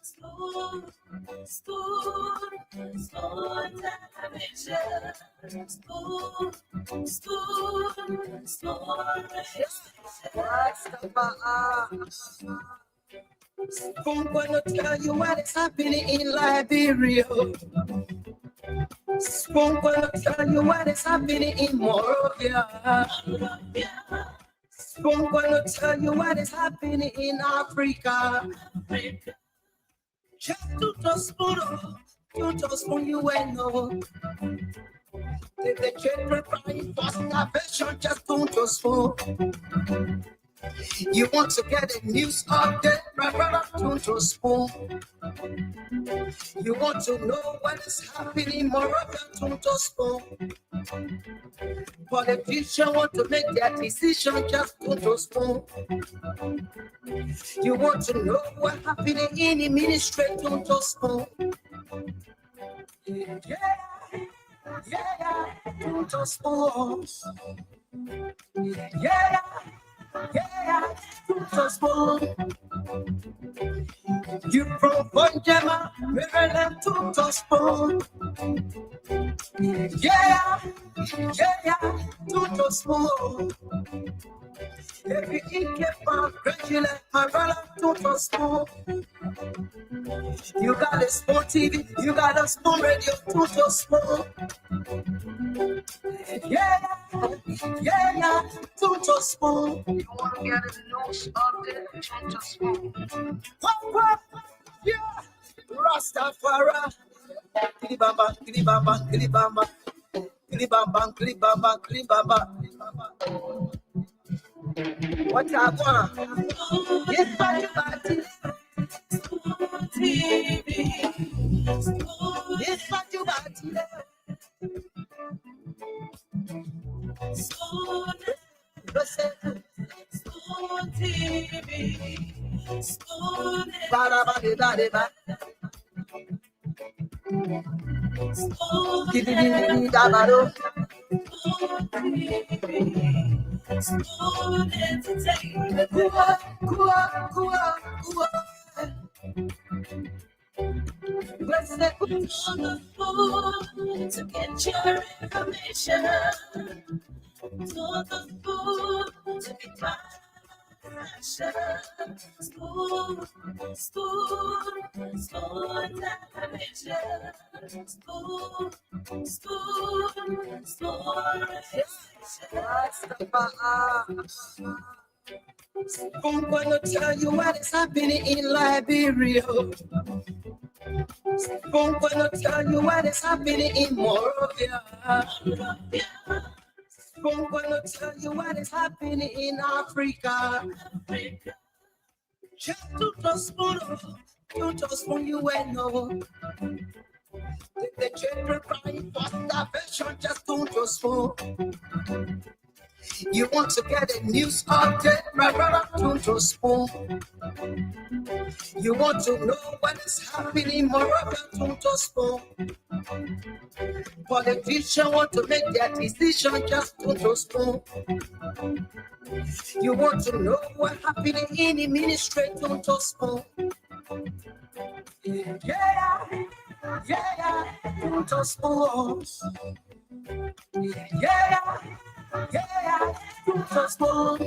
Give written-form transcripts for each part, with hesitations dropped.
Spoon, spoon television. Spoon, Spoon gonna tell you what is happening in Liberia. Spoon gonna tell you what is happening in Morovia. Spoon gonna tell you what is happening in Africa. Just to spoon you will know. If the children crying for salvation, just to spoon. You want to get a news update, my brother, to spoon. You want to know what is happening, Morovia, to spoon. Politicians want to make their decision, just to spoon. You want to know what happening in the ministry, to spoon. Yeah, to spoon. Yeah, to spoon. You from Bonjama, Maryland, to spoon. Yeah, to spoon. Every keep on gradually, my brother, to spoon. You got a spoon TV, you got a spoon radio, to spoon. Yeah, to spoon. You want to get a news update, to spoon. What? Yeah, Rastafari. Kilibamba, kilibamba, kilibamba. Kilibamba, kilibamba, kilibamba. What I want? Yes, party. TV. Yes, party. Spoon TV. Spoon. Spoon entertainment. On the phone to get your information. On the phone to be fashion. Spoon television. Spoon gonna tell you what is happening in Liberia. Spoon gonna tell you what is happening in Morovia. Spoon gonna tell you what is happening in Africa. Just to spoon you will know. If the children crying for salvation, just to spoon. You want to get a news update, my brother, to spoon. You want to know what is happening, Morovia, to spoon. Politicians want to make their decision, just to spoon. You want to know what happening in the ministry, to spoon. Yeah, to spoon. Yeah, to spoon.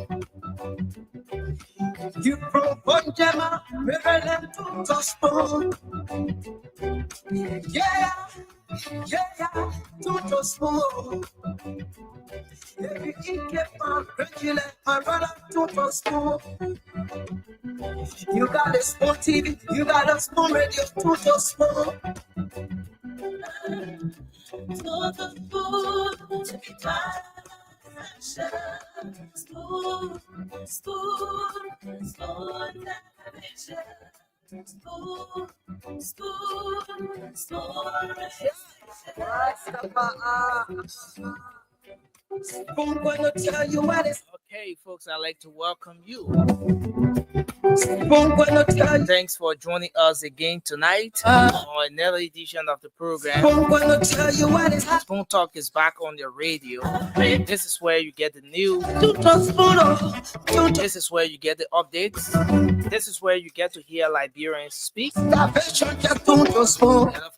You from Bonjama, Maryland, to spoon. Yeah, to spoon. Every keep on gradually, my brother, to spoon. You got a spoon TV, you got a spoon radio, to spoon. To the food to be fashion. Spoon television. Spoon gonna tell you what is Hey folks, I'd like to welcome you. Thanks for joining us again tonight on another edition of the program. Spoon Talk is back on your radio. This is where you get the news. This is where you get the updates. This is where you get to hear Liberians speak. And of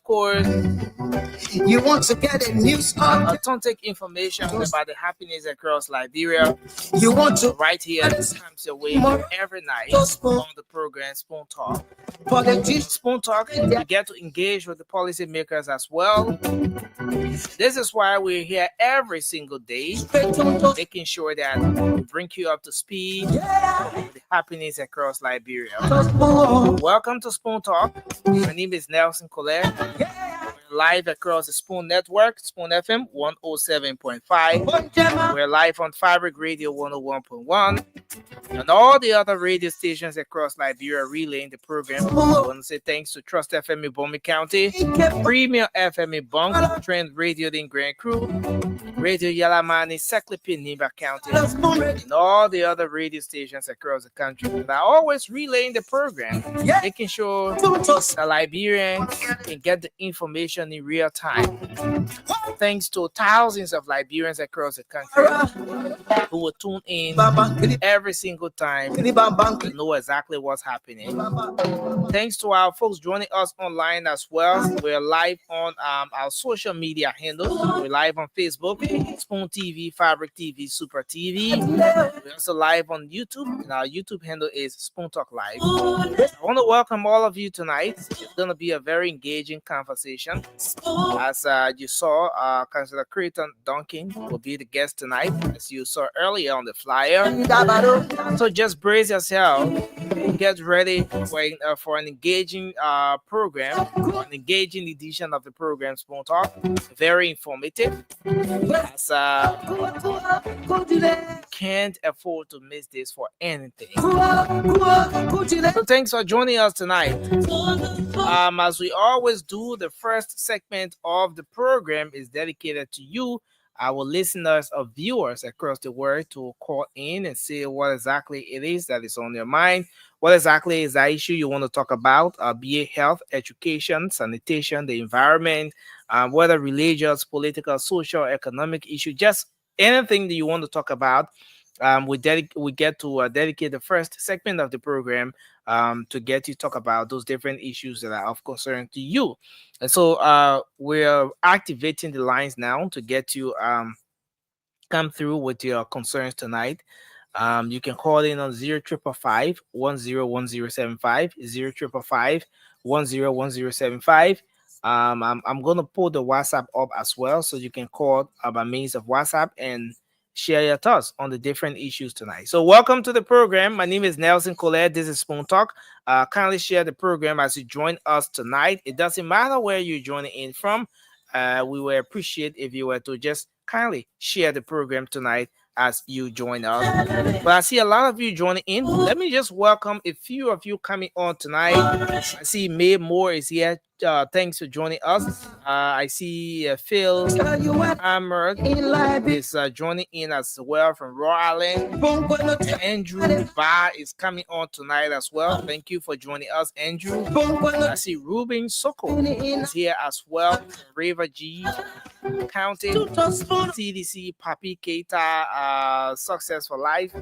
course, you want to get a news authentic information about the happenings across Liberia. You want to right here comes your way every night on the program Spoon Talk. Spoon Talk, you get to engage with the policymakers as well. This is why we're here every single day, making sure that we bring you up to speed with the happenings across Liberia. Welcome to Spoon Talk. My name is Nelson Colette. We're live across the Spoon Network, Spoon FM 107.5. We're live on Fabric Radio 101.1. And all the other radio stations across Liberia relaying the program. I want to say thanks to Trust FM in Bomi County, Premier FM in Bunk, Trend Radio in Grand Crew, Radio Jallah Seclipi in Nimba County, and all the other radio stations across the country that are always relaying the program, making sure the Liberians can get the information in real time. Thanks to thousands of Liberians across the country who will tune in every single time to know exactly what's happening. Thanks to our folks joining us online as well. We're live on our social media handles. We're live on Facebook, Spoon TV, Fabric TV, Super TV. We're also live on YouTube, and our YouTube handle is Spoon Talk Live. I want to welcome all of you tonight. It's going to be a very engaging conversation. As you saw, Councillor Creighton Duncan will be the guest tonight, as you saw earlier on the flyer. So just brace yourself, get ready for an engaging program, an engaging edition of the program Spoon Talk. Very informative. As can't afford to miss this for anything. So thanks for joining us tonight. As we always do, the first segment of the program is dedicated to you, our listeners or viewers across the world, to call in and say what exactly it is that is on your mind. What exactly is the issue you want to talk about, be it health, education, sanitation, the environment, whether religious, political, social, economic issue, just anything that you want to talk about. We get to dedicate the first segment of the program to get you talk about those different issues that are of concern to you. And so we're activating the lines now to get you come through with your concerns tonight. You can call in on 0555 101075, 0555 101075. I'm going to pull the WhatsApp up as well, so you can call by means of WhatsApp and share your thoughts on the different issues tonight. So welcome to the program. My name is Nelson Colette. This is Spoon Talk. Kindly share the program as you join us tonight. It doesn't matter where you're joining in from. We would appreciate if you were to just kindly share the program tonight as you join us. But I see a lot of you joining in. Let me just welcome a few of you coming on tonight. I see May Moore is here. Thanks for joining us. I see Phil Hammer is joining in as well from Rhode Island. Andrew Ba is coming on tonight as well. Thank you for joining us, Andrew. I see Ruben Soko is here as well from River G County. CDC Papi Keita, Success for Life.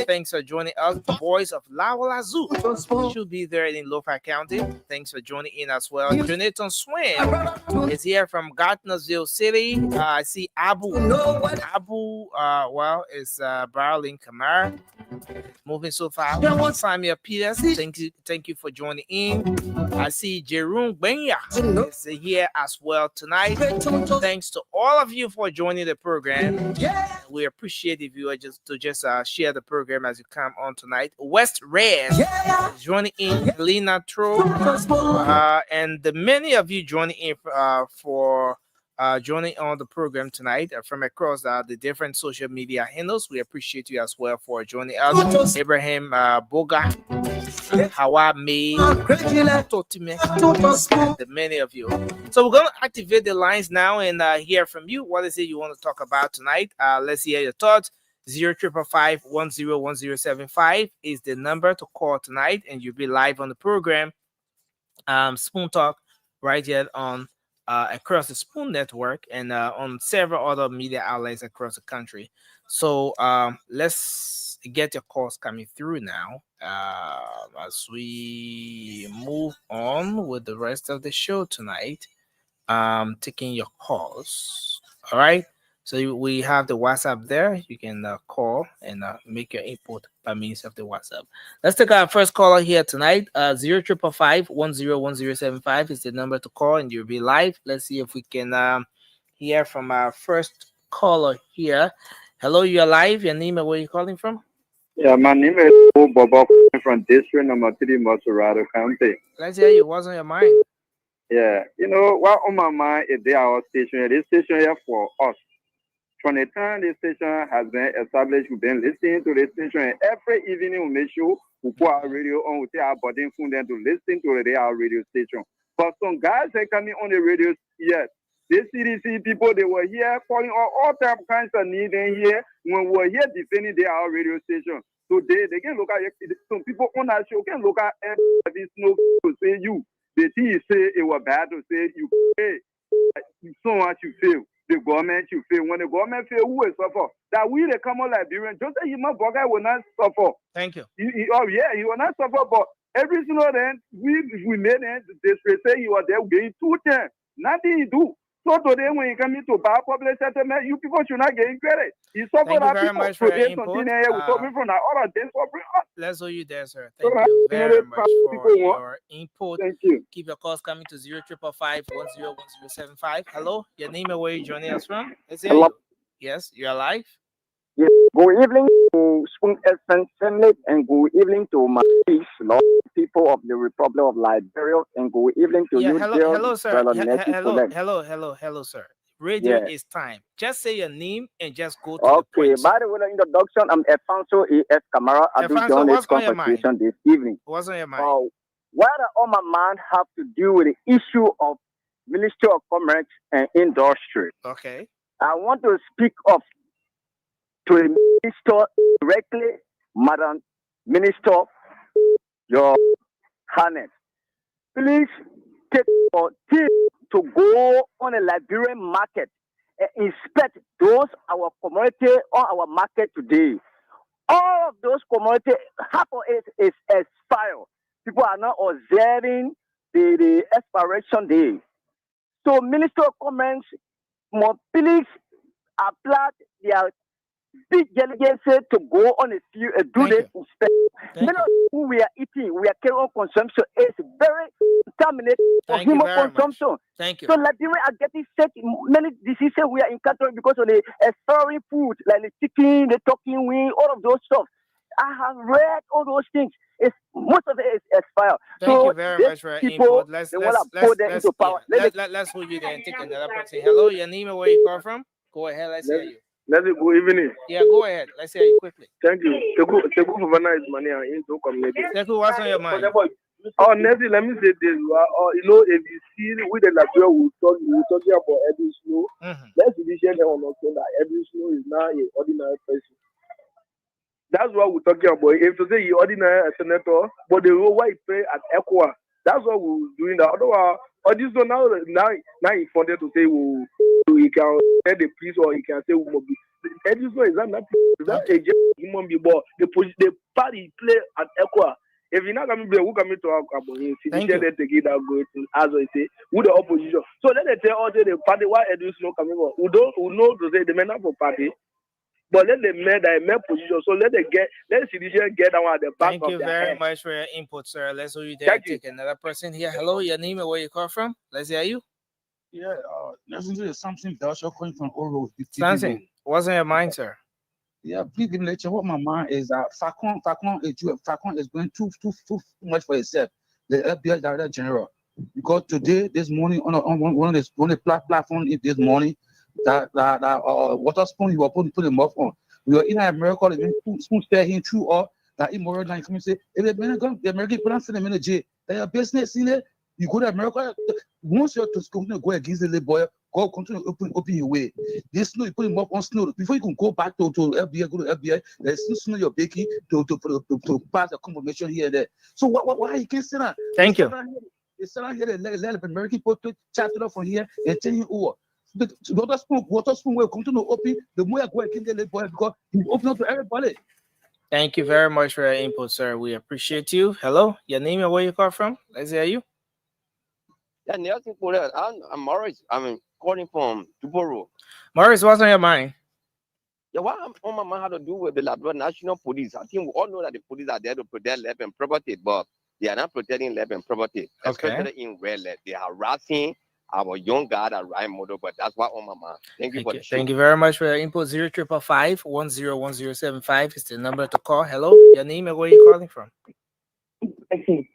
Thanks for joining us. The Voice of Lawala Zoo should be there in Lofa County. Thanks for joining in as well. Jonathan Swim is here from Gardnersville City. I see Abu, it's Barlin Kamar. Moving so far. Samuel Peters, thank you for joining in. I see Jerome Benya is here as well tonight. Thanks to all of you for joining the program. We appreciate if you are just share the program as you come on tonight. West Red is joining in. Lena Tro, and the many of you joining in for joining on the program tonight from across the different social media handles. We appreciate you as well for joining us. Abraham Boga, Hawa May, Totime, the many of you. So we're going to activate the lines now and hear from you. What is it you want to talk about tonight? Let's hear your thoughts. 055-101075 is the number to call tonight, and you'll be live on the program. Spoon Talk right here on across the Spoon Network and on several other media outlets across the country. So let's get your calls coming through now as we move on with the rest of the show tonight. Taking your calls. All right. So we have the WhatsApp there. You can call and make your input by means of the WhatsApp. Let's take our first caller here tonight. 0555-101075 is the number to call, and you'll be live. Let's see if we can hear from our first caller here. Hello, you're live. Your name and where you calling from? Yeah, my name is Bobo from District Number 3, Masurado County. Let's hear you. What's on your mind? Yeah, you know what on my mind is our station. This station here for us. From the time this station has been established, we've been listening to this station every evening. We make sure we put our radio on, we take our body phone then to listen to our radio station. But some guys are coming on the radio, yes. The CDC people, they were here calling all kinds of need in here when we were here defending our radio station. Today, they can look at some people on that show can look at this no to say you. The thing you say it was bad to say you pay so much you feel. The government you feel. When the government feel, who will suffer? That we the common Liberian, just say you my guy will not suffer. Thank you. He will not suffer, but every single then we made it, they say you are there getting 210. Nothing you do. So today when you come into power public settlement, you people should not get credit. You suffer that very much for your input. Let's hold you there, sir. Thank you very much for your input. Thank you. Keep your calls coming to 0555-101075. Hello, your name and where you joining us from? Hello. Yes, you're live. Yes. Good evening to Spoon FM family, and good evening to my people of the Republic of Liberia, and good evening to you. Hello, sir. Hello, sir. Radio is time. Just say your name and just go to the point. Okay, by the way, the introduction, I'm Alfonso A.S. Camara. I do join this conversation this evening. What's on your mind? What all my mind have to do with the issue of Ministry of Commerce and Industry. Okay. I want to speak of to the minister directly, Madam Minister, Your Highness. Please take your team to go on a Liberian market and inspect those our commodity on our market today. All of those commodities, half of it is expired. People are not observing the expiration day. So Minister of Commerce must please apply their big delegates to go on a few do this inspection. Many of who we are eating, we are carrying on consumption is very contaminated for human consumption. Thank you. So Liberia are getting sick. Many diseases we are encountering because of the expiring food, like the chicken, the talking wing, all of those stuff. I have read all those things. Most of it is expired. Thank you very much for your input. Let's hold you there and take another person. Hello, your name and where you come from? Go ahead, let's hear you. Let's go evening. Yeah, go ahead. Let's hear you quickly. Thank you. Teku Favana is money into community. Teku, what's on your mind? Honestly, let me say this. If you see with the Liberia, we're talking about Edwin Snow. Let's division on that Edwin Snow is now an ordinary person. That's what we're talking about. If to say he ordinary senator, but the role why he play at ECOWA, that's what we're doing. That otherwise, Odinso now he funded to say he can tell the police or he can say Edinson is that a human being, but the party play at ECOWA. If you're not coming, who coming to our company? They take it out go to as I say with the opposition. So let them tell all the party why Edinson coming on. Who know to say the men for party. But let the men that are position. So let the citizen get down at the back. Thank you very much for your input, sir. Let's hold you there. Take another person here. Hello, your name and where you come from? Let's hear you. Yeah, there's something that's coming from Oro. Something. What's on your mind, sir? Yeah, please give me lecture. What my mind is that Falcon is going too much for itself. The FBI Director General, because today, this morning, on one of the platform this morning. That water spoon you were put him off on. We are in America, spoon stare him through all that immoral line. Come and say, if the American people don't send them in the jail, they are business in it. You go to America, once you're to school, go against the little boy, Go continue open your way. This snow, you put him up on snow before you can go back to FBI. Go to FBI. There's still snow you're baking to pass a confirmation here and there. So why you can't sit down? Thank you. They sit down here and let American people to chat it up from here and tell you over. The water spoon will continue to open. The more I go and get the boy because he open up to everybody. Thank you very much for your input, sir. We appreciate you. Hello, your name and where you call from? Let's hear you. Yeah, I'm Morris. I'm calling from Tuboro. Morris, what's on your mind? Yeah, what on my mind had to do with the Labrador National Police. I think we all know that the police are there to protect life and property, but they are not protecting life and property, especially in Red. They are harassing our young guy that ride motor, but that's what on my mind. Thank you for the show. Thank you very much for your input. 0555-101075 is the number to call. Hello, your name and where you calling from?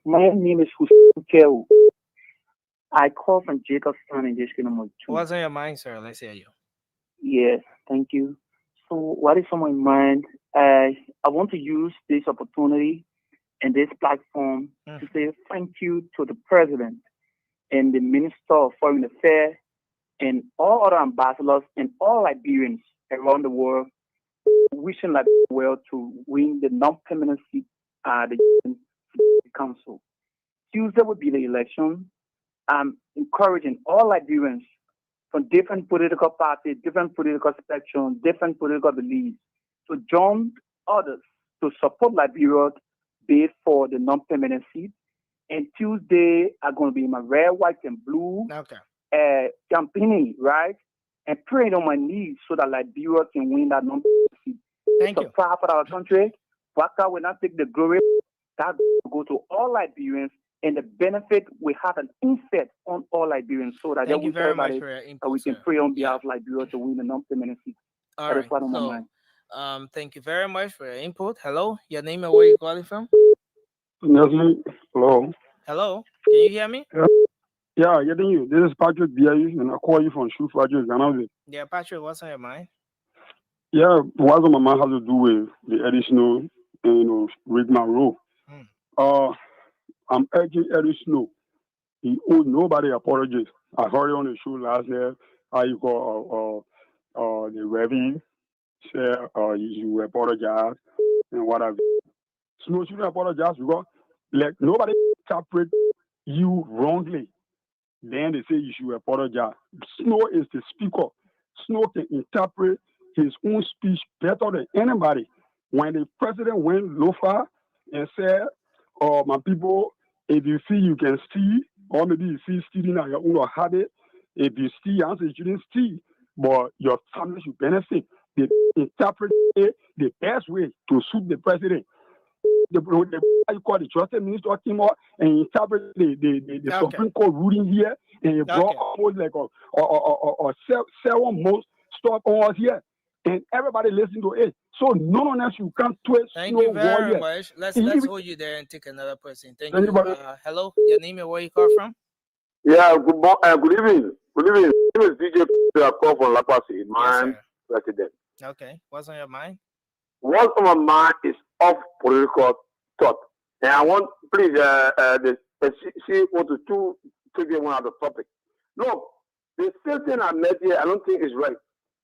My name is Hussein. I call from Jacobstown in District number 2. What's on your mind, sir? Let's hear you. Yes, thank you. So what is on my mind? I want to use this opportunity and this platform to say thank you to the President and the Minister of Foreign Affairs and all other ambassadors and all Liberians around the world wishing Liberia well to win the non-permanent seat at the Council. Tuesday will be the election. I'm encouraging all Liberians from different political parties, different political spectrums, different political beliefs to join others to support Liberia bid for the non-permanent seat. And Tuesday, I'm going to be in my red, white, and blue campaigning, right? And praying on my knees so that Liberia can win that non-permanent seat. Thank you. For our country, Waka will not take the glory. That will go to all Liberians. And the benefit, we have an effect on all Liberians so that Thank you very much for your input, we can pray on behalf of Liberia to win the non-permanent seat. All right. So, thank you very much for your input. Hello, your name and where you calling from? Hello. Hello, can you hear me? Yeah, getting you. This is Patrick B.I.U. and I call you from Shoe Factory, Ghana. Yeah, Patrick, what's on your mind? Yeah, what's on my mind has to do with the additional, Rigman rule. I'm urging Eddie Snow. He owes nobody apologies. I heard on the show last year how you got the revenue share, you apologize and whatever. Snow shouldn't apologize because like nobody interpret you wrongly. Then they say you should apologize. Snow is the speaker. Snow can interpret his own speech better than anybody. When the president went low far and said, my people, if you see, you can see, or maybe you see stealing on your own habit. If you steal, I say you shouldn't steal, but your family should benefit. They interpret it the best way to suit the president. You call the trusted minister came out and interpret the Supreme Court ruling here, and it brought almost like a 7 months stuff on us here, and everybody listen to it. So none of us you can't twist. Thank you very much. Let's hold you there and take another person. Thank you. Hello, your name and where you call from? Yeah, good evening. Good evening. My name is DJ. I call from LACC, my president. Okay, what's on your mind? What's on my mind is off political thought, and I want please she want to take one out of the topic. No, the same thing I met here, I don't think is right.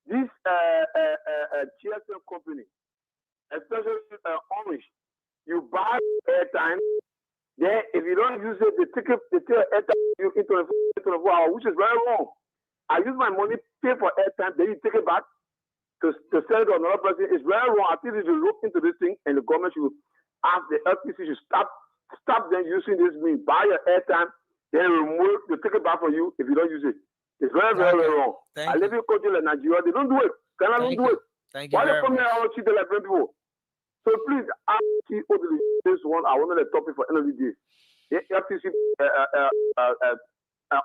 This GSM company, especially Orange, you buy airtime. Then if you don't use it, they take airtime you into 24 hours, which is very wrong. I use my money, pay for airtime, then you take it back to sell it to another person. It's very wrong. I think you should look into this thing, and the government should ask the FTC should stop them using this means. Buy your airtime, then remove, they take it back for you if you don't use it. It's very, very wrong. I live in a country like Nigeria. They don't do it. Ghana don't do it. Thank you. Why they come here and cheat the Liberian people? So please, this one, I wanted the topic for end of the day. The FTC,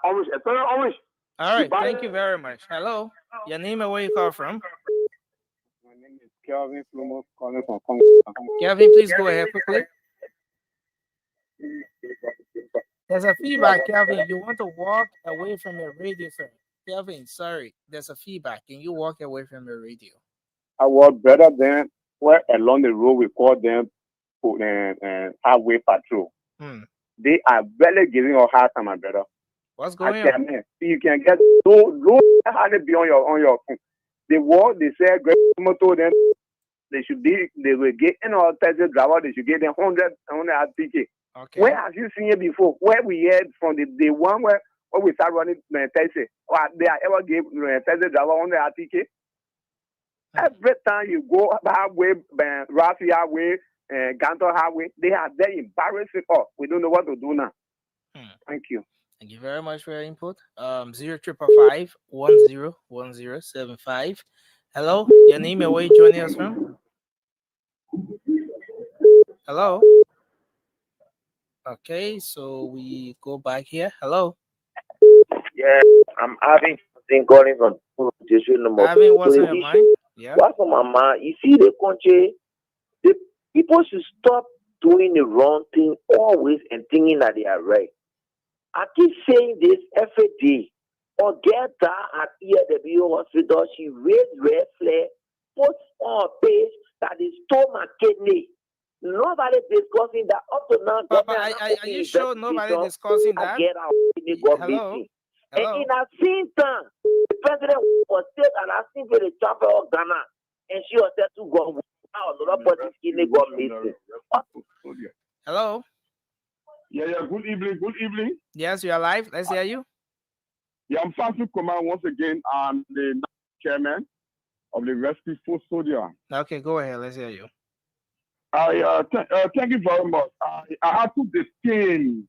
Orange, Orange. All right. Thank you very much. Hello. Your name and where you call from? My name is Kelvin Flumo, calling from Kelvin, please go ahead quickly. There's a feedback, Kelvin. You want to walk away from your radio, sir. Kelvin, sorry. There's a feedback. Can you walk away from your radio? I was better than where along the road we call them highway patrol. They are barely giving us hard time, my brother. What's going on? You can get low had to be on your phone. They walk, they say, motor them, they will get, taxi driver, they should get them 100 ticket. Okay. Where have you seen it before? Where we heard from the one where we start running taxi, or they ever gave taxi driver 100 ticket? Every time you go highway, Rafi highway, Ganto highway, they are there embarrassing us. We don't know what to do now. Thank you. Thank you very much for your input. 0555-101075. Hello, your name and where you joining us from? Hello. Okay, so we go back here. Hello. Yeah, I'm having something calling from station number. Having what's on your mind? Yeah. What's on my mind? You see, the country, the people should stop doing the wrong thing always and thinking that they are right. I keep saying this every day. Forget that at EW hospital, she raised red flag, put on a page that is stole my kidney. Nobody discussing that up to now. Papa, are you sure nobody discussing that? Get our kidney got missing. And in that same time, the president was still asking for the chopper of Ghana, and she was said to go out. Nobody's kidney got missing. Hello. Yeah. Good evening. Yes, you are live. Let's hear you. Yeah, I'm Fatou Command once again. I'm the chairman of the Rescue Force Soldier. Okay, go ahead. Let's hear you. Thank you very much. I have two distinct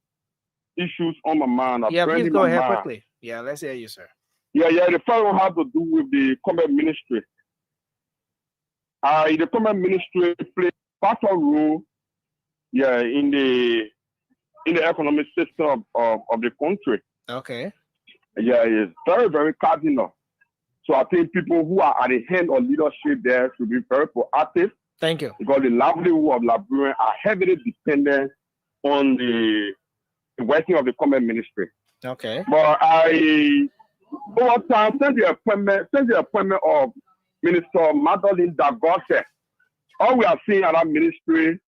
issues on my mind. Yeah, please go ahead quickly. Yeah, let's hear you, sir. Yeah. The first one has to do with the comment ministry. The comment ministry plays a vital role, in the economic system of the country. Okay. Yeah, it's very, very cardinal. So I think people who are at the hand of leadership there should be very proactive. Thank you. Because the livelihood of Liberians are heavily dependent on the working of the comment ministry. Okay. But over time, since the appointment of Minister Madeline Dagote, all we are seeing at that ministry,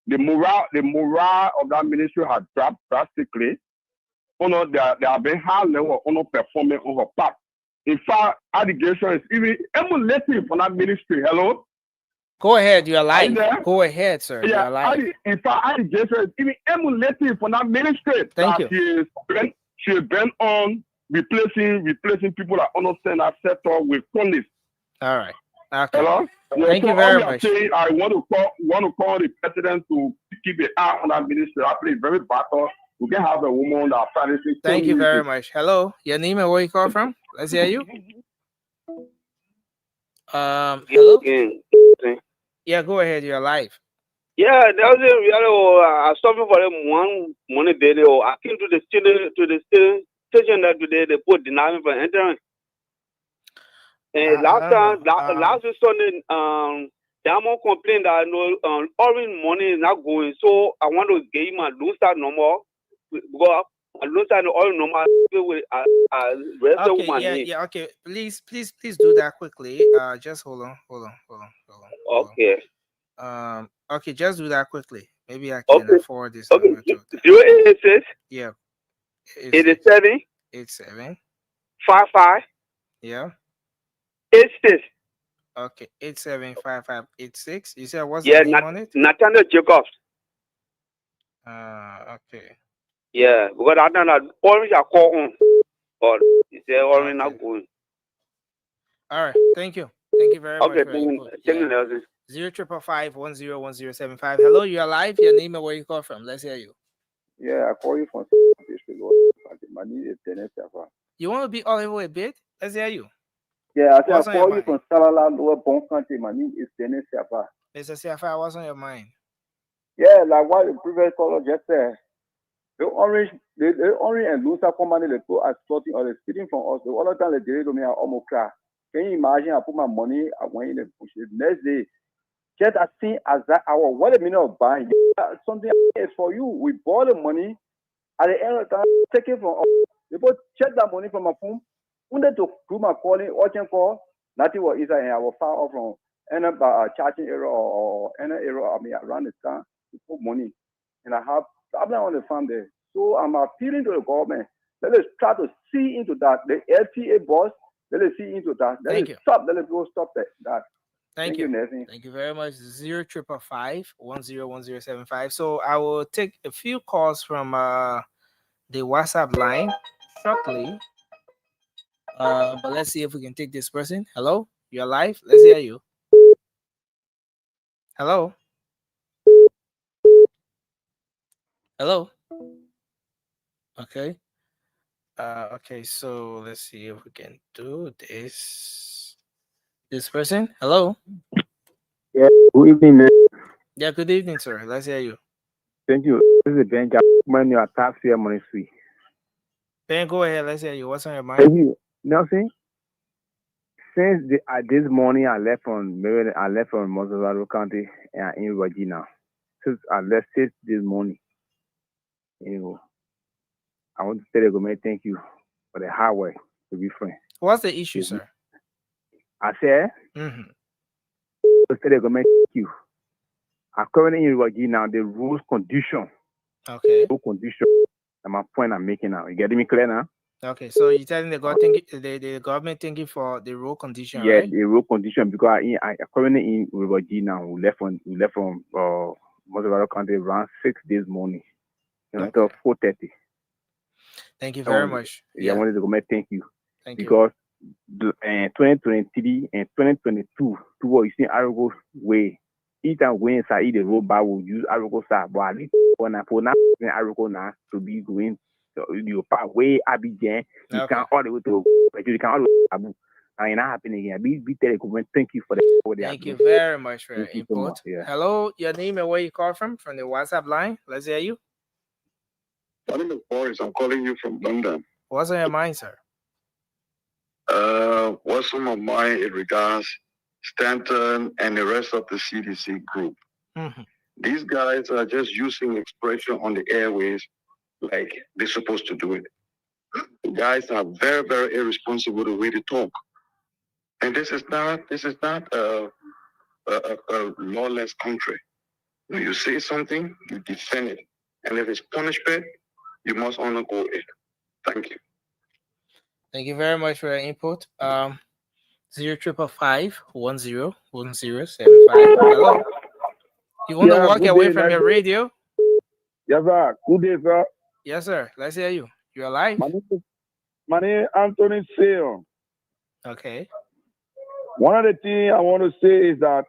the morale of that ministry has dropped drastically. There have been high level of performance on her part. In fact, allegation is even emulating from that ministry. Hello? Go ahead, you are live. Go ahead, sir. Yeah, you are live. In fact, allegation is even emulating from that ministry. Thank you. She has been on replacing people that understand that sector with police. All right. Okay. Hello? Yeah, Thank you very much. I want to call the president to keep an eye on that ministry. I play very vital. We can have a woman that practices. Thank you very much. Hello, your name and where you call from? Let's hear you. Hello. Yeah, go ahead. You're live. Yeah, that was I stopped for them one money day. I came to the station that today they put denial for entering. And last Sunday, Diamond complained that orange money is not going. So I want to give him a loose number. Because I loose the oil number with okay. Please do that quickly. Just hold on. Okay. Okay, just do that quickly. Maybe I can afford this. Okay. 0886. Yeah. 87. 87. 55. Yeah. 86. Okay, 875586. You said what's the name on it? Nathaniel Jacobs. Okay. Yeah, because I don't know orange are called on, but it's orange not going. All right, thank you very much. Okay, thank you. 0555-101075. Hello, you are live. Your name and where you call from? Let's hear you. Yeah, I call you from. You want to be all over a bit? Let's hear you. Yeah, I call you from Salala, Lower Bon Country. My name is Dennis Siafa. Mr. Siafa, what's on your mind? Yeah, like what the previous caller just said. The orange and Lusa company, they go extorting or they're stealing from us. The other time they did to me, I almost cry. Can you imagine? I put my money, I went in and pushed it. Next day, just as soon as that hour, what a minute of buying. Something is for you. We bought the money. At the end of the time, take it from us. They both check that money from my phone. Wanted to do my calling, watching call. Nothing was easy. I was far off from any charging error or any error. I mean, around the time to put money. And I have problem on the farm there. So I'm appealing to the government. Let us try to see into that. The LTA boss, Let us see into that. Thank you. Stop. Let us go stop that. Thank you. Thank you very much. 0555-101075. So I will take a few calls from the WhatsApp line shortly. But let's see if we can take this person. Hello, you're live. Let's hear you. Hello. Hello. Okay. Okay, so let's see if we can do this. This person. Hello. Yeah, good evening, man. Yeah, good evening, sir. Let's hear you. Thank you. This is Ben. Man, your tax here, money sweet. Ben, go ahead. Let's hear you. What's on your mind? Thank you. Nothing. Since this morning, I left from Mosovado County and in Virginia. Since I left this morning, I want to tell the government thank you for the hard work to be friends. What's the issue, sir? I said, to tell the government thank you. I'm currently in Virginia, the rules condition. Okay. Rule condition. And my point I'm making now. You getting me clear now? Okay, so you're telling the government thank you for the rule condition, yeah, right? The rule condition, because I currently in Virginia. We left from Mosovado County around 6 this morning. Until 4:30. Thank you very much. I wanted to go thank you. Thank because you. 2023 and 2022, towards you see Arago way. Each time going inside the road bar will use Arago side, but at least when I put now Arago now to be going your path way Abidjan, you can all the way to, but you can all the way to Abu. And not happening again. Be government. Thank you for that. Thank you very much for your input. So Hello, your name and where you call from the WhatsApp line. Let's hear you. My name is Boris. I'm calling you from London. What's on your mind, sir? What's on my mind in regards Stanton and the rest of the CDC group. These guys are just using expression on the airways like they're supposed to do it. The guys are very, very irresponsible the way they talk. And this is not a lawless country. When you say something, you defend it. And if it's punishment, you must undergo it. Thank you. Thank you very much for your input. 0555-101075. Hello. You want to walk away from your radio? Yes, sir. Good day, sir. Yes, sir. Let's hear you. You're alive. My name is Anthony Sale. Okay. One of the things I want to say is that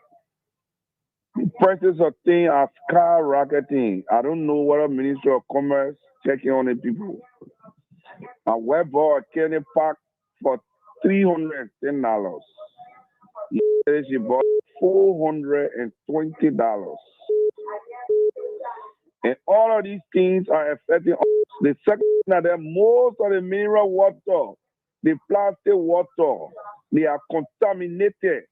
the prices of things are skyrocketing. I don't know what a Ministry of Commerce checking on the people. A web bought a candy pack for $310. She bought $420. And all of these things are affecting us. The second thing that most of the mineral water, the plastic water, they are contaminated.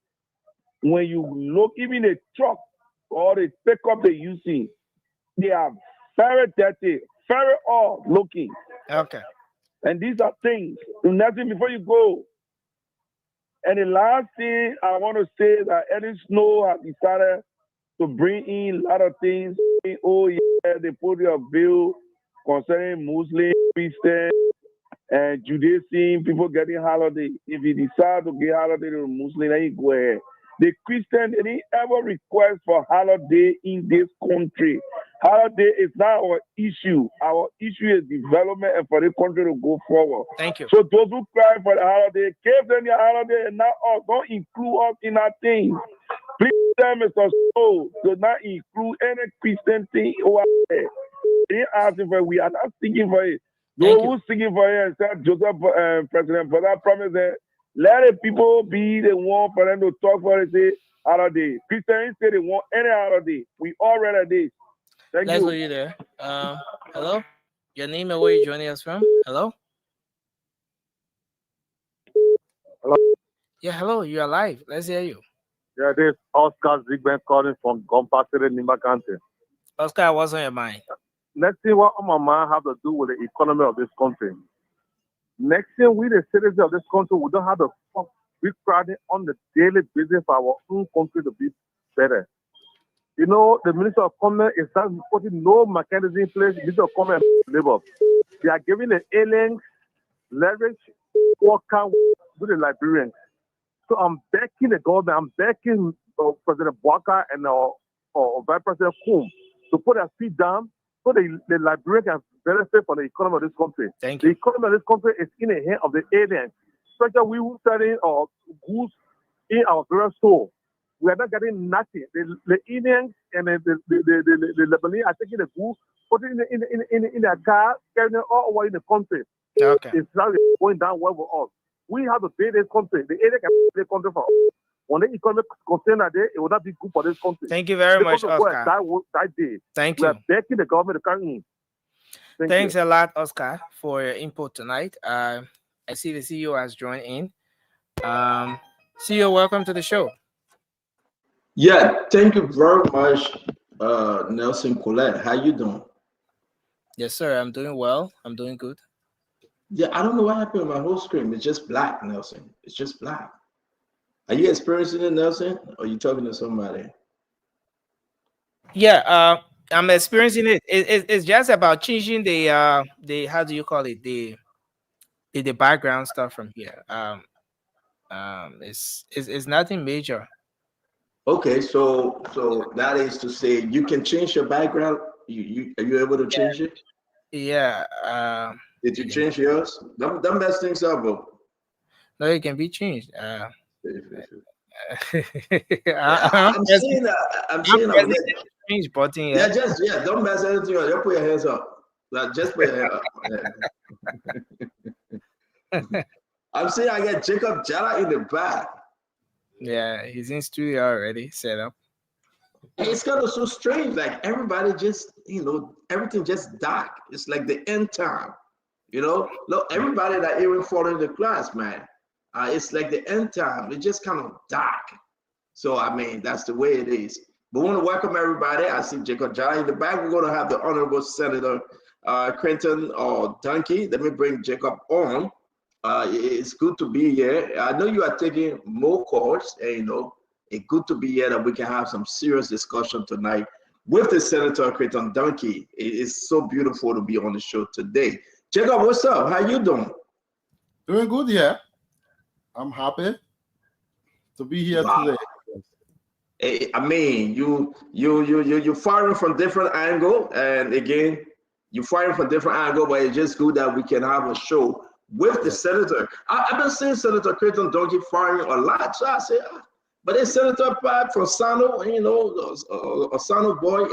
When you look, even the truck or the pickup they're using, they are very dirty, very old looking. Okay. And these are things. Nothing before you go. And the last thing I want to say is that Eddie Snow has decided to bring in a lot of things. Oh, yeah, they put a bill concerning Muslim, Christian, and Judaism, people getting holiday. If you decide to get holiday to Muslim, then you go ahead. The Christian, they didn't ever request for holiday in this country. Holiday is not our issue. Our issue is development and for the country to go forward. Thank you. So those who cry for the holiday, give them the holiday and not us. Don't include us in that thing. Please tell Mr. Snow to not include any Christian thing over there. They asking for it. We are not singing for it. Those who singing for it and said Joseph, President, for that promise that let the people be the one for them to talk for it, say holiday. Christians say they want any holiday. We all read this. Thank Let's you. go you there. Hello? Your name and where you joining us from? Hello? Hello? Yeah, hello. You're alive. Let's hear you. Yeah, this is Oscar Zigben calling from Gompa City, Nimba County. Oscar, what's on your mind? Next thing what my mind have to do with the economy of this country. Next thing we the citizens of this country, we don't have to be crowding on the daily basis for our own country to be better. You know, the Minister of Commerce is not putting no mechanism in place. The Minister of Commerce and Labor. They are giving the aliens leverage, work with the Liberians. So I'm begging the government, I'm begging President Bwaka and Vice President Kum to put their feet down so the Liberians can benefit from the economy of this country. Thank you. The economy of this country is in the hand of the aliens. Especially we who selling goods in our various store. We are not getting nothing. The Indians and the Lebanese are taking the goods, putting it in their car, carrying it all over in the country. Okay. It's not going down well for us. We have to pay this country. The area can pay the country for us. When the economic concern that day, it will not be good for this country. Thank you very much, Oscar. That day. Thank we you. are begging the government to come in. Thanks a lot, Oscar, for your input tonight. I see the CEO has joined in. CEO, welcome to the show. Yeah, thank you very much, Nelson Colette. How you doing? Yes, sir. I'm doing well. I'm doing good. Yeah, I don't know what happened with my whole screen. It's just black, Nelson. It's just black. Are you experiencing it, Nelson? Or are you talking to somebody? Yeah, I'm experiencing it. It's just about changing the how do you call it, the background stuff from here. It's nothing major. Okay, so that is to say you can change your background. Are you able to change it? Yeah. Did you change yours? Don't mess things up, bro. No, it can be changed. I'm seeing that. Change button. Yeah, don't mess anything up. Just put your hands up. Just put your hands up. I'm seeing I got Jacob Jallah in the back. Yeah, he's in studio already, set up. It's kind of so strange. Like everybody just, everything just dark. It's like the end time. Look, everybody that even following the class, man. It's like the end time. It's just kind of dark. So I mean, that's the way it is. But we want to welcome everybody. I see Jacob Jallah in the back. We're going to have the Honorable Senator Quentin or Duncan. Let me bring Jacob on. It's good to be here. I know you are taking more calls, and it's good to be here that we can have some serious discussion tonight with the Senator Quentin Duncan. It is so beautiful to be on the show today. Jacob, what's up? How you doing? Doing good, yeah. I'm happy to be here today. I mean, you're firing from different angle, and again, you're firing from different angle, but it's just good that we can have a show with the senator. I've been seeing Senator Quentin Duncan firing a lot, so I say, but it's Senator Pat from Sano, a Sano boy,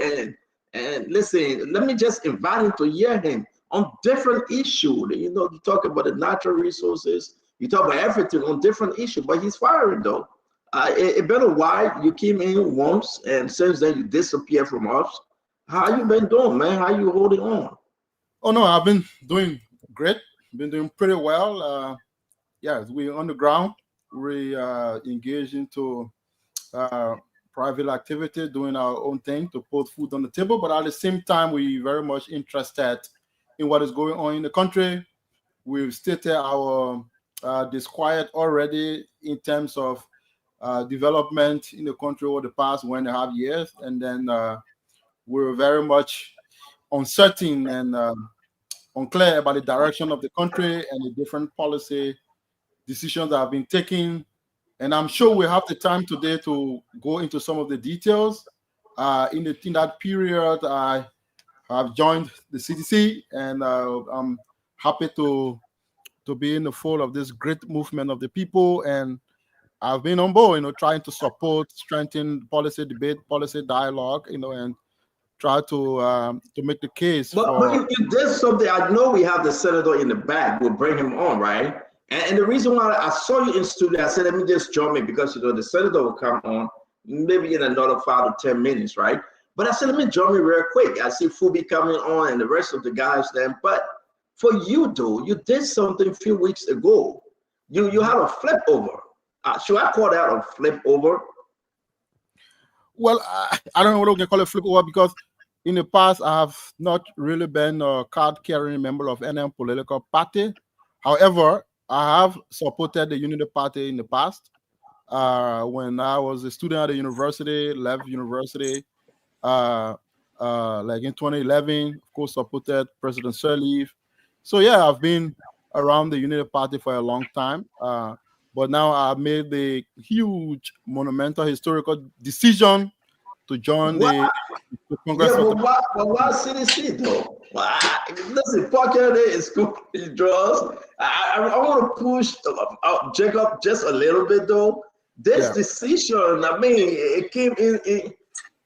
and listen, let me just invite him to hear him on different issues. You talk about the natural resources, you talk about everything on different issues, but he's firing though. It been a while. You came in once, and since then you disappeared from us. How you been doing, man? How you holding on? Oh no, I've been doing great. Been doing pretty well. Yeah, we're on the ground. We engaged into private activity, doing our own thing to put food on the table. But at the same time, we're very much interested in what is going on in the country. We've stated our disquiet already in terms of development in the country over the past 1.5 years, and then we're very much uncertain and unclear about the direction of the country and the different policy decisions that have been taken. And I'm sure we have the time today to go into some of the details. In that period, I have joined the CDC, and I'm happy to be in the fold of this great movement of the people. And I've been on board, trying to support, strengthen policy debate, policy dialogue, and try to make the case. But you did something. I know we have the senator in the back. We'll bring him on, right? And the reason why I saw you in studio, I said, let me just join me because the senator will come on maybe in another 5 to 10 minutes, right? But I said, let me join me real quick. I see Fubi coming on and the rest of the guys then. But for you, though, you did something a few weeks ago. You had a flip over. Should I call that a flip over? Well, I don't know what we can call it flip over, because in the past, I have not really been a card-carrying member of any political party. However, I have supported the Unity Party in the past. When I was a student at the university, left university, like in 2011, of course, supported President Sirleaf. So yeah, I've been around the Unity Party for a long time. but now I made the huge, monumental, historical decision to join the Congress. Yeah, but why CDC though? Listen, Parker is cool. He draws. I want to push Jacob just a little bit though. This decision, I mean, it came in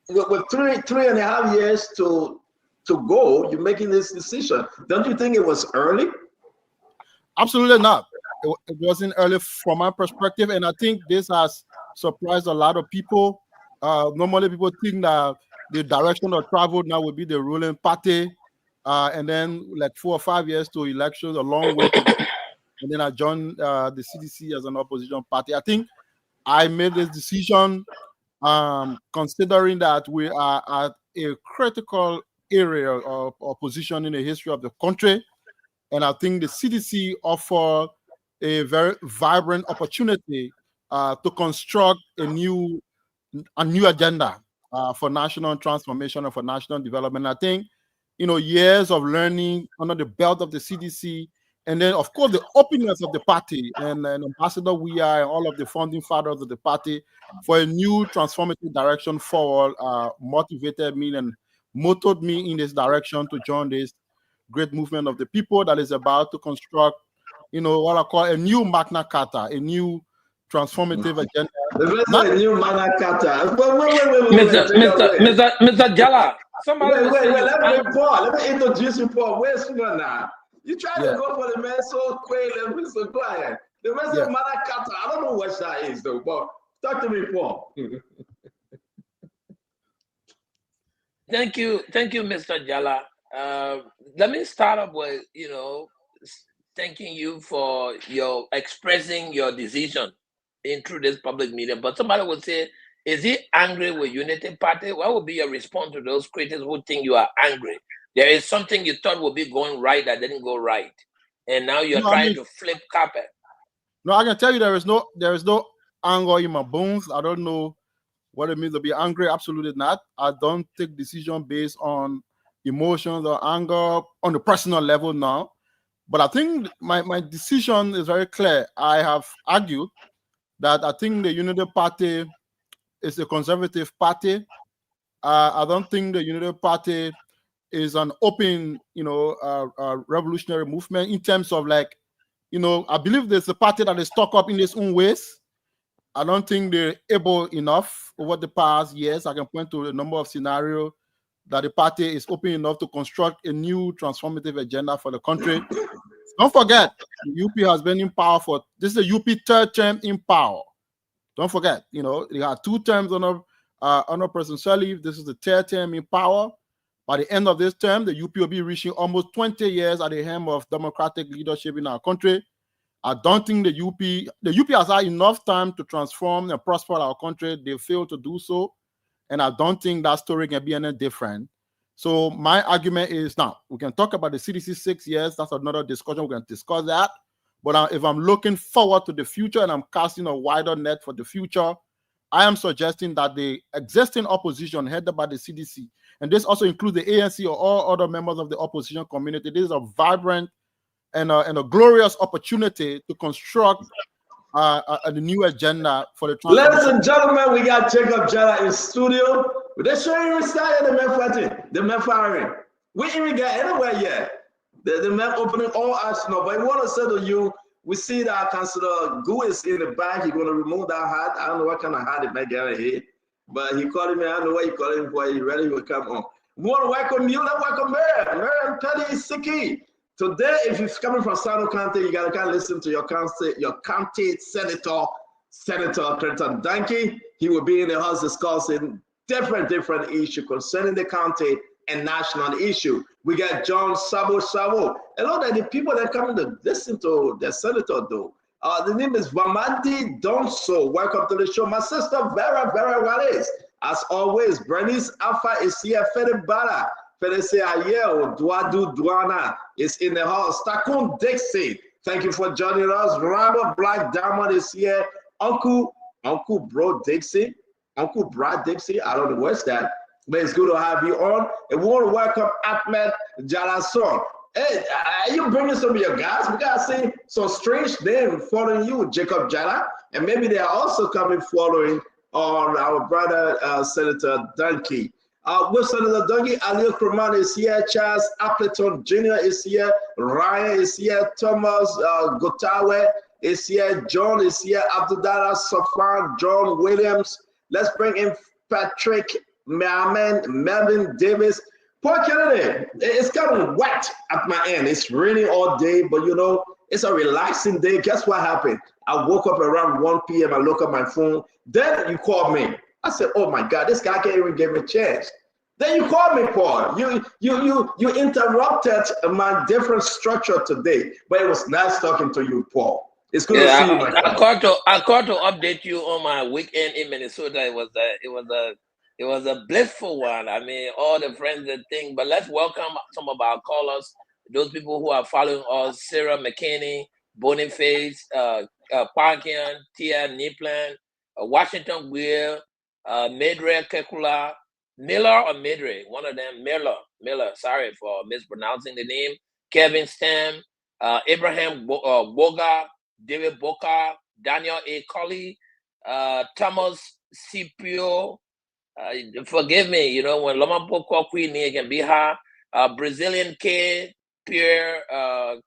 with 3.5 years to go. You're making this decision. Don't you think it was early? Absolutely not. It wasn't early from my perspective, and I think this has surprised a lot of people. Normally, people think that the direction of travel now will be the ruling party, and then like 4 or 5 years to elections, a long way to go. And then I joined the CDC as an opposition party. I think I made this decision considering that we are at a critical area of opposition in the history of the country. And I think the CDC offer a very vibrant opportunity to construct a new agenda for national transformation and for national development. I think, years of learning under the belt of the CDC, and then, of course, the openness of the party and Ambassador Weah and all of the founding fathers of the party for a new transformative direction forward motivated me and motored me in this direction to join this great movement of the people that is about to construct, what I call a new Magna Carta, a new transformative agenda. A new Magna Carta. Wait, Mr. Jallah. Wait, let me introduce you, Paul. Where's you now? You try to go for the man so quick and be so quiet. The man said Magna Carta. I don't know what that is though, but talk to me, Paul. Thank you, Mr. Jallah. Let me start up with, thanking you for your expressing your decision through this public media. But somebody would say, is he angry with Unity Party? What would be your response to those critics who think you are angry? There is something you thought would be going right that didn't go right, and now you're trying to flip carpet. No, I can tell you there is no anger in my bones. I don't know what it means to be angry. Absolutely not. I don't take decisions based on emotions or anger on the personal level now. But I think my decision is very clear. I have argued that I think the Unity Party is a conservative party. I don't think the Unity Party is an open, revolutionary movement in terms of I believe there's a party that is stuck up in its own ways. I don't think they're able enough over the past years. I can point to a number of scenarios that the party is open enough to construct a new transformative agenda for the country. Don't forget, the UP has been in power this is the UP third term in power. Don't forget, they had 2 terms under President Sirleaf. This is the third term in power. By the end of this term, the UP will be reaching almost 20 years at the helm of democratic leadership in our country. I don't think the UP has had enough time to transform and prosper our country. They failed to do so. And I don't think that story can be any different. So my argument is, now, we can talk about the CDC 6 years. That's another discussion. We can discuss that. But if I'm looking forward to the future and I'm casting a wider net for the future, I am suggesting that the existing opposition headed by the CDC, and this also includes the ANC or all other members of the opposition community, this is a vibrant and a glorious opportunity to construct a new agenda for the transition. Ladies and gentlemen, we got Jacob Jallah in studio. They're showing you started the men fighting, the men firing. We ain't even got anywhere yet. The men opening all arsenal. But I want to say to you, we see that Councillor Gu is in the back. He's going to remove that hat. I don't know what kind of hat it might get here. But he called me. I don't know what he called him for. He ready to come on. We want to welcome you. Let's welcome Mayor Petty Siki. Today, if you're coming from Sano County, you got to kind of listen to your county senator, Senator Duncan. He will be in the house discussing different issues concerning the county and national issue. We got John Sabo. A lot of the people that come to listen to the senator though. The name is Vamadi Donso. Welcome to the show. My sister Vera Wallace. As always, Bernice Alpha is here. Fede Bala. Fede Seayel. Duadu Duana is in the house. Takun Dixie. Thank you for joining us. Robert Black Diamond is here. Uncle Bro Dixie. Uncle Brad Dixie. I don't know what's that. But it's good to have you on. And we want to welcome Ahmed Jallah. Hey, you bringing some of your guys? We got to see some strange name following you, Jacob Jallah, and maybe they are also coming following on our brother Senator Duncan. With Senator Duncan, Ali Kraman is here, Charles Appleton Jr. is here, Ryan is here, Thomas Gotawe is here, John is here, Abdullah Safan, John Williams. Let's bring in Patrick Melvin Davis. Poor Kennedy, it's kind of wet at my end. It's raining all day, but you know, it's a relaxing day. Guess what happened? I woke up around 1 p.m. I look at my phone. Then you called me. I said, oh my God, this guy can't even give me a chance. Then you called me, Paul. You interrupted my different structure today, but it was nice talking to you, Paul. It's good to see you, my friend. I called to update you on my weekend in Minnesota. It was a blissful one. I mean, all the friends and things. But let's welcome some of our callers, those people who are following us: Sarah McKinney, Boniface, Parkian, Tia Niplan, Washington Weir, Medre Kekula, Miller or Medre, one of them, Miller. Sorry for mispronouncing the name. Kevin Stam, Abraham Boga, David Boca, Daniel A. Colley, Thomas Cipio. Forgive me, you know, when Loma Boko Queen can be her, Brazilian K, Pierre,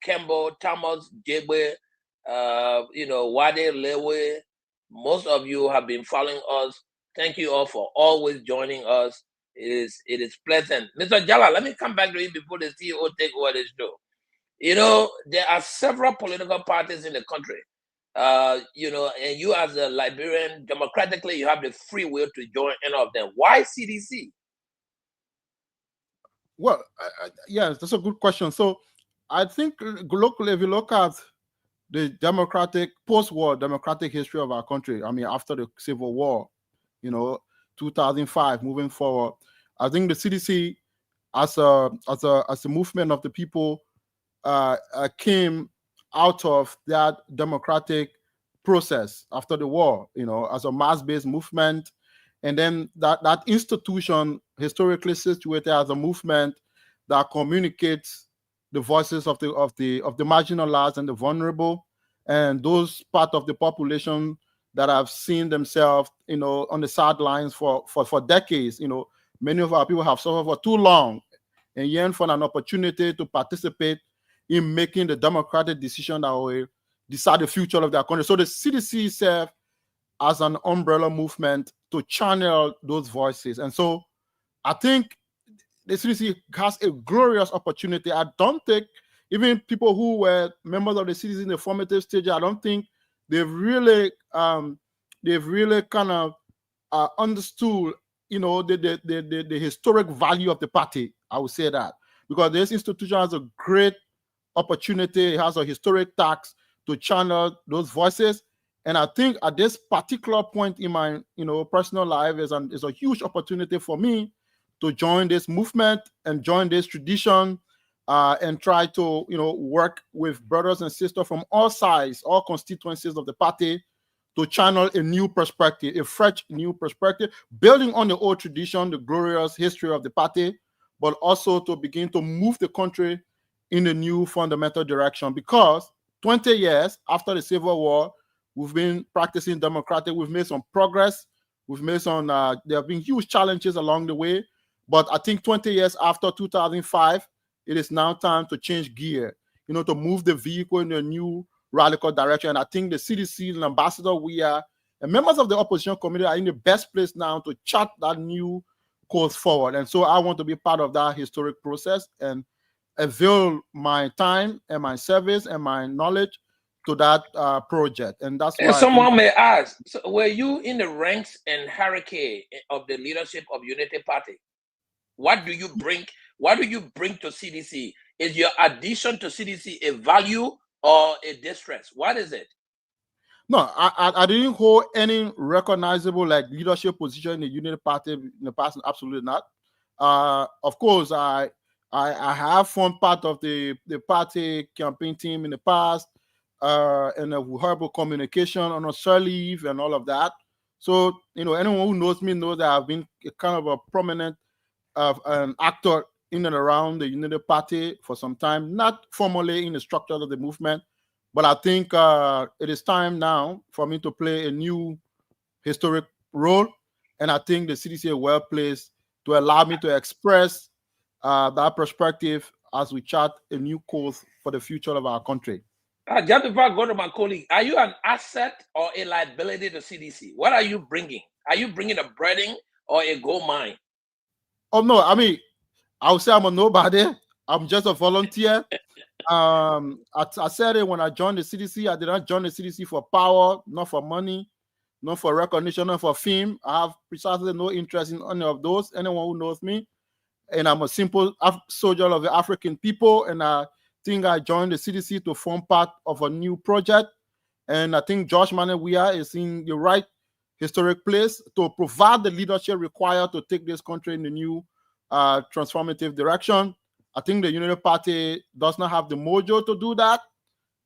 Kembo, Thomas, Jebwe, you know, Wade Lewe. Most of you have been following us. Thank you all for always joining us. It is pleasant. Mr. Jallah, let me come back to you before the CEO take over this show. You know, there are several political parties in the country. You know, and you as a Liberian, democratically, you have the free will to join any of them. Why CDC? Well, yes, that's a good question. So I think locally, if you look at the post-war democratic history of our country, I mean, after the Civil War, you know, 2005, moving forward, I think the CDC as a movement of the people came out of that democratic process after the war, you know, as a mass-based movement, and then that institution historically situated as a movement that communicates the voices of the marginalized and the vulnerable, and those part of the population that have seen themselves, you know, on the sidelines for decades. You know, many of our people have suffered for too long and yearn for an opportunity to participate in making the democratic decision that will decide the future of their country. So the CDC serves as an umbrella movement to channel those voices. And so I think the CDC has a glorious opportunity. I don't think even people who were members of the CDC in the formative stage, I don't think they've really kind of understood, you know, the historic value of the party. I would say that, because this institution has a great opportunity, it has a historic tax to channel those voices. And I think at this particular point in my, you know, personal life is a huge opportunity for me to join this movement and join this tradition, and try to, you know, work with brothers and sisters from all sides, all constituencies of the party, to channel a new perspective, a fresh new perspective, building on the old tradition, the glorious history of the party, but also to begin to move the country in a new fundamental direction. Because 20 years after the Civil War, we've been practicing democratic. We've made some progress. We've made some, there have been huge challenges along the way. But I think 20 years after 2005, it is now time to change gear, you know, to move the vehicle in a new radical direction. And I think the CDC and Ambassador we are, and members of the opposition committee are in the best place now to chart that new course forward. And so I want to be part of that historic process and avail my time and my service and my knowledge to that project. And that's why someone may ask, so were you in the ranks and hierarchy of the leadership of Unity Party? What do you bring to CDC? Is your addition to CDC a value or a distress? What is it? No, I didn't hold any recognizable like leadership position in the Unity Party in the past. Absolutely not. Of course, I have formed part of the party campaign team in the past, and we have communication on a share leave and all of that. So, you know, anyone who knows me knows that I've been a kind of a prominent an actor in and around the Unity Party for some time, not formally in the structure of the movement, but I think it is time now for me to play a new historic role, and I think the CDC is well placed to allow me to express that perspective as we chart a new course for the future of our country. Just before I go to my colleague, are you an asset or a liability to CDC? What are you bringing? Are you bringing a breading or a gold mine? Oh no, I mean, I would say I'm a nobody. I'm just a volunteer. I said it when I joined the CDC. I did not join the CDC for power, not for money, not for recognition, not for fame. I have precisely no interest in any of those. Anyone who knows me, and I'm a simple soldier of the African people, and I think I joined the CDC to form part of a new project. And I think George Manewia is in the right historic place to provide the leadership required to take this country in the new transformative direction. I think the Unity Party does not have the mojo to do that.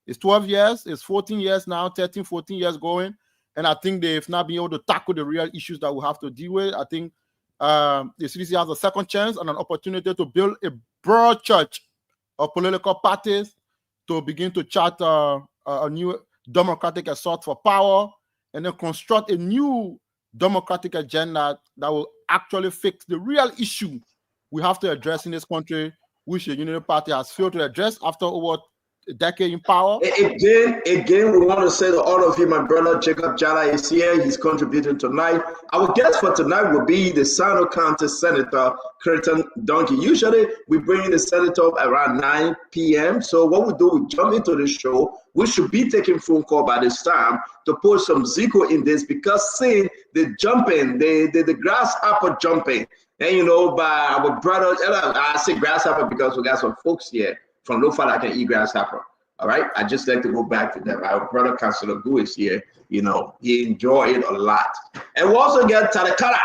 It's 12 years, it's 14 years now, 13, 14 years going. And I think they've not been able to tackle the real issues that we have to deal with. I think the CDC has a second chance and an opportunity to build a broad church of political parties to begin to chart a new democratic assault for power, and then construct a new democratic agenda that will actually fix the real issue we have to address in this country, which the Unity Party has failed to address after over a decade in power. Again, we want to say to all of you, my brother Jacob Jallah is here. He's contributing tonight. Our guest for tonight will be the Sano County Senator, Duncan. Usually, we bring in the senator around 9 p.m. So what we do, we jump into the show. We should be taking phone call by this time to put some Zico in this, because seeing the jumping, the grasshopper jumping, and you know, by our brother, I say grasshopper because we got some folks here from Lofa that can eat grasshopper. All right, I just like to go back to that. Our brother Councilor Gu is here. You know, he enjoyed it a lot. And we also get Tadakala.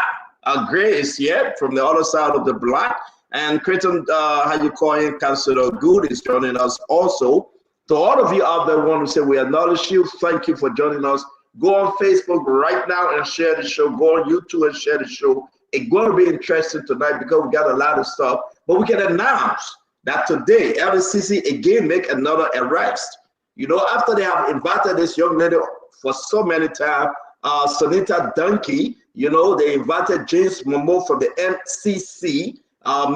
Gray is here from the other side of the block. And Creighton, how you call him, Councilor Good is joining us also. To all of you out there, want to say we acknowledge you. Thank you for joining us. Go on Facebook right now and share the show. Go on YouTube and share the show. It's going to be interesting tonight because we got a lot of stuff. But we can announce that today, LACC again make another arrest. You know, after they have invited this young lady for so many times, Sonita Duncan, you know, they invited James Momo from the MCC,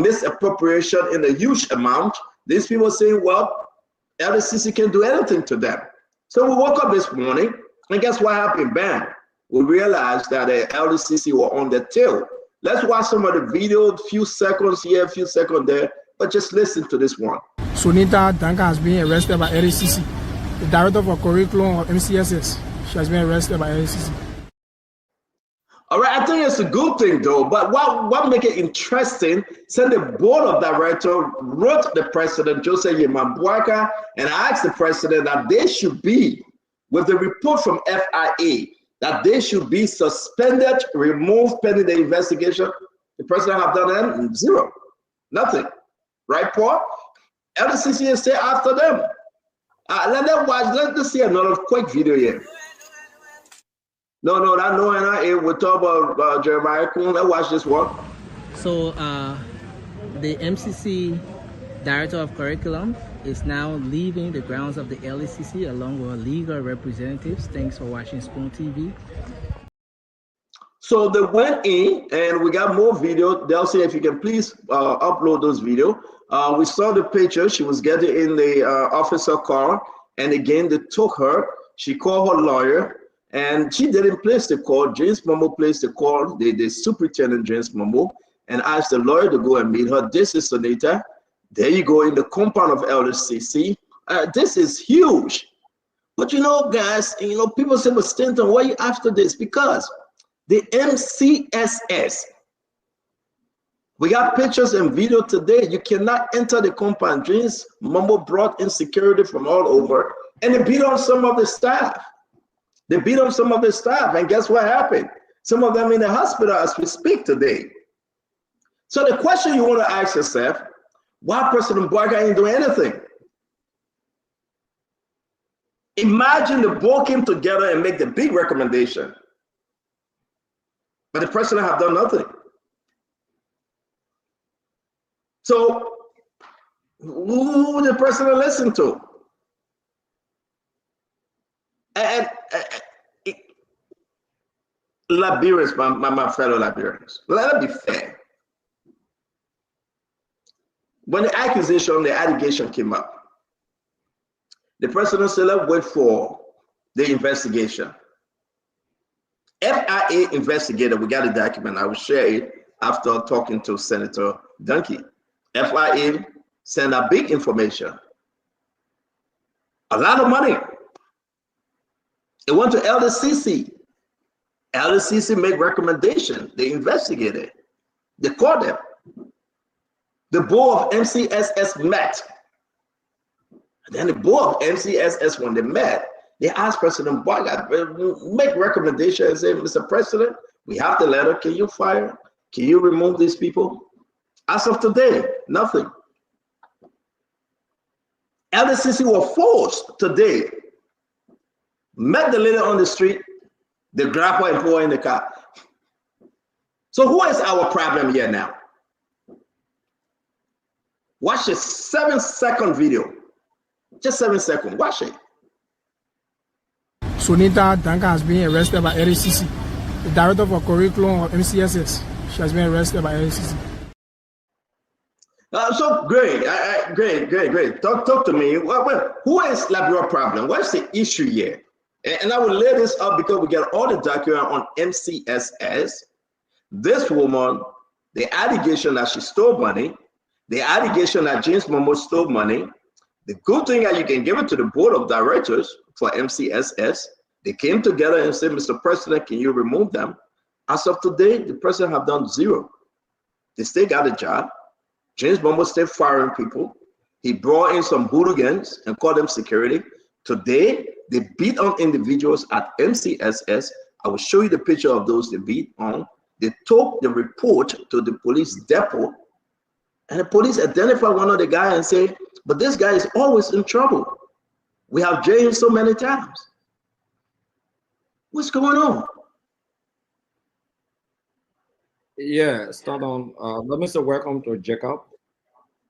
misappropriation in a huge amount. These people saying, well, LACC can do anything to them. So we woke up this morning, and guess what happened? Bam. We realized that the LACC were on their tail. Let's watch some of the video, few seconds here, few seconds there, but just listen to this one. Sonita Duncan has been arrested by LACC. The director for curriculum of MCSS, she has been arrested by LACC. All right, I think it's a good thing though, but what make it interesting, said the board of directors wrote the president, Joseph Yemambuaka, and asked the president that they should be, with the report from FIA, that they should be suspended, removed pending the investigation. The president have done that? Zero, nothing. Right, Paul? LACC is still after them. Let's see another quick video here. No, we'll talk about Jeremiah Kuhn. Let's watch this one. So the MCC Director of Curriculum is now leaving the grounds of the LACC along with legal representatives. Thanks for watching Spoon TV. So they went in and we got more video. They'll say if you can please upload those videos. We saw the picture. She was getting in the officer car, and again they took her. She called her lawyer, and she didn't place the call. James Momo placed the call, the superintendent James Momo, and asked the lawyer to go and meet her. This is Sonita. There you go in the compound of LACC. This is huge. But you know, guys, you know, people say, but Stanton, why are you after this? Because the MCSS, we got pictures and video today. You cannot enter the compound. James Momo brought in security from all over, and they beat on some of the staff. They beat on some of the staff, and guess what happened? Some of them in the hospital as we speak today. So the question you want to ask yourself, why President Boaga ain't doing anything? Imagine the board came together and make the big recommendation, but the president have done nothing. So who the president listen to? And Liberians, my fellow Liberians, let it be fair. When the allegation came up, the president said, let's wait for the investigation. FIA investigator, we got a document, I will share it after talking to Senator Duncan. FIA sent out big information, a lot of money. It went to LACC. LACC made recommendations. They investigated. They called them. The board of MCSS met. And then the board of MCSS, when they met, they asked President Boyga, make recommendations and say, Mr. President, we have the letter. Can you fire? Can you remove these people? As of today, nothing. LACC were forced today. Met the lady on the street, they grab her and put her in the car. So who is our problem here now? Watch a 7-second video. Just 7 seconds. Watch it. Sunita Duncan has been arrested by LACC. The director for curriculum of MCSS. She has been arrested by LACC. So great, great. Talk to me. Well, who is Liberia problem? What's the issue here? And I will lay this up because we get all the document on MCSS. This woman, the allegation that she stole money, the allegation that James Momo stole money. The good thing that you can give it to the board of directors for MCSS. They came together and said, Mr. President, can you remove them? As of today, the president have done zero. They still got a job. James Momo still firing people. He brought in some hooligans and called them security. Today, they beat on individuals at MCSS. I will show you the picture of those they beat on. They took the report to the police depot, and the police identified one of the guys and say, but this guy is always in trouble. We have jailed so many times. What's going on? Yeah, start on. Let me say welcome to Jacob.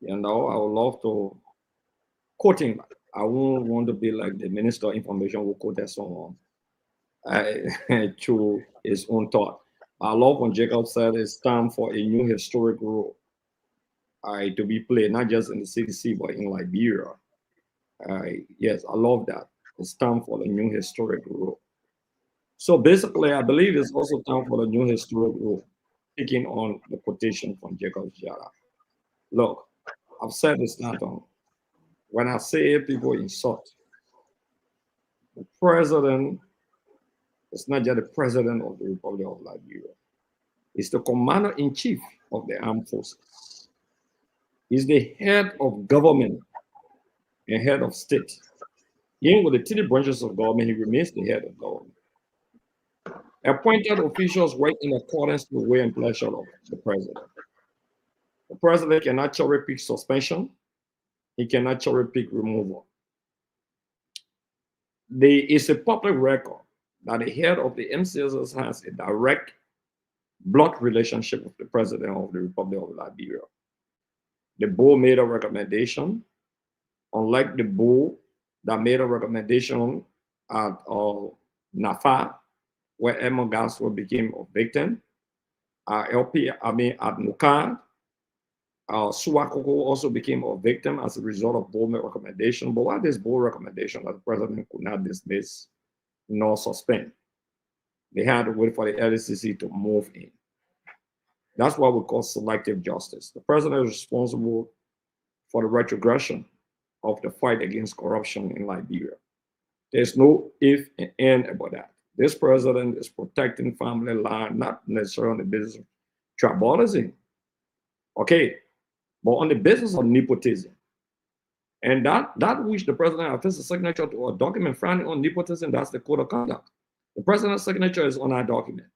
You know, I would love to quote him. I won't want to be like the Minister of Information who quoted someone to his own thought. I love when Jacob said it's time for a new historic role to be played, not just in the CDC, but in Liberia. Yes, I love that. It's time for the new historic role. So basically, I believe it's also time for the new historic role, taking on the quotation from Jacob Jallah. Look, I've said this not on. When I say people insult, the president is not just the president of the Republic of Liberia. He's the commander-in-chief of the armed forces. He's the head of government and head of state. Even with the 3 branches of government, he remains the head of government. Appointed officials work in accordance with the way and pleasure of the president. The president cannot cherry-pick suspension. He cannot cherry-pick removal. It's a public record that the head of the MCSS has a direct blood relationship with the president of the Republic of Liberia. The board made a recommendation, unlike the board that made a recommendation at NAFA, where Emma Gaswell became a victim, at Nukar, Suakoko also became a victim as a result of board recommendation. But what this board recommendation that the president could not dismiss nor suspend, they had to wait for the LACC to move in. That's what we call selective justice. The president is responsible for the retrogression of the fight against corruption in Liberia. There's no if and and about that. This president is protecting family line, not necessarily on the business of tribalism. Okay, but on the business of nepotism. And that which the president has his signature to a document frowning on nepotism, that's the code of conduct. The president's signature is on our document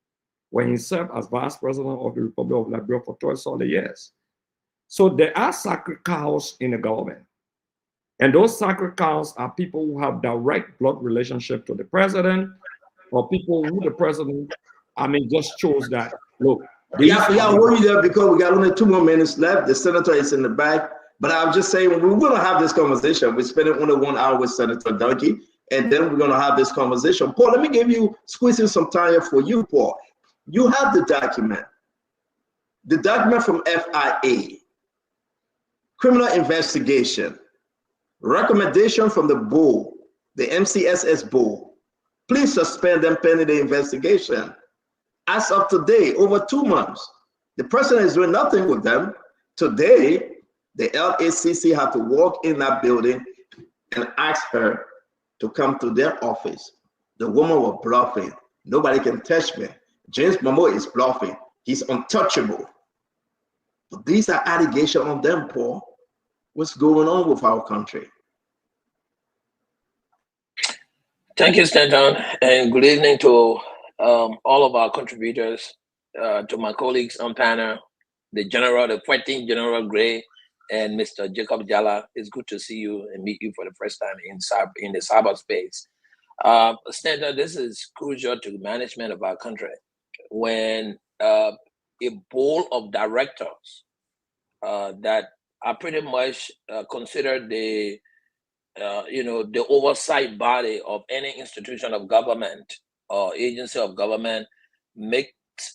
when he served as vice president of the Republic of Liberia for 12 solid years. So there are sacred cows in the government. And those sacred cows are people who have direct blood relationship to the president, or people who the president, just chose that, look, Yeah, we'll you there because we got only 2 more minutes left. The senator is in the back. But I'm just saying, we're going to have this conversation. We're spending only 1 hour with Senator Duncan, and then we're going to have this conversation. Paul, let me squeeze in some time here for you, Paul. You have the document from FIA, criminal investigation, recommendation from the board, the MCSS board. Please suspend them pending the investigation. As of today, over 2 months, the president is doing nothing with them. Today, the LACC have to walk in that building and ask her to come to their office. The woman was bluffing. Nobody can touch me. James Momoa is bluffing. He's untouchable. But these are allegations on them, Paul. What's going on with our country? Thank you, Stanton, and good evening to all of our contributors, to my colleagues on panel, the 14th General Gray, and Mr. Jacob Jallah. It's good to see you and meet you for the first time in the cyberspace. Stanton, this is crucial to the management of our country. When a board of directors that are pretty much considered the oversight body of any institution of government or agency of government makes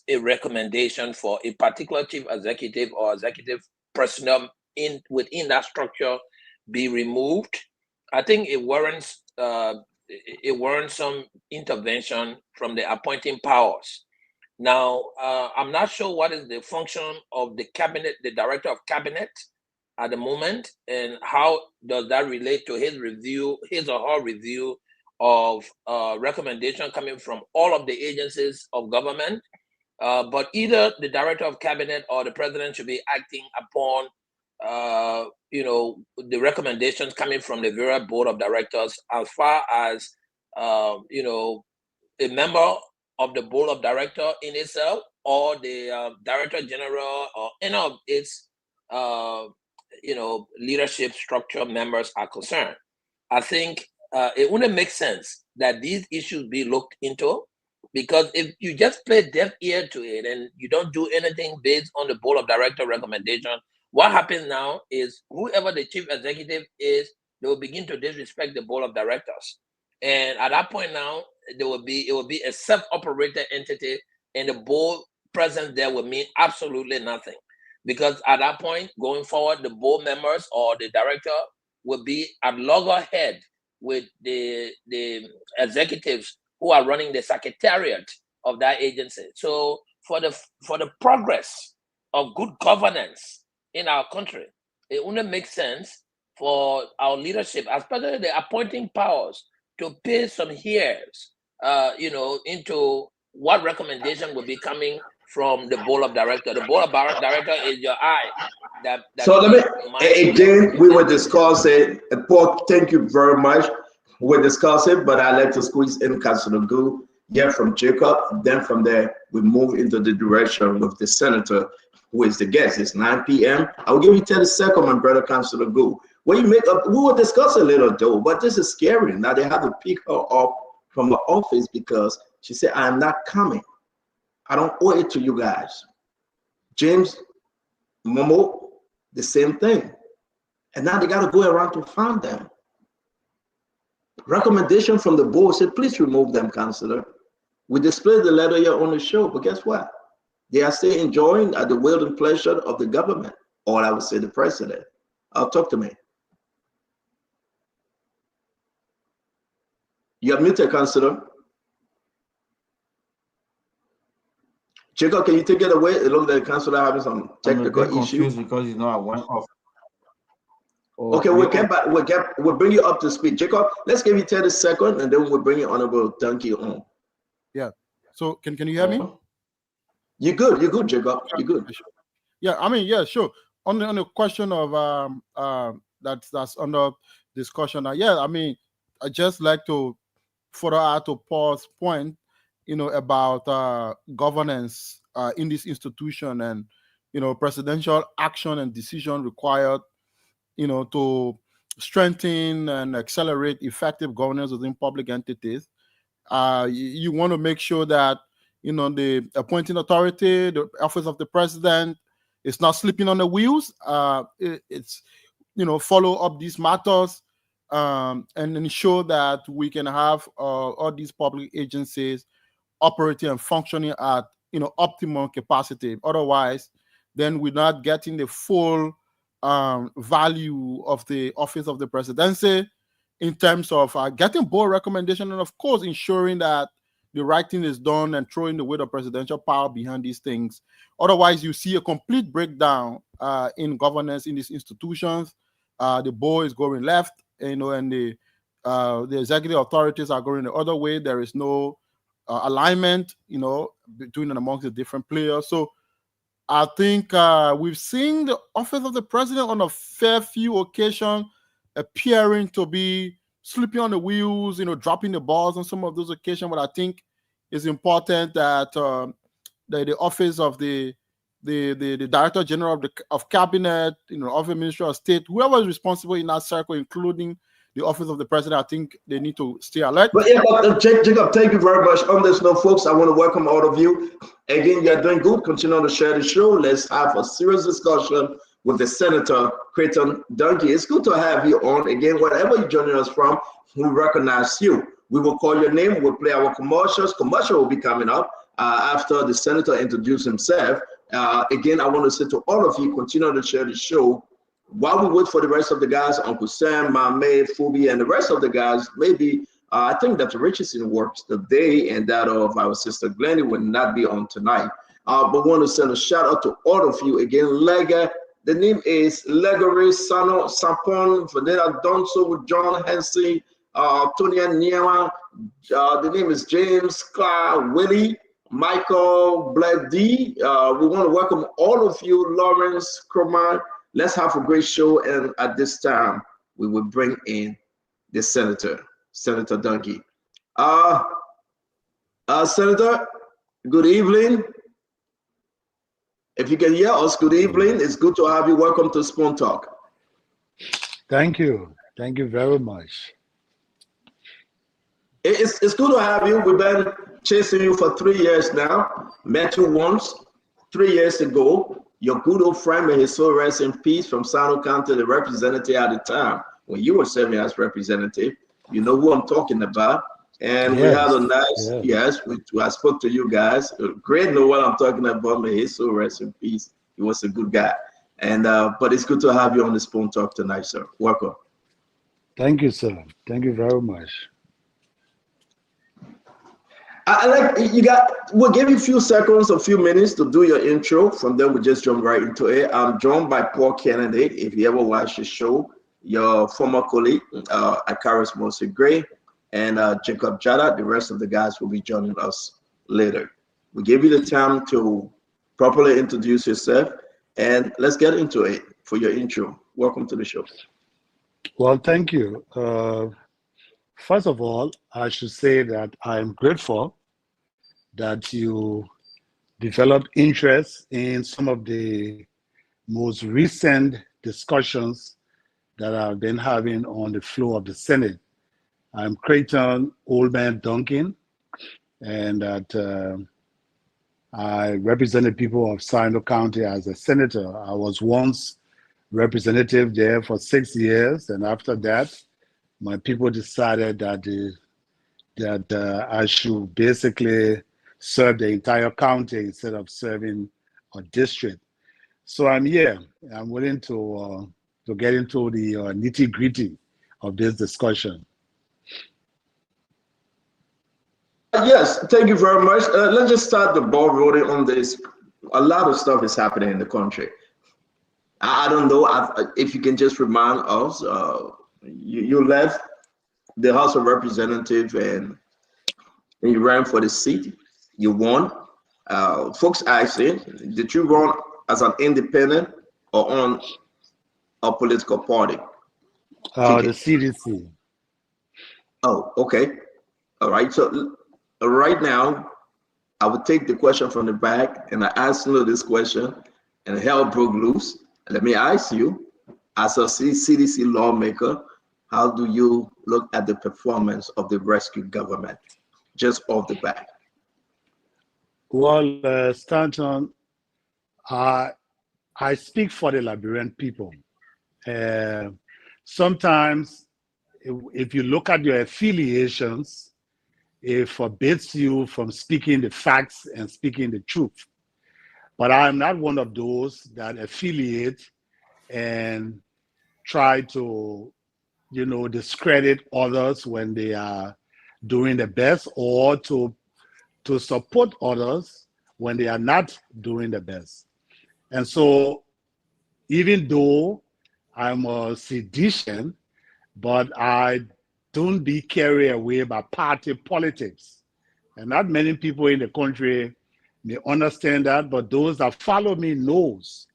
a recommendation for a particular chief executive or executive personnel within that structure be removed, I think it warrants some intervention from the appointing powers. Now, I'm not sure what is the function of the cabinet, the director of cabinet at the moment, and how does that relate to his or her review of recommendation coming from all of the agencies of government. But either the director of cabinet or the president should be acting upon the recommendations coming from the various board of directors, as far as a member of the board of director in itself, or the director general, or any of its leadership structure members are concerned. I think it wouldn't make sense that these issues be looked into, because if you just play deaf ear to it and you don't do anything based on the board of director recommendation, what happens now is whoever the chief executive is, they will begin to disrespect the board of directors. And at that point now, it will be a self-operated entity, and the board presence there will mean absolutely nothing. Because at that point, going forward, the board members or the director will be at loggerhead with the executives who are running the secretariat of that agency. So for the progress of good governance in our country, it wouldn't make sense for our leadership, especially the appointing powers, to pay some ears, into what recommendation will be coming from the board of director. The board of director is your eye. So let me, again, we will discuss it. Paul, thank you very much. We'll discuss it, but I'd like to squeeze in Councilor Gu, hear from Jacob. Then from there, we move into the direction of the senator, who is the guest. It's 9 p.m. I will give you 30 seconds, my brother, Councilor Gu. When you make up, we will discuss a little though, but this is scary. Now they have to pick her up from the office because she said, I'm not coming. I don't owe it to you guys. James Momo, the same thing. And now they got to go around to find them. Recommendation from the board said, please remove them, Councillor. We displayed the letter here on the show, but guess what? They are still enjoying at the will and pleasure of the government, or I would say the president. Talk to me. You are muted, Councillor. Jacob, can you take it away? It looks like the councillor having some technical issues because I went off. Okay, we'll get back. We'll bring you up to speed. Jacob, let's give you 30 seconds, and then we'll bring you Honorable Duncan on. Yeah. So can you hear me? You're good. You're good, Jacob. You're good. Yeah. I mean, yeah, sure. On the question of that's under discussion. Yeah. I mean, I just like to further add to Paul's point, about governance in this institution, and presidential action and decision required, to strengthen and accelerate effective governance within public entities. You want to make sure that the appointing authority, the office of the president, is not sleeping on the wheels. It's follow up these matters and ensure that we can have all these public agencies operating and functioning at optimum capacity. Otherwise, then we're not getting the full value of the office of the presidency in terms of getting board recommendation and, of course, ensuring that the right thing is done and throwing the weight of presidential power behind these things. Otherwise, you see a complete breakdown in governance in these institutions. The board is going left, and the executive authorities are going the other way. There is no alignment, between and amongst the different players. So I think we've seen the office of the president on a fair few occasions appearing to be sleeping on the wheels, dropping the balls on some of those occasions. But I think it's important that the office of the Director General of Cabinet, office of Ministry of State, whoever is responsible in that circle, including the office of the president, I think they need to stay alert. But Jacob, thank you very much. On this note, folks, I want to welcome all of you. Again, you're doing good. Continue to share the show. Let's have a serious discussion with the Senator Creighton Duncan. It's good to have you on. Again, wherever you're joining us from, we recognize you. We will call your name. We'll play our commercials. Commercial will be coming up after the senator introduces himself. Again, I want to say to all of you, continue to share the show. While we wait for the rest of the guys, Uncle Sam, Mame, Phoebe, and the rest of the guys, maybe I think that Richardson works today, and that of our sister Glennie will not be on tonight. But want to send a shout out to all of you. Again, Lega, the name is Legore Sano Sapon, Vanessa Donso, John Hensey, Tonya Niama. The name is James Clark, Willie, Michael Blady. We want to welcome all of you, Lawrence Cromer. Let's have a great show, and at this time, we will bring in the Senator Duncan. Senator, good evening. If you can hear us, good evening. It's good to have you. Welcome to Spoon Talk. Thank you. Thank you very much. It's good to have you. We've been chasing you for 3 years now. Met you once 3 years ago. Your good old friend, may his soul rest in peace, from Sano County, the representative at the time when you were serving as representative. You know who I'm talking about. And we had a nice, I spoke to you guys. Great know what I'm talking about. May his soul rest in peace. He was a good guy. And but it's good to have you on the Spoon Talk tonight, sir. Welcome. Thank you, sir. Thank you very much. We'll give you a few seconds, a few minutes to do your intro. From there, we'll just jump right into it. I'm joined by Paul Kennedy. If you ever watch the show, your former colleague, Akaris Mose Gray, and Jacob Jallah. The rest of the guys will be joining us later. We give you the time to properly introduce yourself, and let's get into it for your intro. Welcome to the show. Well, thank you. First of all, I should say that I'm grateful that you developed interest in some of the most recent discussions that I've been having on the floor of the Senate. I'm Creighton Oldman Duncan, and that I represented people of Sino County as a senator. I was once representative there for 6 years, and after that, my people decided that I should basically serve the entire county instead of serving a district. So I'm here. I'm willing to get into the nitty-gritty of this discussion. Yes, thank you very much. Let's just start the ball rolling on this. A lot of stuff is happening in the country. I don't know if you can just remind us. You left the House of Representatives and you ran for the seat. You won. Folks asking, did you run as an independent or on a political party? The CDC. Oh, okay. All right. So right now, I would take the question from the back and I ask you this question, and hell broke loose. Let me ask you, as a CDC lawmaker, how do you look at the performance of the rescue government, just off the bat? Well, Stanton, I speak for the Liberian people. Sometimes, if you look at your affiliations, it forbids you from speaking the facts and speaking the truth. But I'm not one of those that affiliate and try to, discredit others when they are doing the best, or to support others when they are not doing the best. And so, even though I'm a seditious, but I don't be carried away by party politics. And not many people in the country may understand that, but those that follow me knows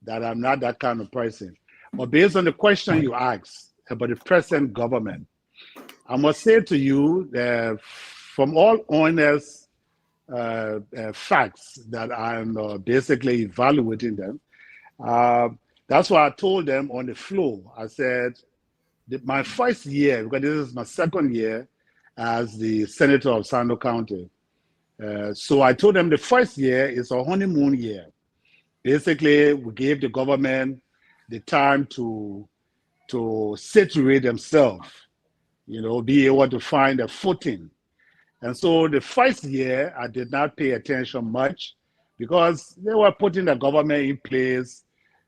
that I'm not that kind of person. But based on the question you asked about the present government, I must say to you that from all honest facts that I'm basically evaluating them, that's why I told them on the floor. I said, my first year, because this is my second year as the senator of Sando County. So I told them the first year is a honeymoon year. Basically, we gave the government the time to saturate themselves, be able to find a footing. And so the first year, I did not pay attention much because they were putting the government in place,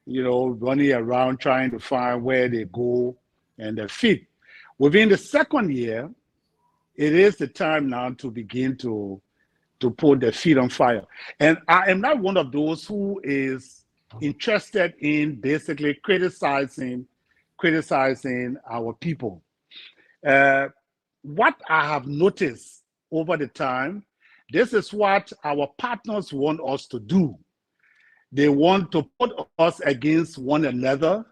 running around trying to find where they go and their feet. Within the second year, it is the time now to begin to put their feet on fire. And I am not one of those who is interested in basically criticizing our people. What I have noticed over the time, this is what our partners want us to do. They want to put us against one another.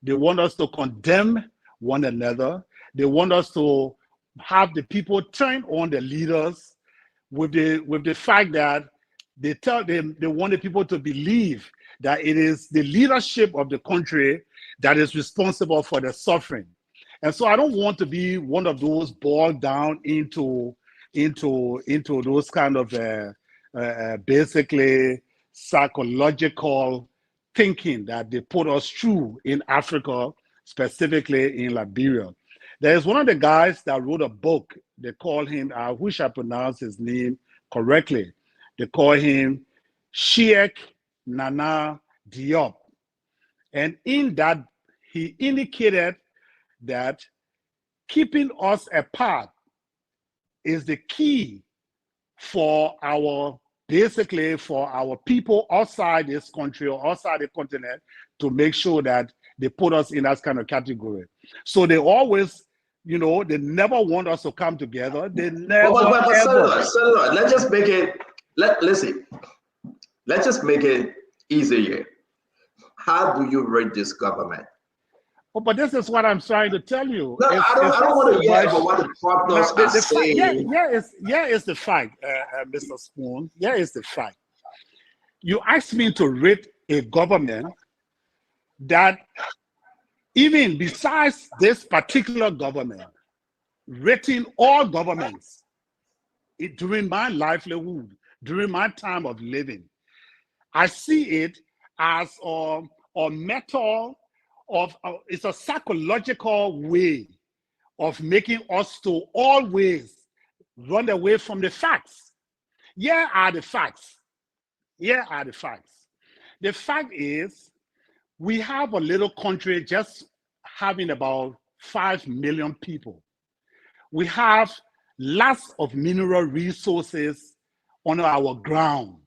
They want us to condemn one another. They want us to have the people turn on the leaders with the fact that they want the people to believe that it is the leadership of the country that is responsible for the suffering. And so I don't want to be one of those boiled down into those kind of basically psychological thinking that they put us through in Africa, specifically in Liberia. There's one of the guys that wrote a book. They call him, I wish I pronounced his name correctly. They call him Sheikh Nana Diop. And in that, he indicated that keeping us apart is the key for our people outside this country or outside the continent to make sure that they put us in that kind of category. So they always, they never want us to come together. They never ever. Senator, let's just make it, let's just make it easier. How do you rate this government? Oh, but this is what I'm trying to tell you. No, I don't want to hear about what the partners are saying. Yeah, it's the fact, Mr. Spoon. Yeah, it's the fact. You asked me to rate a government that, even besides this particular government, rating all governments during my livelihood, during my time of living, I see it as a method of, it's a psychological way of making us to always run away from the facts. Here are the facts. Here are the facts. The fact is, we have a little country just having about 5 million people. We have lots of mineral resources on our ground.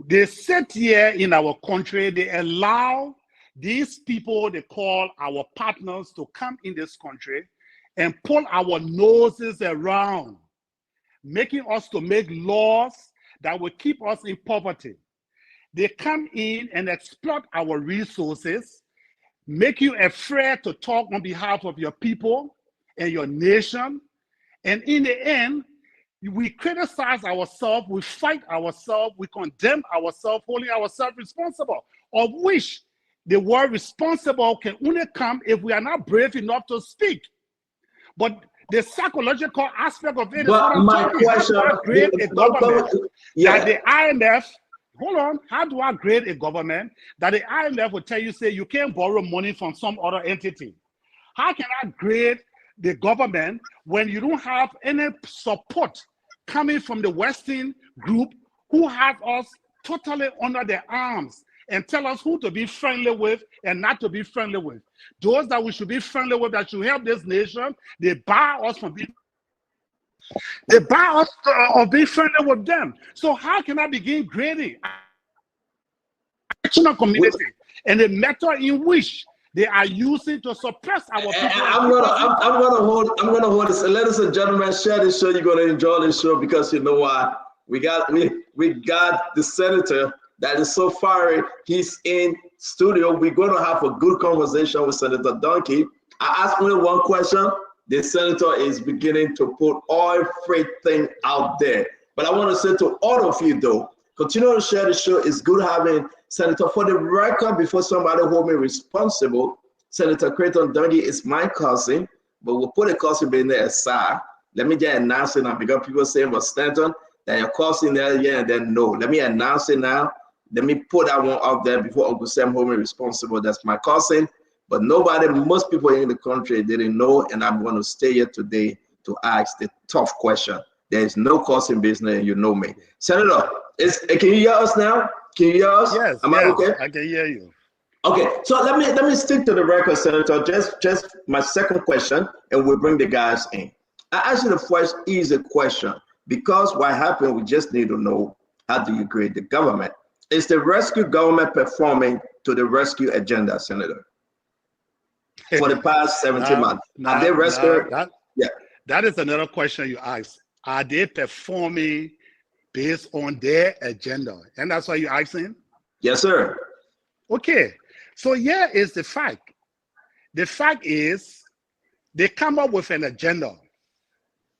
They sit here in our country, they allow these people they call our partners to come in this country and pull our noses around, making us to make laws that will keep us in poverty. They come in and exploit our resources, make you afraid to talk on behalf of your people and your nation. And in the end, we criticize ourselves, we fight ourselves, we condemn ourselves, holding ourselves responsible, of which the word responsible can only come if we are not brave enough to speak. But the psychological aspect of it is But what I'm my talking. question, How do I grade a government yeah. that the IMF, hold on, how do I grade a government that the IMF will tell you, say, you can't borrow money from some other entity? How can I grade the government when you don't have any support coming from the Western group who have us totally under their arms and tell us who to be friendly with and not to be friendly with? Those that we should be friendly with, that should help this nation, they bar us from being, they bar us of being friendly with them. So how can I begin grading national community and the method in which they are using to suppress our people? I'm gonna hold this. Ladies and gentlemen, share this show. You're gonna enjoy this show because you know why? We got the senator that is so fiery. He's in studio. We're gonna have a good conversation with Senator Duncan. I asked only one question. The senator is beginning to put everything out there. But I want to say to all of you though, continue to share the show. It's good having Senator. For the record, before somebody hold me responsible, Senator Creighton Duncan is my cousin, but we'll put a cousin in there aside. Let me just announce it now because people saying, well, Stanton, that your cousin there, yeah, and then no. Let me announce it now. Let me put that one out there before Uncle Sam hold me responsible. That's my cousin, but nobody, most people in the country didn't know, and I'm going to stay here today to ask the tough question. There is no cousin business, and you know me. Senator, can you hear us now? Can you hear us? Yes, Am I okay? I can hear you. Okay, so let me stick to the record, Senator. Just my second question, and we'll bring the guys in. I asked you the first easy question because what happened, we just need to know, how do you grade the government? Is the rescue government performing to the rescue agenda, Senator? For the past 17 months, are they rescuing? Yeah, that is another question you asked. Are they performing based on their agenda? And that's why you're asking? Yes, sir. Okay, so here is the fact. The fact is they come up with an agenda.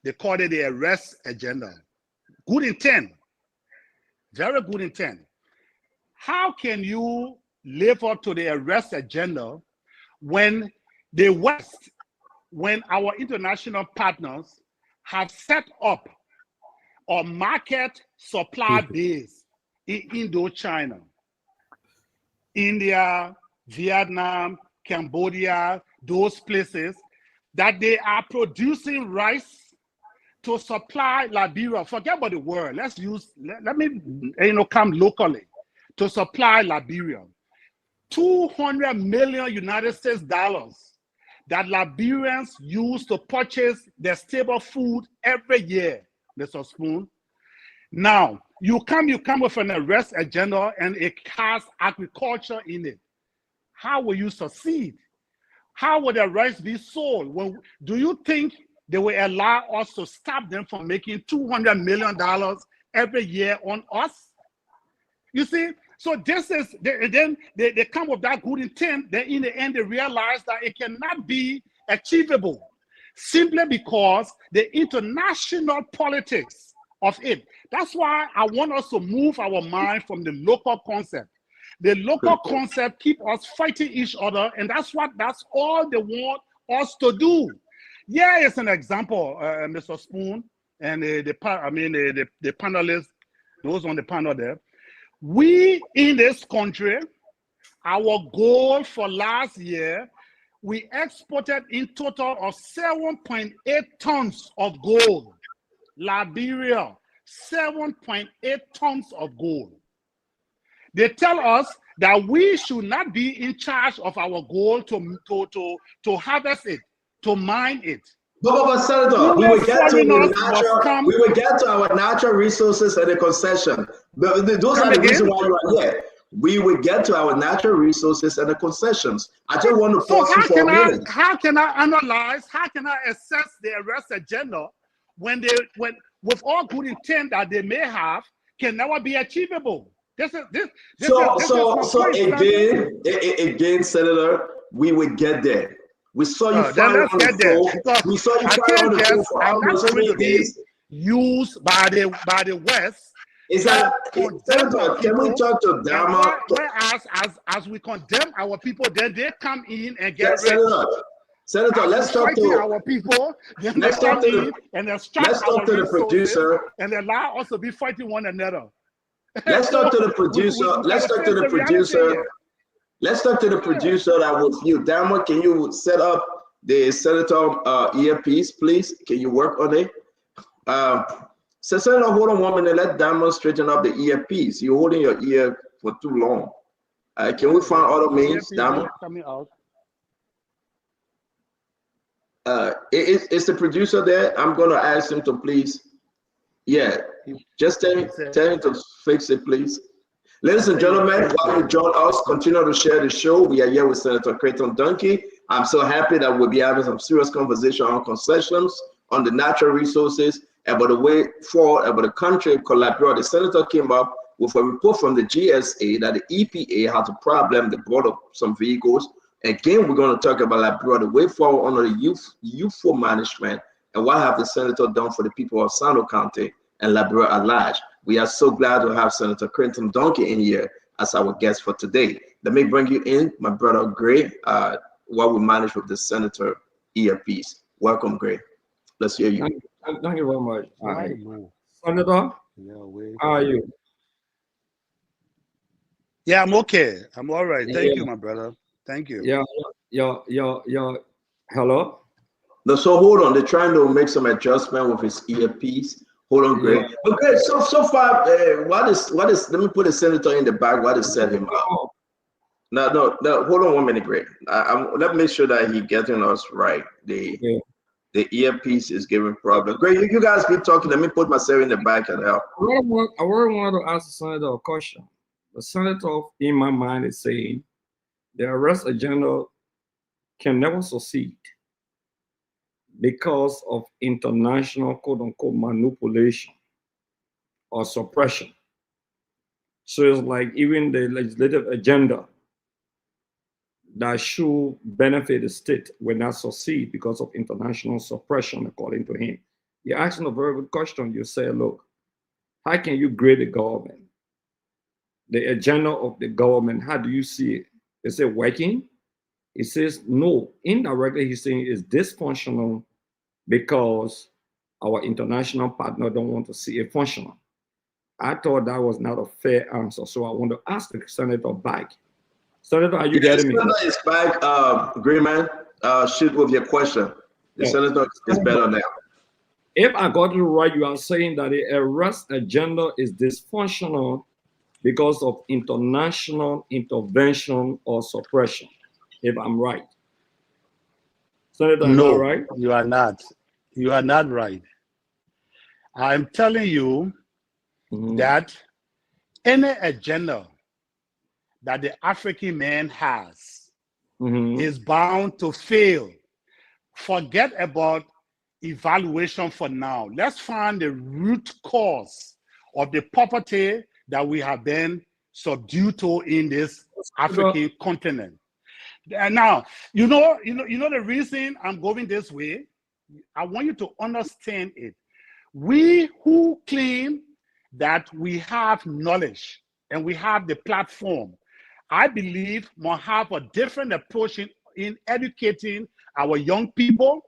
They call it the arrest agenda. Good intent, very good intent. How can you live up to the arrest agenda when the West, when our international partners have set up a market supply base in Indochina, India, Vietnam, Cambodia, those places, that they are producing rice to supply Liberia? Forget about the world. Let's use, let me come locally to supply Liberia. $200 million United States dollars that Liberians use to purchase their stable food every year, Mr. Spoon. Now, you come with an arrest agenda and it has agriculture in it. How will you succeed? How will the rice be sold? Do you think they will allow us to stop them from making $200 million every year on us? You see, so this is, then they come with that good intent. Then in the end, they realize that it cannot be achievable simply because the international politics of it. That's why I want us to move our mind from the local concept. The local concept keep us fighting each other, and that's all they want us to do. Yeah, it's an example, Mr. Spoon, and the panelists, those on the panel there. We in this country, our goal for last year, we exported in total of 7.8 tons of gold. Liberia, 7.8 tons of gold. They tell us that we should not be in charge of our gold to harvest it, to mine it. But Senator, we will get to our natural resources and the concession. Those are the reasons why you are here. We will get to our natural resources and the concessions. I just want to pause you for a minute. How can I analyze? How can I assess the arrest agenda when with all good intent that they may have can never be achievable? So again, Senator, we will get there. We saw you fire on the phone. We saw you fire on the phone for almost 3 days. Used by the West. Is that, Senator, can we talk to Dama? Whereas as we condemn our people, then they come in and get Senator, Senator, let's talk fighting to our people. Then let's they talk come to in and extract let's talk our to the resources producer. and allow us to be fighting one another. Let's talk to the We producer. gotta Let's talk to face the the reality producer. here. Let's talk to the producer that was you. Damo, can you set up the senator earpiece, please? Can you work on it? So Senator, hold on 1 minute. Let Damo straighten up the earpiece. You're holding your ear for too long. Can we find other means, Damo? Coming out. Is the producer there? I'm gonna ask him to please. Yeah, just tell him to fix it, please. Ladies and gentlemen, while you join us, continue to share the show. We are here with Senator Creighton Duncan. I'm so happy that we'll be having some serious conversation on concessions, on the natural resources, about the way forward, about the country. Liberia, the senator came up with a report from the GSA that the EPA has a problem. They brought up some vehicles. Again, we're going to talk about Liberia, the way forward under the youthful management, and what have the senator done for the people of Sando County and Liberia at large. We are so glad to have Senator Creighton Duncan in here as our guest for today. Let me bring you in, my brother Gray, while we manage with the senator earpiece. Welcome, Gray. Let's hear you. Thank you very much. Senator, how are you? Yeah, I'm okay. I'm all right. Thank you, my brother. Thank you. Hello? No, so hold on. They're trying to make some adjustment with his earpiece. Hold on, Greg. Yeah. Okay, so far, what is? Let me put the senator in the back. What is set him up? No. Hold on 1 minute, Greg. Let me make sure that he getting us right. The earpiece is giving problem. Greg, you guys keep talking. Let me put myself in the back and help. I really want to ask the senator a question. The senator, in my mind, is saying the arrest agenda can never succeed because of international quote-unquote manipulation or suppression. So it's like even the legislative agenda that should benefit the state will not succeed because of international suppression, according to him. You're asking a very good question. You say, look, how can you grade the government? The agenda of the government, how do you see it? Is it working? He says, no. Indirectly, he's saying it's dysfunctional because our international partner don't want to see it functional. I thought that was not a fair answer, so I want to ask the senator back. Senator, are you getting me? The senator is back, Green Man. Shoot with your question. The senator is better now. If I got it right, you are saying that the arrest agenda is dysfunctional because of international intervention or suppression, if I'm right. Senator, no, right? You are not. You are not right. I'm telling you that any agenda that the African man has is bound to fail. Forget about evaluation for now. Let's find the root cause of the poverty that we have been subdued to in this African continent. And now, you know the reason I'm going this way. I want you to understand it. We who claim that we have knowledge and we have the platform, I believe must have a different approach in educating our young people,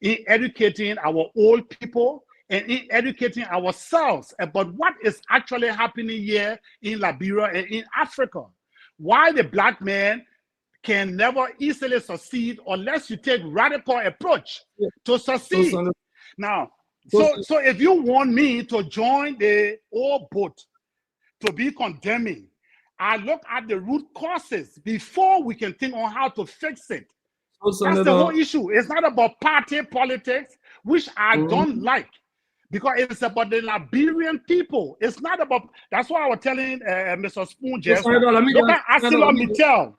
in educating our old people, and in educating ourselves about what is actually happening here in Liberia and in Africa. Why the black man can never easily succeed unless you take radical approach to succeed. Now, so if you want me to join the old boat to be condemning, I look at the root causes before we can think on how to fix it. That's the whole issue. It's not about party politics, which I don't like, because it's about the Liberian people. It's not about, that's why I was telling Mr. Spoon just now. Look at ArcelorMittal.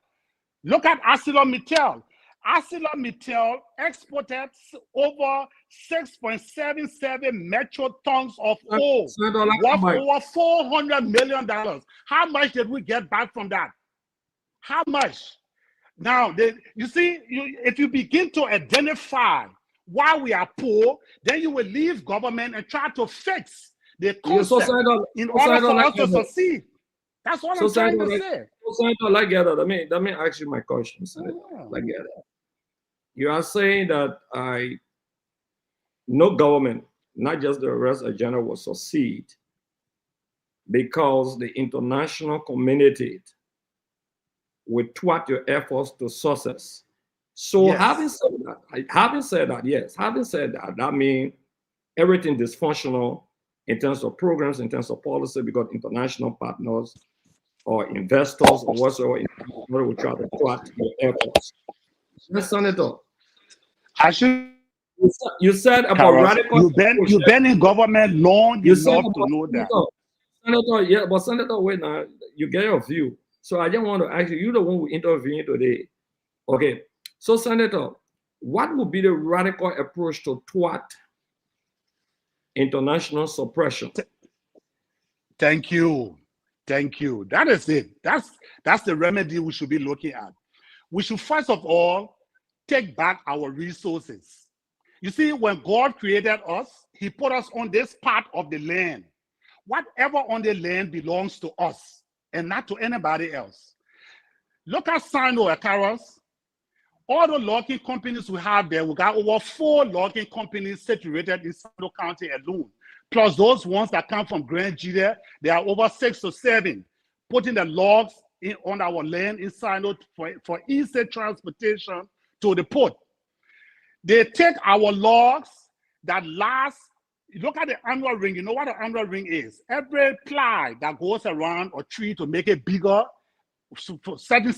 Look at ArcelorMittal. ArcelorMittal exported over 6.77 metric tons of ore, worth over $400 million. How much did we get back from that? How much? Now, you see, if you begin to identify why we are poor, then you will leave government and try to fix the concept in order for us to succeed. That's what I'm trying to say. Let me ask you my question. You are saying that no government, not just the arrest agenda, will succeed because the international community will thwart your efforts to success. So Yes. having said that, that means everything dysfunctional in terms of programs, in terms of policy, because international partners or investors or whatsoever will try to thwart your efforts. Yes, Senator. I should. You said about Carlos, radical. you've been in government long You said enough to know that. Senator, yeah, but Senator, wait now, you get your view. So I just want to ask you, you're the one who intervened today. Okay, so Senator, what would be the radical approach to thwart international suppression? Thank you. Thank you. That is it. That's the remedy we should be looking at. We should first of all take back our resources. You see, when God created us, he put us on this part of the land. Whatever on the land belongs to us and not to anybody else. Look at Sino Carlos. All the logging companies we have there, we got over 4 logging companies situated in Sino County alone. Plus those ones that come from Grand Judah, there are over 6 or 7, putting the logs on our land in Sino for easy transportation to the port. They take our logs that last. Look at the annual ring. You know what the annual ring is? Every ply that goes around a tree to make it bigger, certain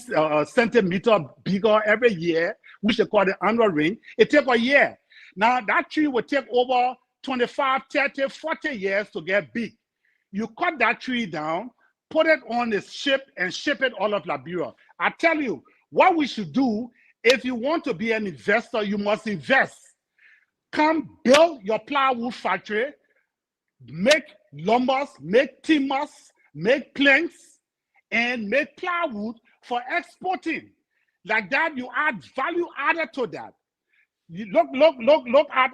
centimeter bigger every year, which they call the annual ring, it takes a year. Now that tree will take over 25, 30, 40 years to get big. You cut that tree down, put it on the ship and ship it all of Liberia. I tell you, what we should do, if you want to be an investor, you must invest. Come build your plywood factory, make lumbers, make timbers, make planks, and make plywood for exporting. Like that, you add value added to that. You look at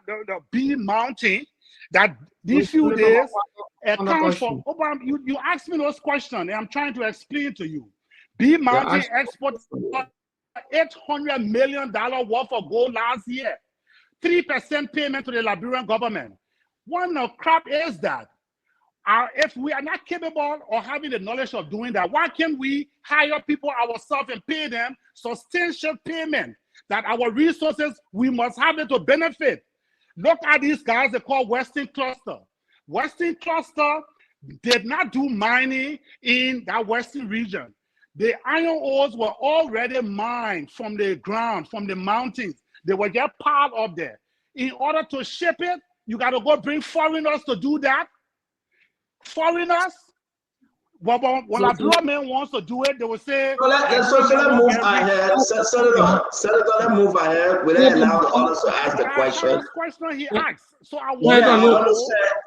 the bee mountain that these few days accounts for. You asked me those questions, and I'm trying to explain to you. Bee mountain exports $800 million worth of gold last year. 3% payment to the Liberian government. What the crap is that? If we are not capable of having the knowledge of doing that, why can't we hire people ourselves and pay them substantial payment that our resources, we must have it to benefit? Look at these guys they call Western Cluster. Western Cluster did not do mining in that Western region. The iron ores were already mined from the ground, from the mountains. They were just piled up there. In order to ship it, you got to go bring foreigners to do that. Foreigners? When a government wants to do it, they will say. So let's move ahead. Senator, let's move ahead. Will I allow the others to ask the question? This question he asked. So I want to know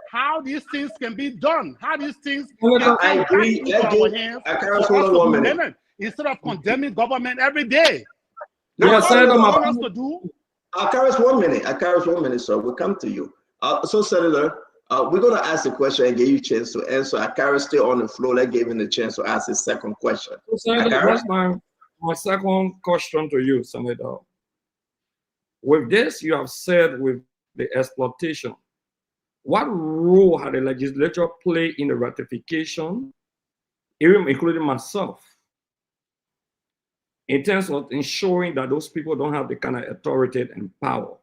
how these things can be done. How these things can I agree. Let's give one minute. Instead of condemning government every day. No, Senator, to do. I'll carry us 1 minute. Sir. We'll come to you. So, Senator, we're going to ask the question and give you a chance to answer. Akara stay on the floor. Let's give him the chance to ask his second question. So, Senator, that's my second question to you, Senator. With this, you have said with the exploitation, what role had the legislature played in the ratification, even including myself, in terms of ensuring that those people don't have the kind of authority and power?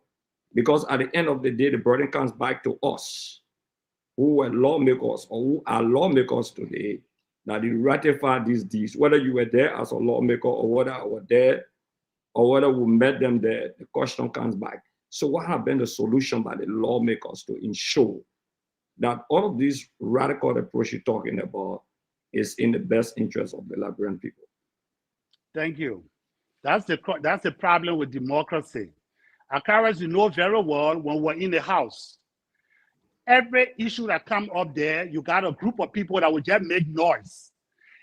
Because at the end of the day, the burden comes back to us, who were lawmakers or who are lawmakers today, that you ratify these deeds, whether you were there as a lawmaker or whether I were there or whether we met them there, the question comes back. So what have been the solution by the lawmakers to ensure that all of these radical approach you're talking about is in the best interest of the Liberian people? Thank you. That's the problem with democracy. Akaras, you know very well, when we're in the House, every issue that comes up there, you got a group of people that will just make noise.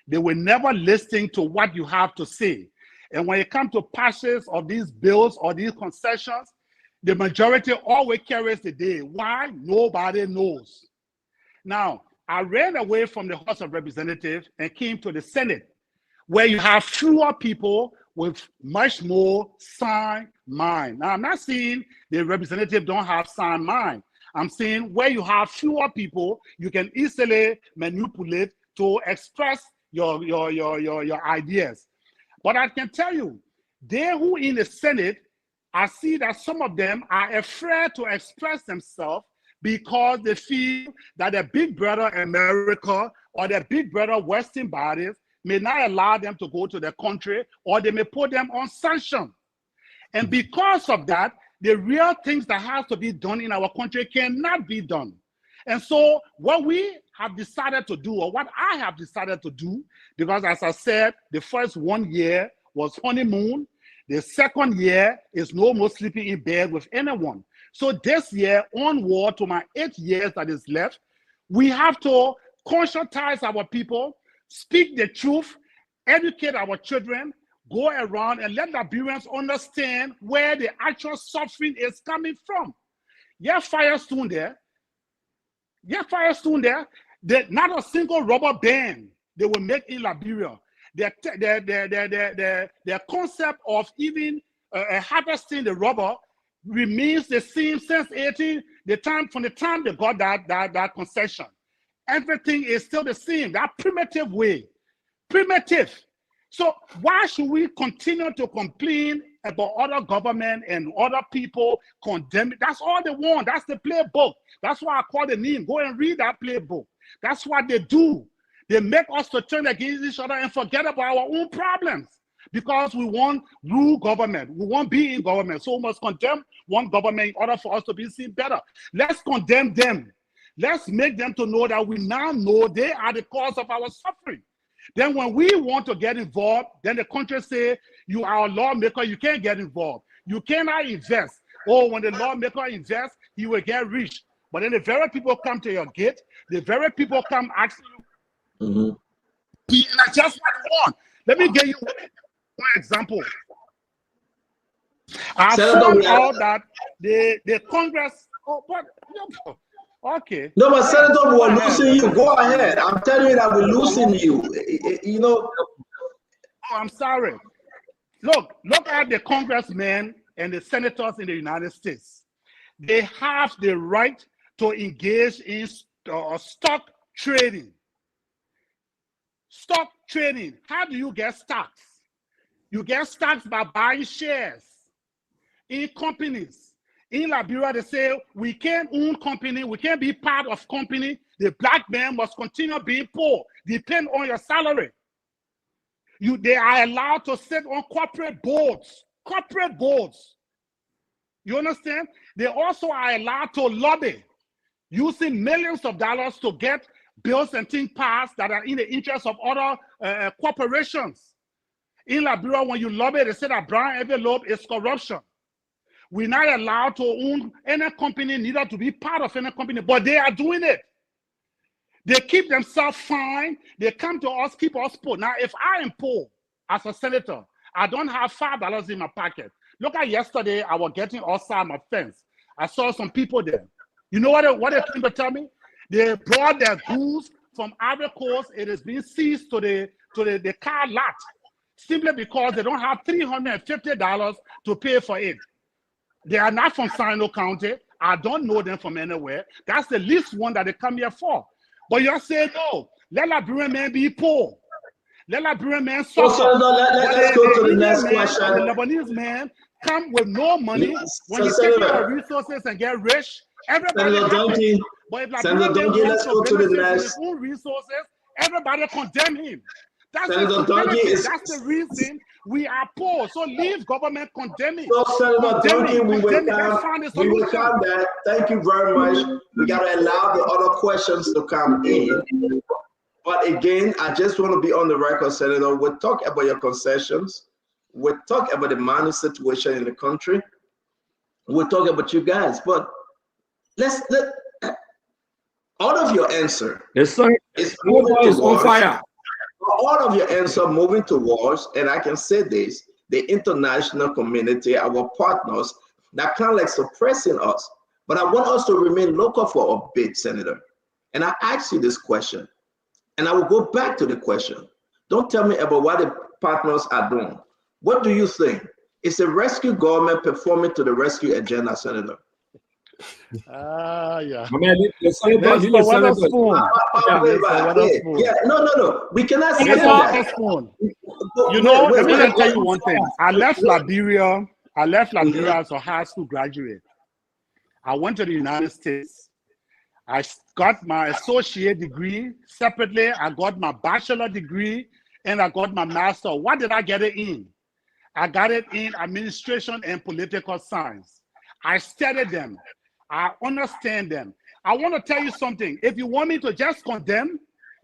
They will never listen to what you have to say. And when it comes to passes of these bills or these concessions, the majority always carries the day. Why? Nobody knows. Now, I ran away from the House of Representatives and came to the Senate, where you have fewer people with much more sound mind. Now, I'm not saying the representative don't have sound mind. I'm saying where you have fewer people, you can easily manipulate to express your ideas. But I can tell you, they who in the Senate, I see that some of them are afraid to express themselves because they feel that the big brother America or the big brother Western bodies may not allow them to go to the country, or they may put them on sanction. And because of that, the real things that have to be done in our country cannot be done. And so what we have decided to do, or what I have decided to do, because as I said, the first 1 year was honeymoon. The second year is no more sleeping in bed with anyone. So this year onward to my 8 years that is left, we have to conscientize our people, speak the truth, educate our children, go around and let Liberians understand where the actual suffering is coming from. Yeah, Firestone there. Yeah, Firestone there. Not a single rubber band they will make in Liberia. The concept of even harvesting the rubber remains the same since from the time they got that concession. Everything is still the same, that primitive way. Primitive. So why should we continue to complain about other government and other people condemning? That's all they want. That's the playbook. That's why I call the name. Go and read that playbook. That's what they do. They make us to turn against each other and forget about our own problems because we want rule government. We want to be in government. So we must condemn one government in order for us to be seen better. Let's condemn them. Let's make them to know that we now know they are the cause of our suffering. Then when we want to get involved, then the country say, you are a lawmaker, you can't get involved. You cannot invest. Oh, when the lawmaker invests, he will get rich. But then the very people come to your gate, the very people come asking you, and that's just what I want. Let me give you one example. I found out that the Congress, okay. No, but Senator, we're losing you. Go ahead. I'm telling you that we're losing you. You know. Oh, I'm sorry. Look at the congressmen and the senators in the United States. They have the right to engage in stock trading. Stock trading. How do you get stocks? You get stocks by buying shares in companies. In Liberia, they say, we can't own company, we can't be part of company. The black man must continue being poor, depend on your salary. They are allowed to sit on corporate boards. Corporate boards. You understand? They also are allowed to lobby, using millions of dollars to get bills and things passed that are in the interest of other corporations. In Liberia, when you lobby, they say that brown envelope is corruption. We're not allowed to own any company, neither to be part of any company, but they are doing it. They keep themselves fine. They come to us, keep us poor. Now, if I am poor as a senator, I don't have $5 in my pocket. Look at yesterday, I was getting outside my fence. I saw some people there. You know what they came to tell me? They brought their goods from Ivory Coast. It is being seized to the car lot simply because they don't have $350 to pay for it. They are not from Sino County. I don't know them from anywhere. That's the least one that they come here for. But you're saying, no, let Liberian men be poor. Let Liberian men suffer. So, let's go to the next question. The Lebanese man come with no money when you take your resources and get rich. Everybody happy. But if Liberian man wants to benefit from his own resources, everybody condemn him. That's the reason we are poor. So leave government condemning. So Senator Duncan, we will come back. Thank you very much. We got to allow the other questions to come in. But again, I just want to be on the record, Senator. We'll talk about your concessions. We'll talk about the money situation in the country. We'll talk about you guys. But let all of your answer is on fire. All of your answer moving towards, and I can say this, the international community, our partners, that kind of like suppressing us. But I want us to remain local for a bit, Senator. And I ask you this question, and I will go back to the question. Don't tell me about what the partners are doing. What do you think? Is the rescue government performing to the rescue agenda, Senator? Yeah. I mean, the senator, That's the Weatherspoon. Yeah, no. We cannot say That's that. Weatherspoon. You know, let me just tell you one thing. I left Liberia as a high school graduate. I went to the United States. I got my associate degree separately. I got my bachelor degree and I got my master. What did I get it in? I got it in administration and political science. I studied them. I understand them. I want to tell you something. If you want me to just condemn,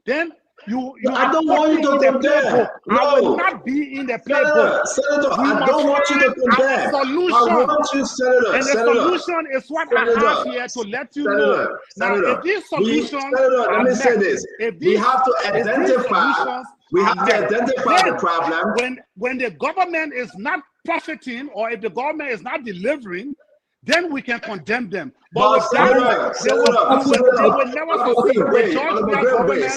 then I don't want you to condemn. No. I will not be in the playbook. Senator, I don't want you to condemn. Solution. I want you, Senator. And the solution is what I have here to let you know. Now, if these solutions let me say this. We have to identify. We have to identify the problem. When the government is not profiting, or if the government is not delivering, then we can condemn them. But they will never succeed. The Georgia government did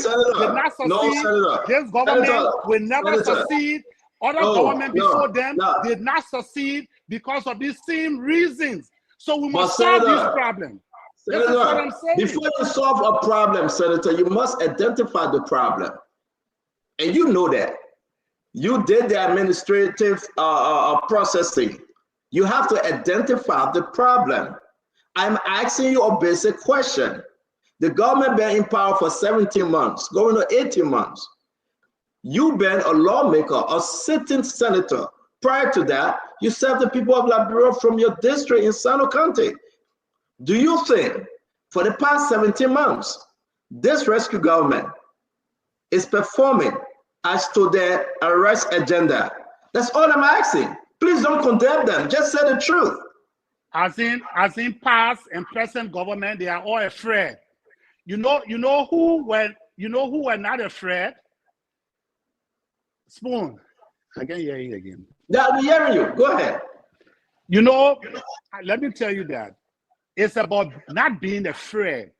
not succeed. This government will never succeed. Other government before them did not succeed because of these same reasons. So we must solve this problem. This is what I'm saying. Before you solve a problem, Senator, you must identify the problem. And you know that. You did the administrative processing. You have to identify the problem. I'm asking you a basic question. The government been in power for 17 months, going to 18 months. You've been a lawmaker, a sitting senator. Prior to that, you served the people of Liberia from your district in Sano County. Do you think for the past 17 months, this rescue government is performing as to their arrest agenda? That's all I'm asking. Please don't condemn them. Just say the truth. As in past and present government, they are all afraid. You know who were not afraid? Spoon. I can't hear you again. Yeah, I'm hearing you. Go ahead. You know, let me tell you that it's about not being afraid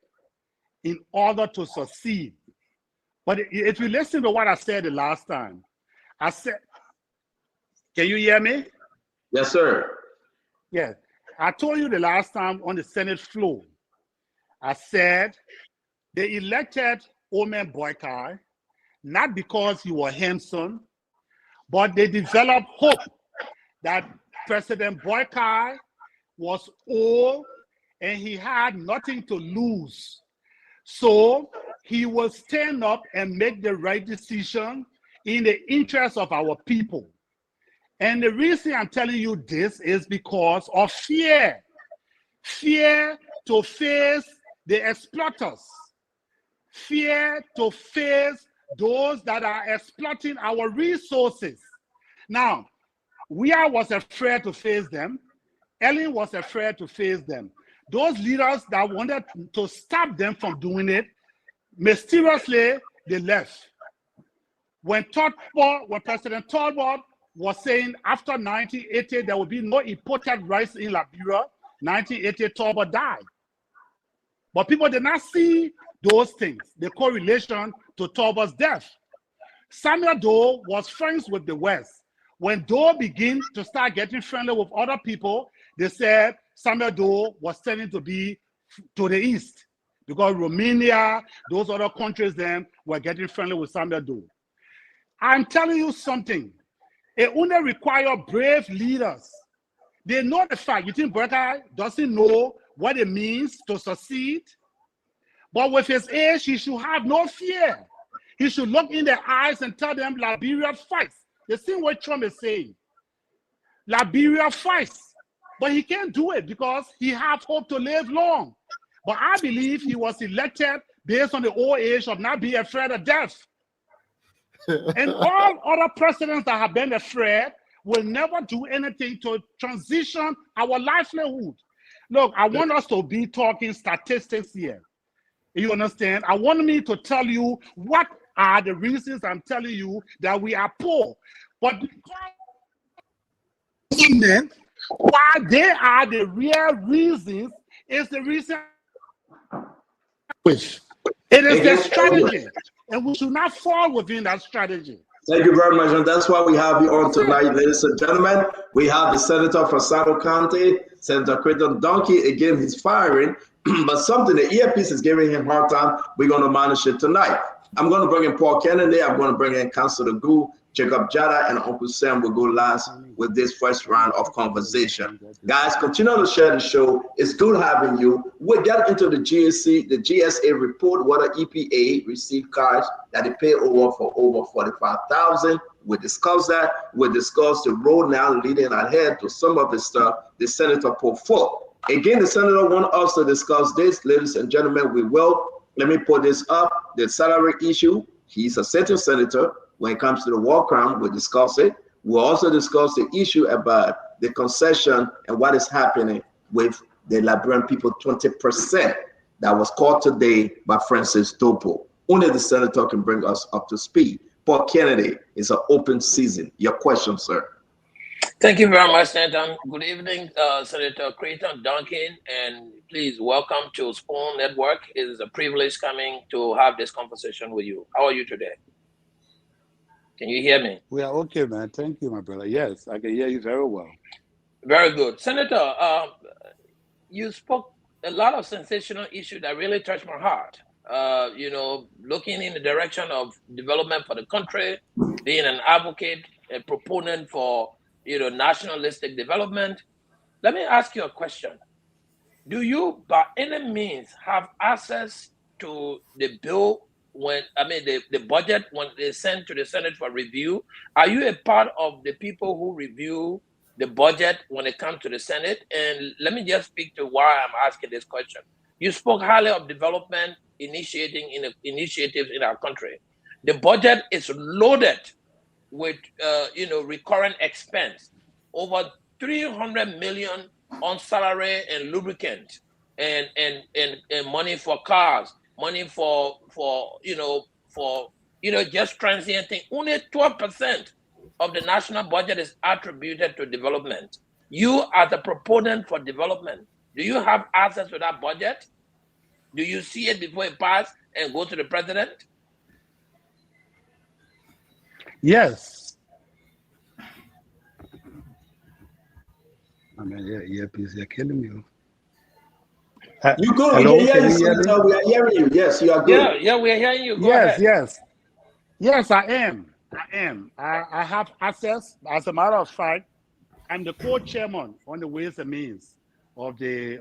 in order to succeed. But if you listen to what I said the last time, I said, can you hear me? Yes, sir. Yeah. I told you the last time on the Senate floor, I said they elected Omen Boykai, not because he was handsome, but they developed hope that President Boykai was old and he had nothing to lose. So he will stand up and make the right decision in the interest of our people. And the reason I'm telling you this is because of fear. Fear to face the exploiters. Fear to face those that are exploiting our resources. Now, Weah was afraid to face them. Ellen was afraid to face them. Those leaders that wanted to stop them from doing it, mysteriously, they left. When President Talbot was saying after 1980 there will be no imported rice in Liberia, 1980 Talbot died. But people did not see those things, the correlation to Talbot's death. Samuel Doe was friends with the West. When Doe began to start getting friendly with other people, they said Samuel Doe was tending to be to the east because Romania, those other countries then were getting friendly with Samuel Doe. I'm telling you something. It only requires brave leaders. They know the fact. You think Boykai doesn't know what it means to succeed? But with his age, he should have no fear. He should look in their eyes and tell them Liberia fights. The same way Trump is saying. Liberia fights. But he can't do it because he has hope to live long. But I believe he was elected based on the old age of not being afraid of death. And all other presidents that have been afraid will never do anything to transition our livelihood. Look, I want us to be talking statistics here. You understand? I want me to tell you what are the reasons I'm telling you that we are poor. But why they are the real reasons is the reason which it is the strategy. And we should not fall within that strategy. Thank you very much, and that's why we have you on tonight, ladies and gentlemen. We have the Senator from Sado County, Senator Creighton Duncan. Again, he's firing, but something, the earpiece is giving him a hard time. We're going to manage it tonight. I'm going to bring in Paul Kennedy. I'm going to bring in Councilor Gu, Jacob Jallah, and Uncle Sam will go last with this first round of conversation. Guys, continue to share the show. It's good having you. We'll get into the GSA report, what EPA received cars that they pay over for over 45,000. We'll discuss that. We'll discuss the road now leading ahead to some of the stuff the senator put forth. Again, the senator wants us to discuss this, ladies and gentlemen. We will. Let me put this up. The salary issue. He's a sitting senator. When it comes to the war crime, we'll discuss it. We'll also discuss the issue about the concession and what is happening with the Liberian people, 20% that was caught today by Francis Topo. Only the senator can bring us up to speed. Paul Kennedy, it's an open season. Your question, sir. Thank you very much, Senator. Good evening, Senator Creighton Duncan, and please welcome to Spoon Network. It is a privilege coming to have this conversation with you. How are you today? Can you hear me? We are okay, man. Thank you, my brother. Yes, I can hear you very well. Very good. Senator, you spoke a lot of sensational issues that really touched my heart. You know, looking in the direction of development for the country, being an advocate, a proponent for, you know, nationalistic development. Let me ask you a question. Do you, by any means, have access to the bill when, the budget when they send to the Senate for review? Are you a part of the people who review the budget when it comes to the Senate? And let me just speak to why I'm asking this question. You spoke highly of development initiatives in our country. The budget is loaded with recurrent expense, over 300 million on salary and lubricant, and money for cars, money for just transient thing. Only 12% of the national budget is attributed to development. You, as a proponent for development, do you have access to that budget? Do you see it before it passes and go to the president? Yes. I mean, earpiece, you're killing me. You good? Hello, we can hear you, hear me? Senator. We are hearing you. Yes, you are good. Yeah, we are hearing you. Go ahead. Yes, I am. I have access. As a matter of fact, I'm the co-chairman on the Ways and Means of the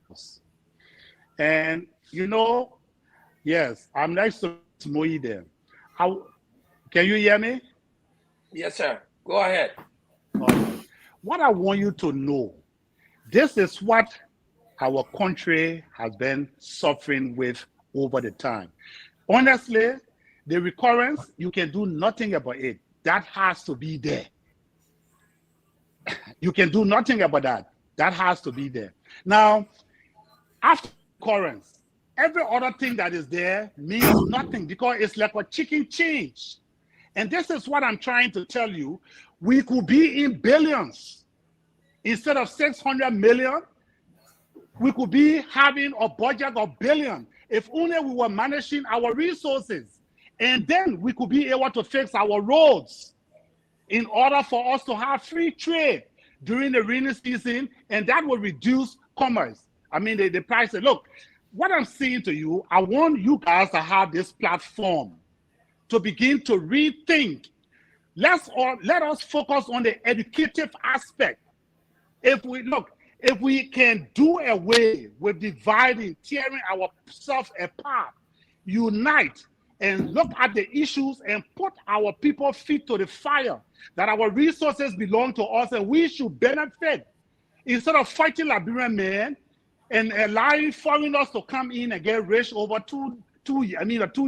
House. And yes, I'm next to Moyi there. Can you hear me? Yes, sir. Go ahead. What I want you to know, this is what our country has been suffering with over the time. Honestly, the recurrence, you can do nothing about it. That has to be there. You can do nothing about that. That has to be there. Now, after recurrence, every other thing that is there means nothing because it's like a chicken change. And this is what I'm trying to tell you. We could be in billions. Instead of 600 million, we could be having a budget of billion if only we were managing our resources. And then we could be able to fix our roads in order for us to have free trade during the rainy season, and that will reduce commerce. I mean, the price. Look, what I'm saying to you, I want you guys to have this platform to begin to rethink. Let us focus on the educative aspect. If we can do away with dividing, tearing ourselves apart, unite, and look at the issues and put our people feet to the fire, that our resources belong to us and we should benefit. Instead of fighting Liberian men and allowing foreigners to come in and get rich over a 2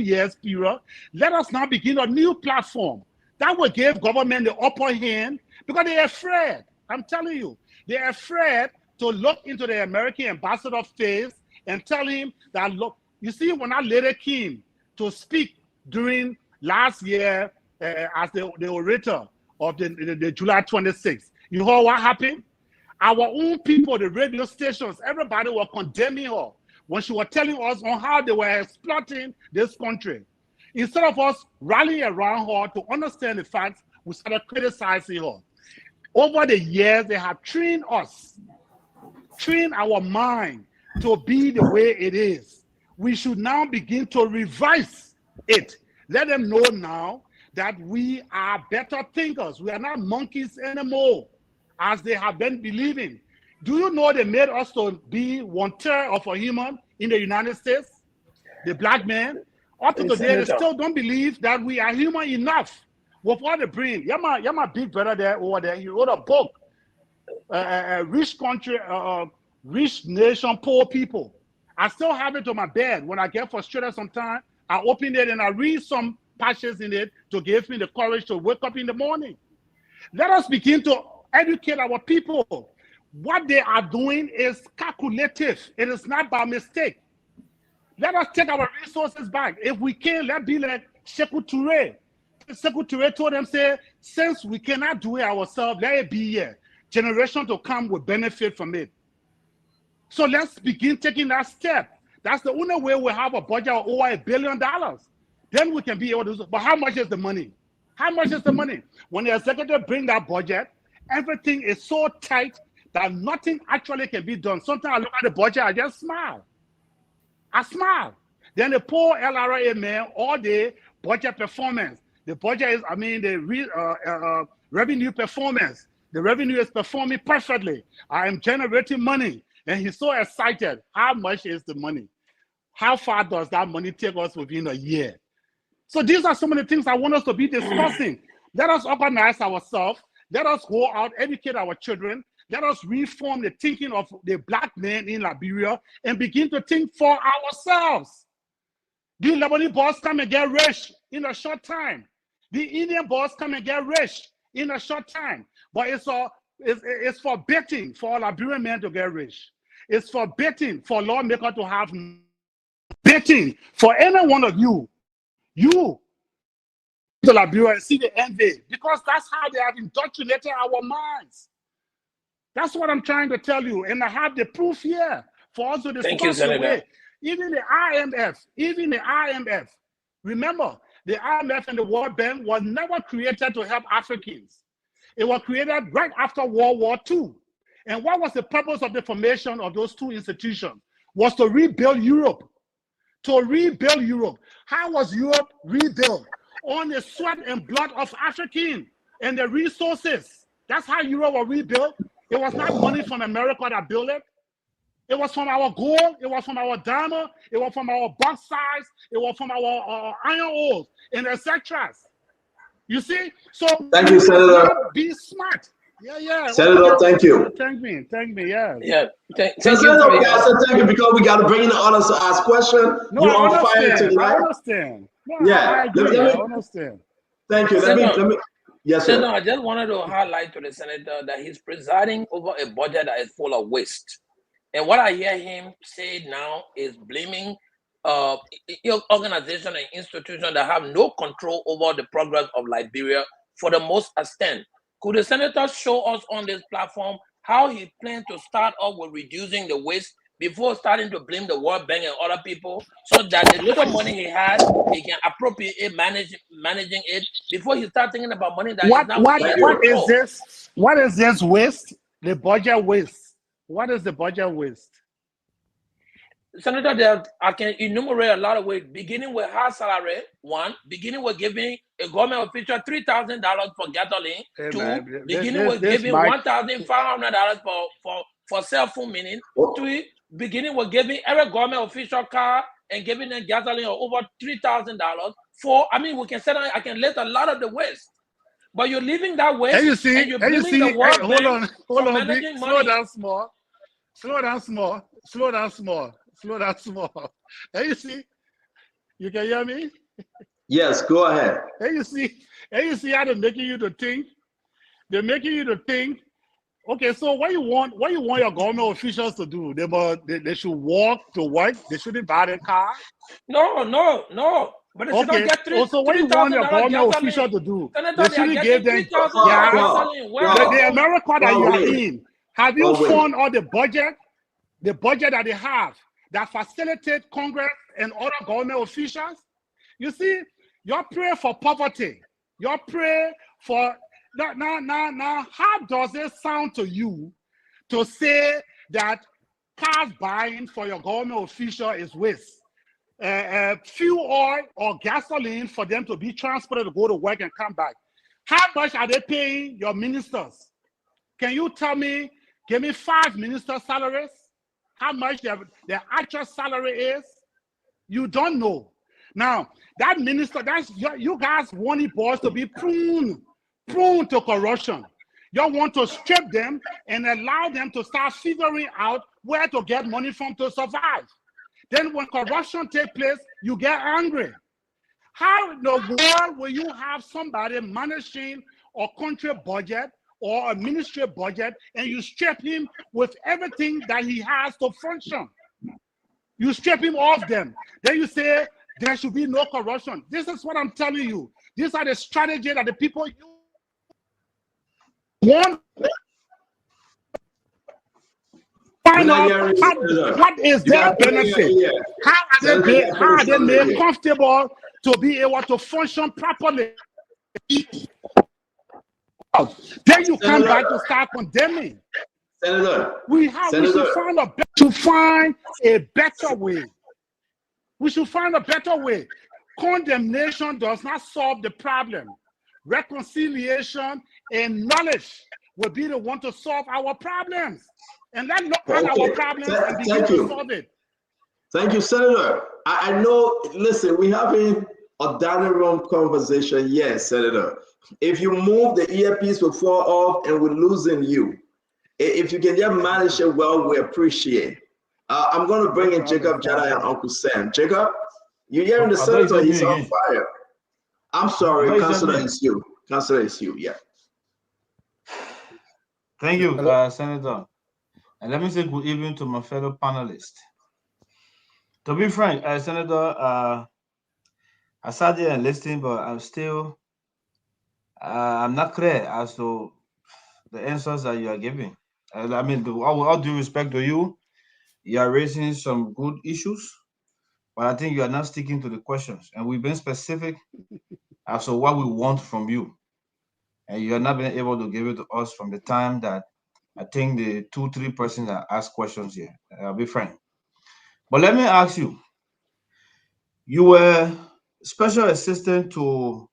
years period, let us now begin a new platform that will give government the upper hand because they're afraid. I'm telling you, they're afraid to look into the American ambassador's face and tell him that, look, you see, when I later came to speak during last year as the orator of the July 26th, you know what happened? Our own people, the radio stations, everybody were condemning her when she was telling us on how they were exploiting this country. Instead of us rallying around her to understand the facts, we started criticizing her. Over the years, they have trained us, trained our mind to be the way it is. We should now begin to revise it. Let them know now that we are better thinkers. We are not monkeys anymore, as they have been believing. Do you know they made us to be 1/3 of a human in the United States? The black man. Up to today, they still don't believe that we are human enough with all the brain. You're my big brother there over there. He wrote a book, Rich Country, Rich Nation, Poor People. I still have it on my bed. When I get frustrated sometimes, I open it and I read some passages in it to give me the courage to wake up in the morning. Let us begin to educate our people. What they are doing is calculative. It is not by mistake. Let us take our resources back. If we can, let's be like Sekou Touré. Sekou Touré told them, say, since we cannot do it ourselves, let it be here. Generation to come will benefit from it. So let's begin taking that step. That's the only way we have a budget of over $1 billion. Then we can be able to do. But how much is the money? How much is the money? When the executive bring that budget, everything is so tight that nothing actually can be done. Sometimes I look at the budget, I just smile. I smile. Then the poor LRA man, all day, budget performance. The budget is, the revenue performance. The revenue is performing perfectly. I am generating money. And he's so excited. How much is the money? How far does that money take us within a year? So these are some of the things I want us to be discussing. Let us organize ourselves. Let us go out, educate our children. Let us reform the thinking of the black man in Liberia and begin to think for ourselves. The Lebanese boys come and get rich in a short time. The Indian boys come and get rich in a short time. But it's forbidden for Liberian men to get rich. It's forbidden for lawmakers to have betting for any one of you to Liberia and see the envy, because that's how they have indoctrinated our minds. That's what I'm trying to tell you, and I have the proof here for us to discuss the way. Even the IMF, remember, the IMF and the World Bank was never created to help Africans. It was created right after World War II. And what was the purpose of the formation of those two institutions? Was to rebuild Europe. To rebuild Europe. How was Europe rebuilt? On the sweat and blood of Africans and the resources. That's how Europe was rebuilt. It was not money from America that built it. It was from our gold. It was from our diamond. It was from our bauxites. It was from our iron ores and etc. You see? So thank you, Senator. Be smart. Yeah. Senator, thank you. Thank me. Yeah. Thank you, because we got to bring in the others to ask questions. No, you're on fire tonight. I understand. No, yeah. I understand. Thank you. Let me. Yes, sir. Senator, I just wanted to highlight to the senator that he's presiding over a budget that is full of waste. And what I hear him say now is blaming organizations and institutions that have no control over the progress of Liberia for the most extent. Could the senator show us on this platform how he plans to start off with reducing the waste before starting to blame the World Bank and other people, so that the little money he has, he can appropriate it, managing it before he starts thinking about money that What is this waste? The budget waste. What is the budget waste? Senator, I can enumerate a lot of ways, beginning with high salary, one, beginning with giving a government official $3,000 for gasoline, two, beginning with giving $1,500 for cell phone meaning, three, beginning with giving every government official car and giving them gasoline of over $3,000. Four, we can set on, I can list a lot of the waste. But you're leaving that waste and you're blaming the World Bank for managing money. Slow down small. And you see, you can hear me? Yes, go ahead. And you see how they're making you to think? They're making you to think. Okay, so what you want your government officials to do? They should walk to work. They shouldn't buy a car. No. But okay. So what you want your government official to do? They shouldn't give them. The America that you are in. Have you found all the budget that they have that facilitate Congress and other government officials? You see, You pray for poverty. You pray for now. How does it sound to you to say that cars buying for your government official is waste? Fuel oil or gasoline for them to be transported to go to work and come back. How much are they paying your ministers? Can you tell me, give me 5 minister salaries? How much their actual salary is? You don't know. Now, that minister, you guys want the boys to be prone to corruption. You want to strip them and allow them to start figuring out where to get money from to survive. Then when corruption takes place, you get angry. How in the world will you have somebody managing a country budget or a ministry budget and you strip him with everything that he has to function? You strip him off them. Then you say there should be no corruption. This is what I'm telling you. These are the strategies that the people want. Find out what is their benefit. How are they made comfortable to be able to function properly? Then you come back to start condemning. Senator, we should find a better way. We should find a better way. Condemnation does not solve the problem. Reconciliation and knowledge will be the one to solve our problems. And let's look at our problems and begin to solve it. Thank you, Senator. I know, listen, we're having a dining room conversation. Yes, Senator. If you move, the earpiece will fall off and we're losing you. If you can just manage it well, we appreciate. I'm going to bring in Jacob, Jallah, and Uncle Sam. Jacob, you're hearing the senator, he's on fire. I'm sorry, Councilor, it's you. Councilor, it's you, yeah. Thank you, Senator. And let me say good evening to my fellow panelists. To be frank, Senator, I sat there and listened, but I'm still, I'm not clear as to the answers that you are giving. I mean, with all due respect to you, you are raising some good issues, but I think you are not sticking to the questions. And we've been specific as to what we want from you. And you have not been able to give it to us from the time that I think the 2-3 persons that asked questions here. I'll be frank. But let me ask you, you were special assistant to,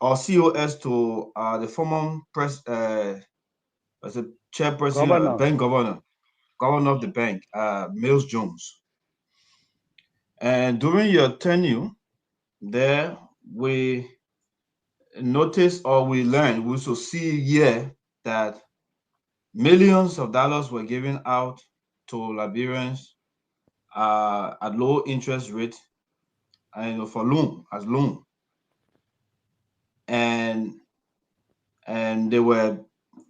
or COS to the former chairperson, bank governor of the bank, Mills Jones. And during your tenure there, we noticed or we learned, we should see here that millions of dollars were given out to Liberians at low interest rate and for loan, as loan. And they were,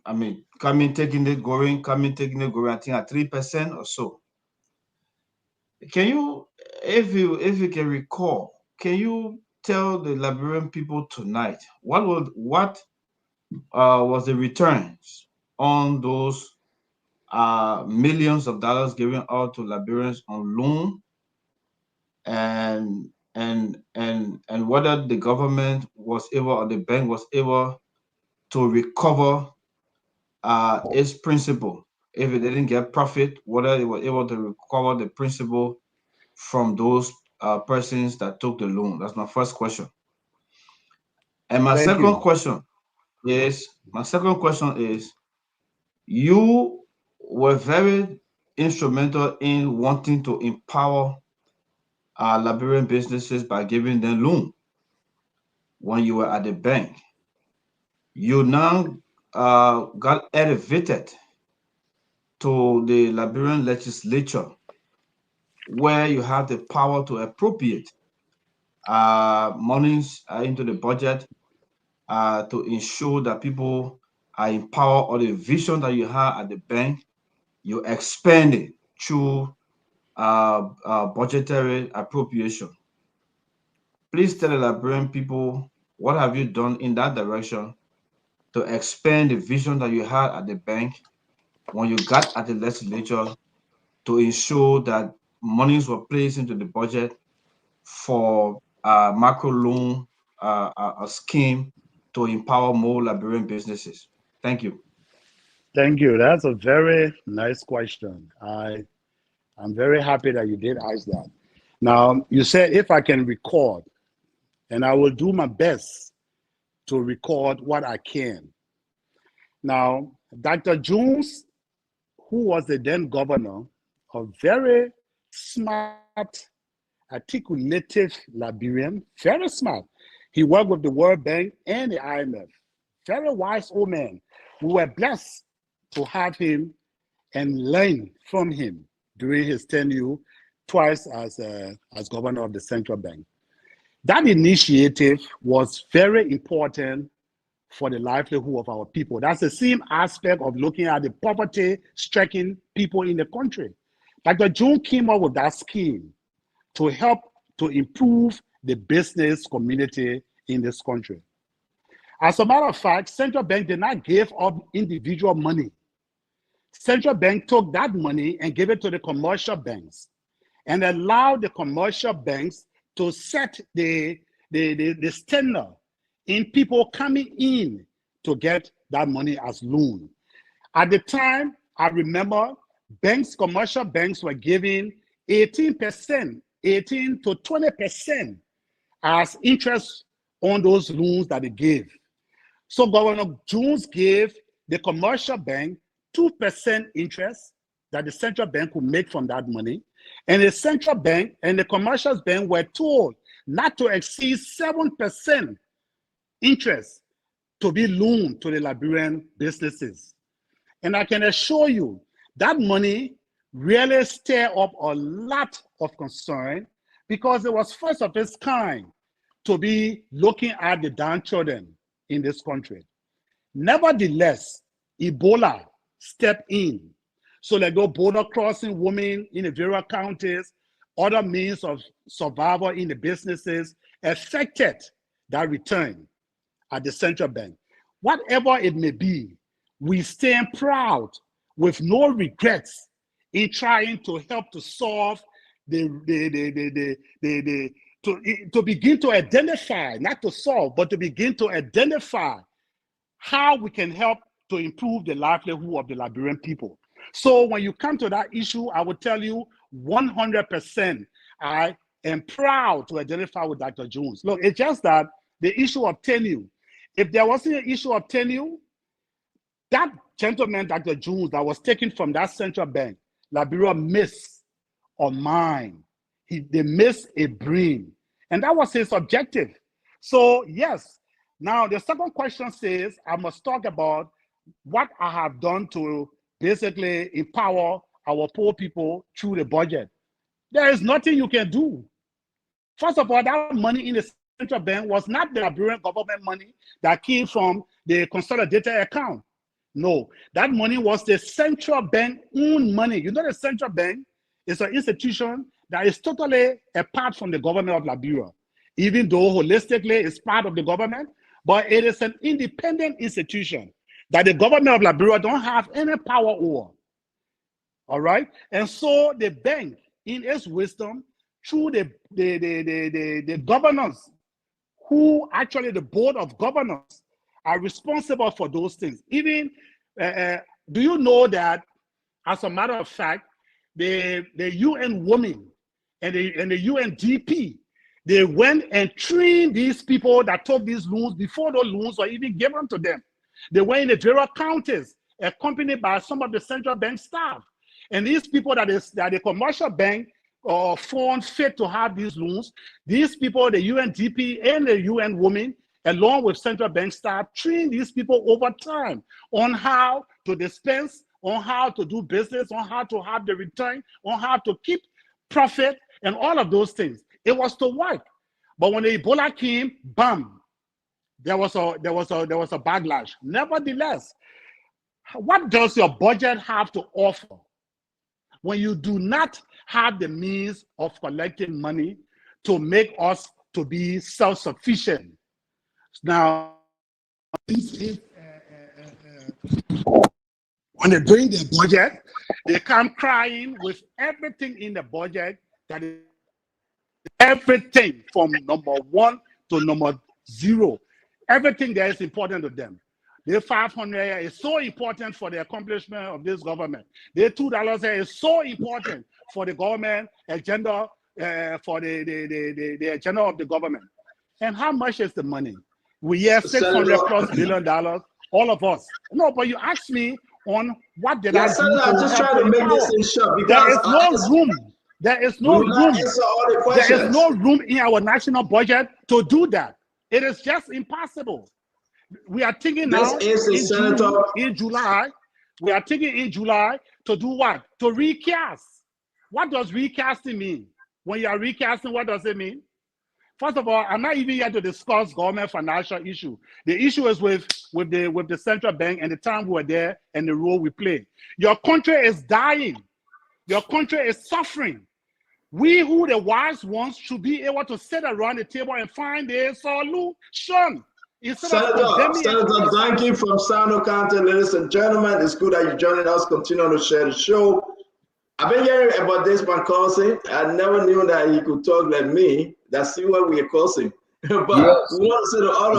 I mean, coming, taking it, going, I think at 3% or so. Can you, if you can recall, can you tell the Liberian people tonight what was the returns on those millions of dollars given out to Liberians on loan, and whether the government was able or the bank was able to recover its principal? If it didn't get profit, whether they were able to recover the principal from those persons that took the loan? That's my first question. And my second question is, you were very instrumental in wanting to empower Liberian businesses by giving them loan when you were at the bank. You now got elevated to the Liberian Legislature, where you have the power to appropriate monies into the budget to ensure that people are empowered, or the vision that you have at the bank, you expand it through budgetary appropriation. Please tell the Liberian people, what have you done in that direction to expand the vision that you had at the bank when you got at the legislature to ensure that monies were placed into the budget for macro loan a scheme to empower more Liberian businesses? Thank you. Thank you. That's a very nice question. I'm very happy that you did ask that. Now, you said if I can record, and I will do my best to record what I can. Now, Dr. Jones, who was the then governor, a very smart, articulative Liberian, very smart. He worked with the World Bank and the IMF. Very wise old man. We were blessed to have him and learn from him during his tenure twice as governor of the central bank. That initiative was very important for the livelihood of our people. That's the same aspect of looking at the poverty-stricken people in the country. Dr. Jones came up with that scheme to help to improve the business community in this country. As a matter of fact, central bank did not give up individual money. Central bank took that money and gave it to the commercial banks and allowed the commercial banks to set the standard in people coming in to get that money as loan. At the time, I remember banks, commercial banks were giving 18% to 20% as interest on those loans that they gave. So Governor Jones gave the commercial bank 2% interest that the central bank would make from that money. And the central bank and the commercial bank were told not to exceed 7% interest to be loaned to the Liberian businesses. And I can assure you that money really stirred up a lot of concern because it was first of its kind to be looking at the downtrodden in this country. Nevertheless, Ebola stepped in. So like those border crossing women in the various counties, other means of survival in the businesses affected that return at the central bank. Whatever it may be, we stand proud with no regrets in trying to help to solve to begin to identify, not to solve, but to begin to identify how we can help to improve the livelihood of the Liberian people. So when you come to that issue, I will tell you 100%, I am proud to identify with Dr. Jones. Look, it's just that the issue of tenure, if there wasn't an issue of tenure, that gentleman, Dr. Jones, that was taken from that central bank, Liberia missed a mind. They missed a brain. And that was his objective. So yes, now the second question says, I must talk about what I have done to basically empower our poor people through the budget. There is nothing you can do. First of all, that money in the central bank was not the Liberian government money that came from the consolidated account. No, that money was the central bank own money. You know, the central bank is an institution that is totally apart from the government of Liberia, even though holistically it's part of the government, but it is an independent institution that the government of Liberia don't have any power over. All right, and so the bank, in its wisdom, through the governors, who actually the board of governors are responsible for those things. Even do you know that, as a matter of fact, the UN women and the UNDP, they went and trained these people that took these loans before those loans were even given to them. They were in the various counties, accompanied by some of the central bank staff. And these people that the commercial bank found fit to have these loans, these people, the UNDP and the UN women, along with central bank staff, train these people over time on how to dispense, on how to do business, on how to have the return, on how to keep profit, and all of those things. It was to work. But when the Ebola came, bam, there was a backlash. Nevertheless, what does your budget have to offer when you do not have the means of collecting money to make us to be self-sufficient? Now, when they're doing their budget, they come crying with everything in the budget that is everything from number 1 to number 0. Everything there is important to them. The 500 is so important for the accomplishment of this government. The $2 is so important for the government agenda, for the agenda of the government. And how much is the money? We hear $600+ billion, all of us. No, but you asked me on what did I do Senator, I'm just trying to make this thing short because there is no room. There is no room. There is no room in our national budget to do that. It is just impossible. We are thinking now in July. We are thinking in July to do what? To recast. What does recasting mean? When you are recasting, what does it mean? First of all, I'm not even here to discuss government financial issue. The issue is with the central bank and the time we were there and the role we play. Your country is dying. Your country is suffering. We who the wise ones should be able to sit around the table and find a solution. Senator Duncan from Sano County, ladies and gentlemen, it's good that you joining us. Continue to share the show. I've been hearing about this man cousin. I never knew that he could talk like me. That's why we are cousin. But yes. We want to say to all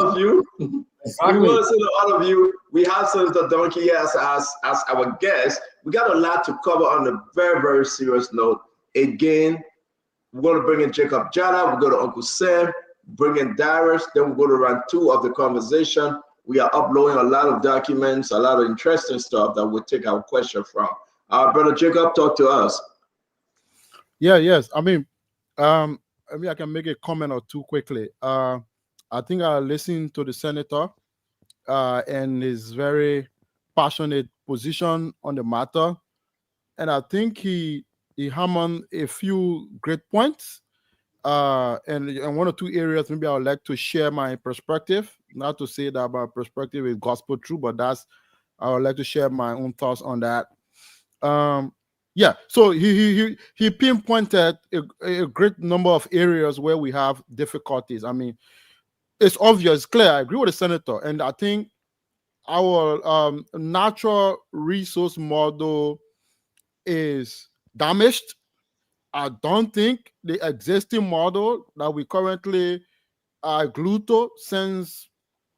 of you, we have Senator Duncan here as our guest. We got a lot to cover on a very, very serious note. Again, we're going to bring in Jacob Jallah, we'll go to Uncle Sam, bring in Darius, then we'll go to round 2 of the conversation. We are uploading a lot of documents, a lot of interesting stuff that we'll take our question from. Brother Jacob, talk to us. Yes. I mean, I can make a comment or two quickly. I think I listened to the senator and his very passionate position on the matter. And I think he hammered a few great points. And in 1 or 2 areas, maybe I would like to share my perspective. Not to say that my perspective is gospel true, but I would like to share my own thoughts on that. So he pinpointed a great number of areas where we have difficulties. I mean, it's obvious, clear. I agree with the senator, and I think our natural resource model is damaged. I don't think the existing model that we currently are glued to since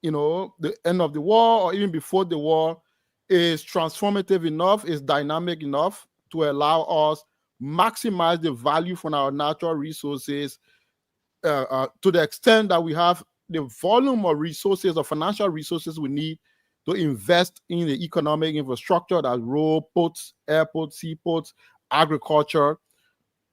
the end of the war or even before the war is transformative enough, is dynamic enough to allow us maximize the value from our natural resources to the extent that we have the volume of resources or financial resources we need to invest in the economic infrastructure, that's road, ports, airports, seaports, agriculture,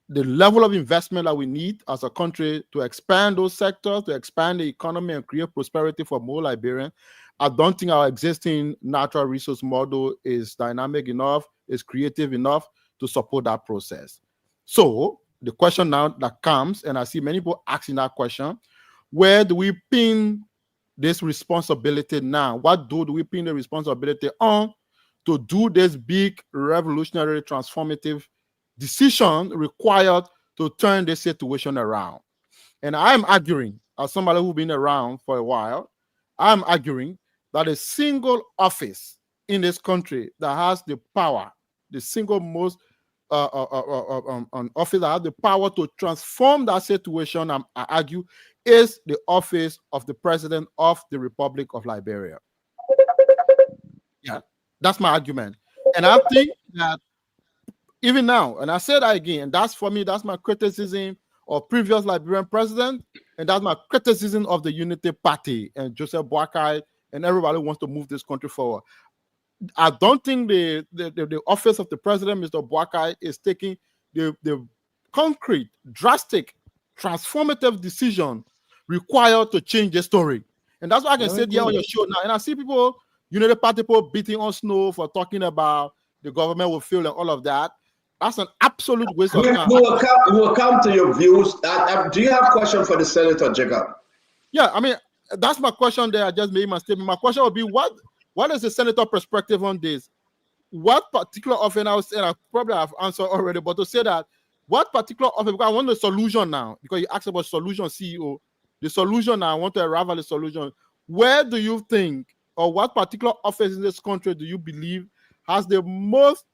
the level of investment that we need as a country to expand those sectors, to expand the economy and create prosperity for more Liberians. I don't think our existing natural resource model is dynamic enough, is creative enough to support that process. So the question now that comes, and I see many people asking that question, where do we pin this responsibility now? What do we pin the responsibility on to do this big, revolutionary, transformative decision required to turn this situation around? And I'm arguing, as somebody who's been around for a while, I'm arguing that a single office in this country that has the power, the single most office that has the power to transform that situation, I argue, is the office of the President of the Republic of Liberia. Yeah, that's my argument. And I think that even now, and I say that again, that's for me, that's my criticism of previous Liberian president, and that's my criticism of the Unity Party and Joseph Boakai and everybody who wants to move this country forward. I don't think the office of the president, Mr. Boakai, is taking the concrete, drastic, transformative decision required to change the story. And that's why I can say there on your show now. And I see people, Unity Party people beating on Snow for talking about the government will fail and all of that. That's an absolute waste of time. We will come to your views. Do you have a question for the Senator, Jacob? Yeah, I mean, that's my question there. I just made my statement. My question would be, what is the senator perspective on this? What particular offense, and I probably have answered already, but to say that, what particular offense, because I want the solution now, because you asked about solution, CEO, the solution now, I want to arrive at the solution. Where do you think, or what particular office in this country do you believe has the most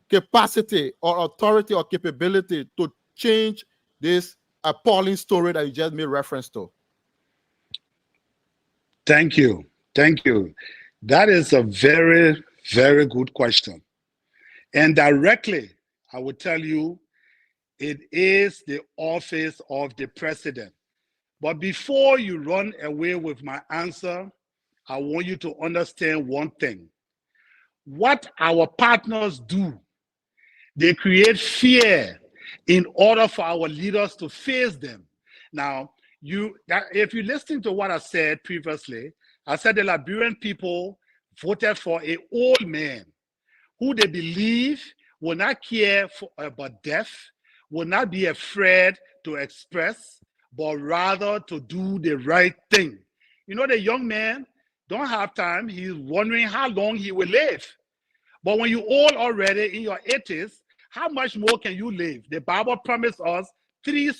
capacity or authority or capability to change this appalling story that you just made reference to? Thank you. Thank you. That is a very, very good question. And directly, I will tell you, it is the office of the president. But before you run away with my answer, I want you to understand one thing. What our partners do, they create fear in order for our leaders to face them. Now, if you listen to what I said previously, I said the Liberian people voted for an old man who they believe will not care about death, will not be afraid to express, but rather to do the right thing. You know, the young man don't have time. He's wondering how long he will live. But when you're old already in your 80s, how much more can you live? The Bible promised us 70.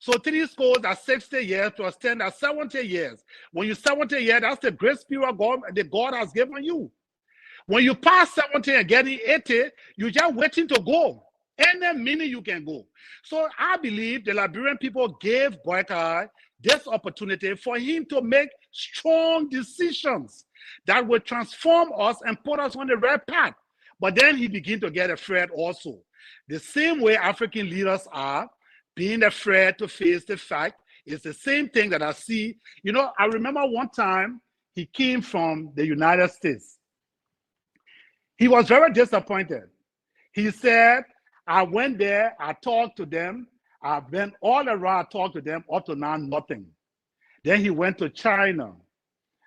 So 70 are 60 years plus 10 are 70 years. When you're 70 years, that's the grace period that God has given you. When you pass 70 and getting 80, you're just waiting to go. Any minute you can go. So I believe the Liberian people gave Boyka this opportunity for him to make strong decisions that will transform us and put us on the right path. But then he began to get afraid also. The same way African leaders are, being afraid to face the fact, is the same thing that I see. You know, I remember one time he came from the United States. He was very disappointed. He said, I went there, I talked to them, I've been all around, I talked to them, up to now, nothing. Then he went to China.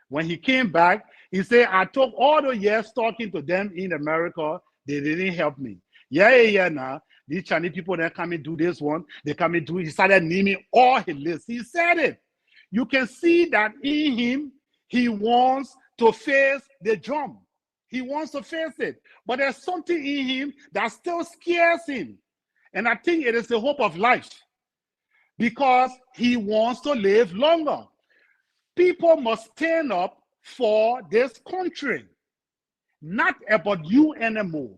When he came back, he said, I took all the years talking to them in America, they didn't help me. Now, these Chinese people, they come and do this one, they come and do it. He started naming all his lists. He said it. You can see that in him, he wants to face the drum. He wants to face it. But there's something in him that still scares him. And I think it is the hope of life. Because he wants to live longer. People must stand up for this country. Not about you anymore.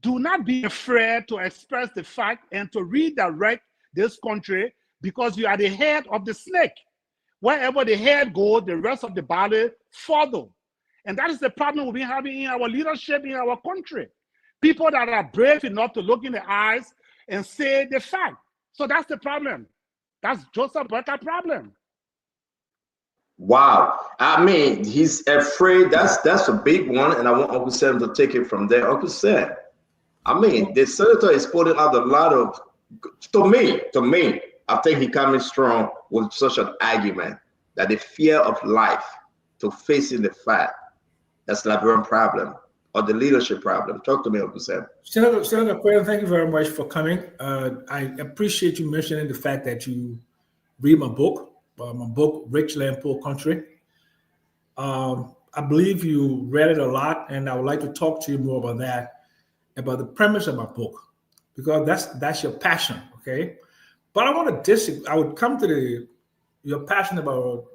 Do not be afraid to express the fact and to redirect this country, because you are the head of the snake. Wherever the head goes, the rest of the body follow. And that is the problem we've been having in our leadership in our country. People that are brave enough to look in the eyes and say the fact. So that's the problem. That's Joseph Boyka's problem. Wow. I mean, he's afraid. That's a big one. And I want Uncle Sam to take it from there. Uncle Sam, I mean, the senator is putting out a lot of, to me, I think he coming strong with such an argument that the fear of life to facing the fact that's the Liberian problem or the leadership problem. Talk to me, Uncle Sam. Senator Quayle, thank you very much for coming. I appreciate you mentioning the fact that you read my book, Rich Land, Poor Country. I believe you read it a lot, and I would like to talk to you more about that, about the premise of my book, because that's your passion, okay? But I want to disagree. I would come to your passion about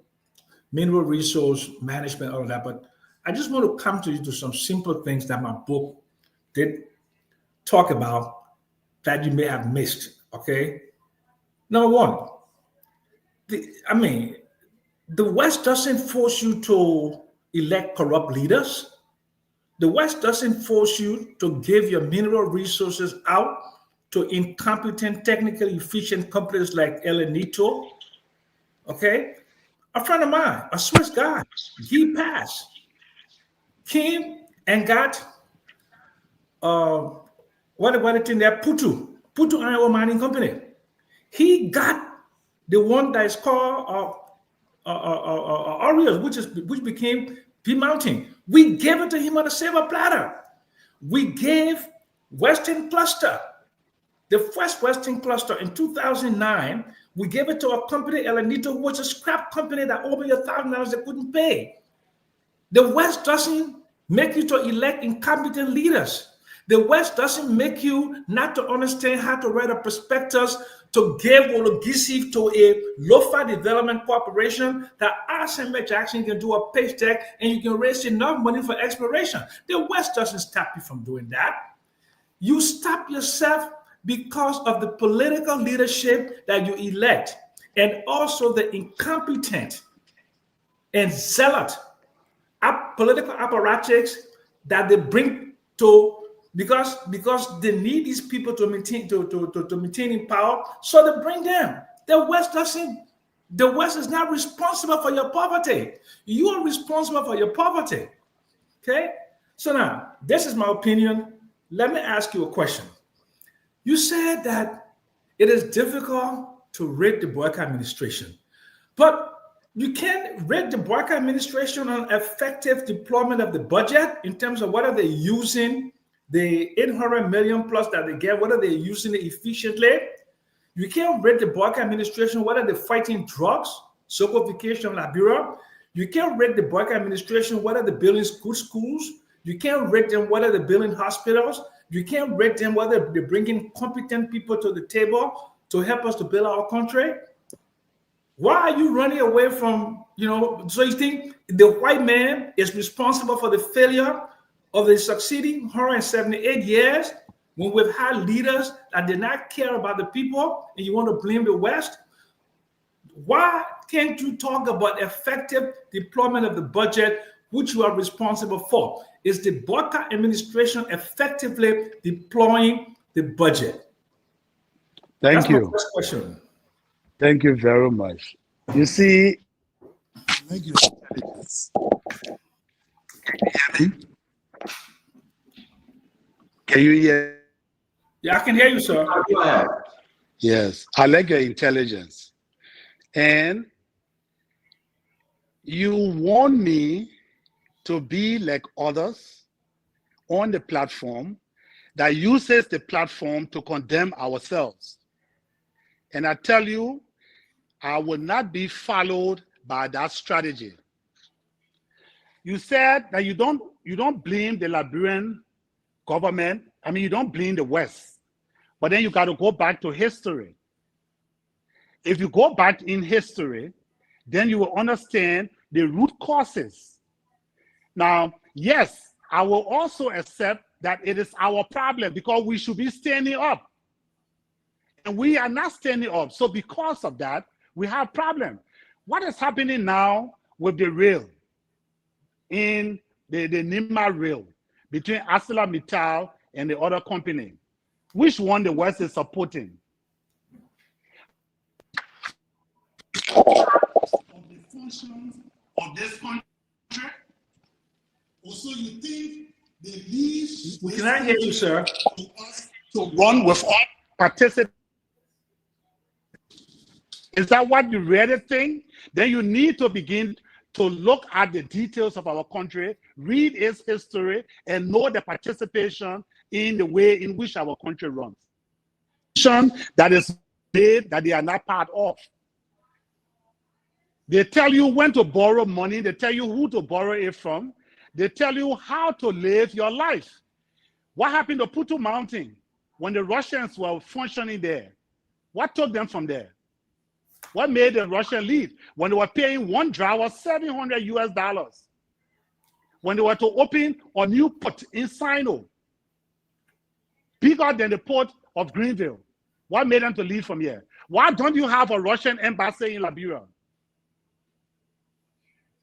mineral resource management, all of that, but I just want to come to you to some simple things that my book did talk about that you may have missed, okay? Number one, the West doesn't force you to elect corrupt leaders. The West doesn't force you to give your mineral resources out to incompetent, technically efficient companies like El Nito, okay? A friend of mine, a Swiss guy, Guy Pass, came and got what it's in there, Putu Iron Ore Mining Company. He got the one that is called Orioles, which became P Mountain. We gave it to him on a silver platter. We gave Western Cluster, the first Western Cluster in 2009. We gave it to a company, El Nito, which is a scrap company that over $1,000 they couldn't pay. The West doesn't make you to elect incompetent leaders. The West doesn't make you not to understand how to write a prospectus to give Wologisi to a Lofa Development Corporation that Arsene Jackson can do a paycheck and you can raise enough money for exploration. The West doesn't stop you from doing that. You stop yourself because of the political leadership that you elect, and also the incompetent and zealot political apparatchiks that they bring to, because they need these people to maintain in power, so they bring them. The West is not responsible for your poverty. You are responsible for your poverty. Okay? So now, this is my opinion. Let me ask you a question. You said that it is difficult to rate the Boyka administration, but you can't rate the Boyka administration on effective deployment of the budget in terms of whether they're using the 800 million plus that they get, whether they're using it efficiently. You can't rate the Boyka administration whether they're fighting drugs, so-called vacation Liberia. You can't rate the Boyka administration whether they're building good schools. You can't rate them whether they're building hospitals. You can't rate them whether they're bringing competent people to the table to help us to build our country. Why are you running away from, so you think the white man is responsible for the failure of the succeeding 178 years when we've had leaders that did not care about the people and you want to blame the West? Why can't you talk about effective deployment of the budget, which you are responsible for? Is the Boyka administration effectively deploying the budget? Thank you. That's my first question. Thank you very much. You see, thank you. Can you hear? Yeah, I can hear you, sir. Yes, I like your intelligence. And you want me to be like others on the platform that uses the platform to condemn ourselves. And I tell you, I will not be followed by that strategy. You said that you don't blame the Liberian government. I mean, you don't blame the West. But then you got to go back to history. If you go back in history, then you will understand the root causes. Now, yes, I will also accept that it is our problem because we should be standing up. And we are not standing up. So because of that, we have problem. What is happening now with the rail in the Nima rail between ArcelorMittal and the other company? Which one the West is supporting? Of the functions of this country. Also, you think the least we cannot hear you, sir. To run without participation. Is that what you really think? Then you need to begin to look at the details of our country, read its history, and know the participation in the way in which our country runs. That is made that they are not part of. They tell you when to borrow money, they tell you who to borrow it from, they tell you how to live your life. What happened to Putu Mountain when the Russians were functioning there? What took them from there? What made the Russian leave? When they were paying one drawer $700 US. When they were to open a new port in Sino, bigger than the port of Greenville. What made them to leave from here? Why don't you have a Russian embassy in Liberia?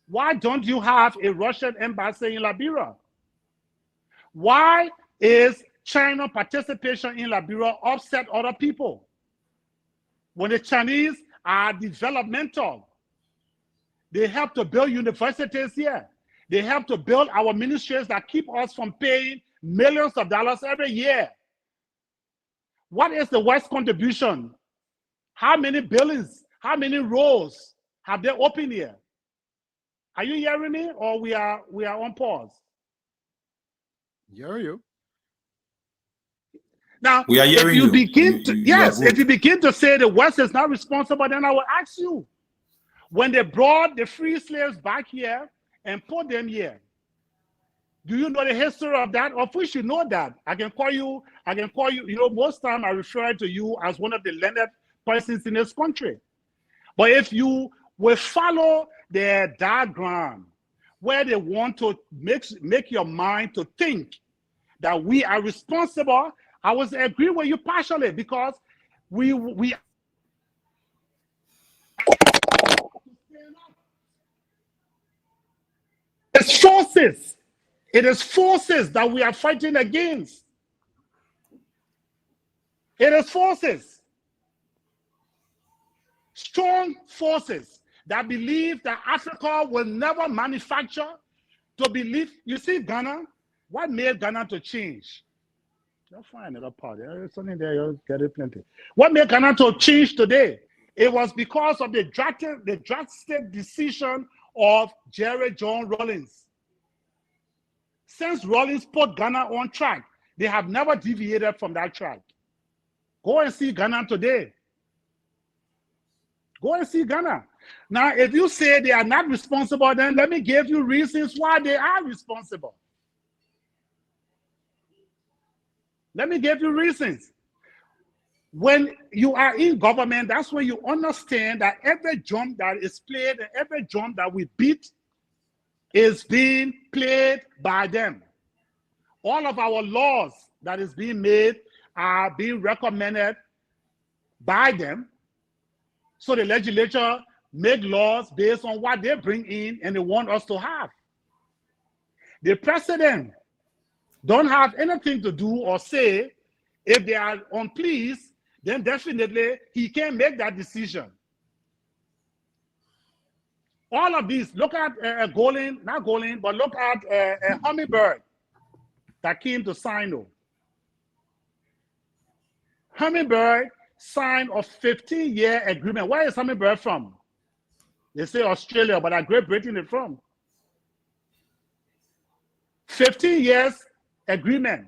Why don't you have a Russian embassy in Liberia? Why is China participation in Liberia upset other people? When the Chinese are developmental, they help to build universities here. They help to build our ministries that keep us from paying millions of dollars every year. What is the West contribution? How many buildings, how many roads have they opened here? Are you hearing me, or we are on pause? Hear you. Now, we are hearing if you begin to, yes, if you begin to say the West is not responsible, then I will ask you, when they brought the free slaves back here and put them here, do you know the history of that? Or if we should know that, I can call you, most time I refer to you as one of the learned persons in this country. But if you will follow their diagram, where they want to make your mind to think that we are responsible I was agreeing with you partially because we it's forces. It is forces that we are fighting against. It is forces. Strong forces that believe that Africa will never manufacture, to believe. You see, Ghana, what made Ghana to change? You'll find another part. There's something there, you'll get it plenty. What made Ghana to change today? It was because of the drastic decision of Jerry John Rawlings. Since Rawlings put Ghana on track, they have never deviated from that track. Go and see Ghana today. Go and see Ghana. Now, if you say they are not responsible, then let me give you reasons why they are responsible. Let me give you reasons. When you are in government, that's when you understand that every drum that is played and every drum that we beat is being played by them. All of our laws that is being made are being recommended by them. So the legislature make laws based on what they bring in and they want us to have. The president don't have anything to do or say. If they are unpleased, then definitely he can make that decision. All of these, look at not Golin, but look at Hummingbird that came to Sino. Hummingbird signed a 15-year agreement. Where is Hummingbird from? They say Australia, but Great Britain is from. 15 years agreement.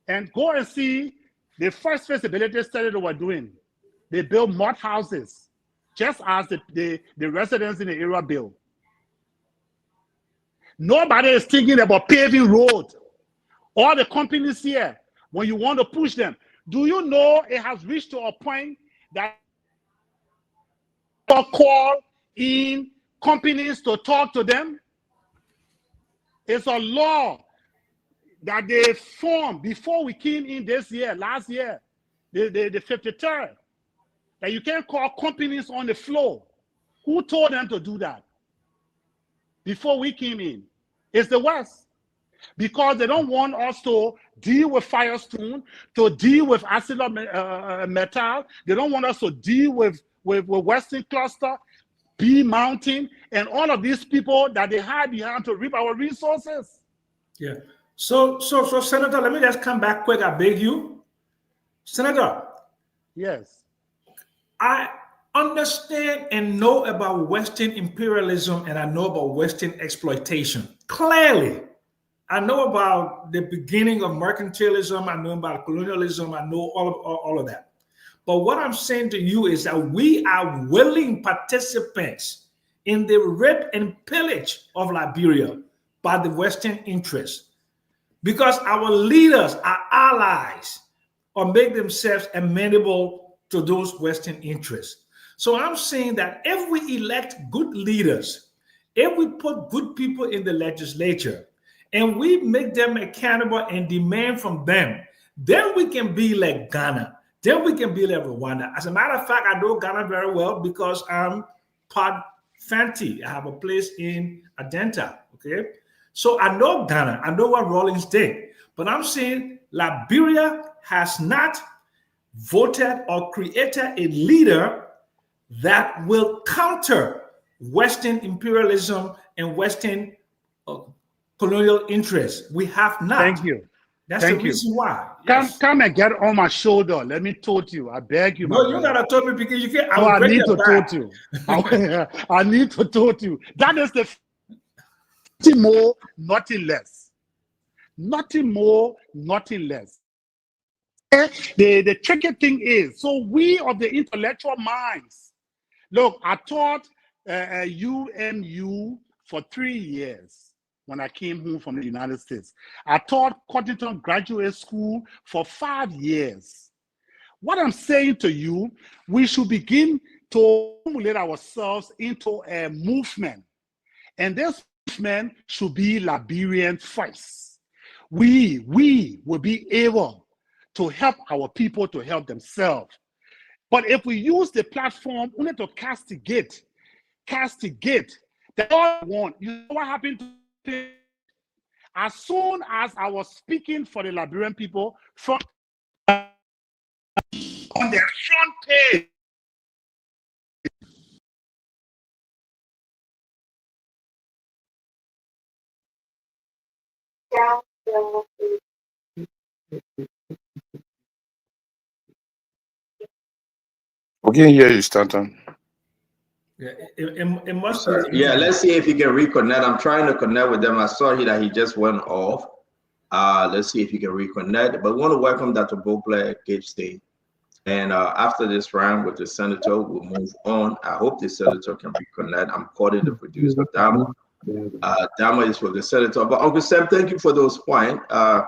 And go and see the first feasibility study they were doing. They built mud houses, just as the residents in the area built. Nobody is thinking about paving roads. All the companies here, when you want to push them, do you know it has reached to a point that call in companies to talk to them? It's a law that they formed before we came in this year, last year, the 53rd, that you can't call companies on the floor. Who told them to do that before we came in? It's the West. Because they don't want us to deal with Firestone, to deal with ArcelorMittal. They don't want us to deal with Western Cluster, B Mountain, and all of these people that they hide behind to reap our resources. Yeah. So, Senator, let me just come back quick. I beg you. Senator. Yes. I understand and know about Western imperialism, and I know about Western exploitation. Clearly. I know about the beginning of mercantilism. I know about colonialism. I know all of that. But what I'm saying to you is that we are willing participants in the rape and pillage of Liberia by the Western interests, because our leaders, our allies, or make themselves amenable to those Western interests. So I'm saying that if we elect good leaders, if we put good people in the legislature, and we make them accountable and demand from them, then we can be like Ghana. Then we can be like Rwanda. As a matter of fact, I know Ghana very well because I'm part Fanti. I have a place in Adenta, okay? So I know Ghana. I know what Rawlings did. But I'm saying Liberia has not voted or created a leader that will counter Western imperialism and Western colonial interests. We have not. Thank you. That's the reason why. Come and get on my shoulder. Let me told you. I beg you. No, you gotta tell me because you can't. I need to told you. I need to told you. That is the nothing more, nothing less. Nothing more, nothing less. The tricky thing is, so we of the intellectual minds. Look, I taught UMU for 3 years. When I came home from the United States, I taught Cottington Graduate School for 5 years. What I'm saying to you, we should begin to formulate ourselves into a movement. And this movement should be Liberian first. We will be able to help our people to help themselves. But if we use the platform only to castigate, that's all I want. You know what happened to as soon as I was speaking for the Liberian people on the front page, We can hear you, Stanton. Yeah, it must be. Yeah, let's see if he can reconnect. I'm trying to connect with them. I saw here that he just went off. Let's see if he can reconnect. But we want to welcome Dr. Bople Cape State. And after this round with the senator, we'll move on. I hope the senator can reconnect. I'm calling the producer, Dama. Dama is with the senator. But Uncle Sam, thank you for those points. Dr.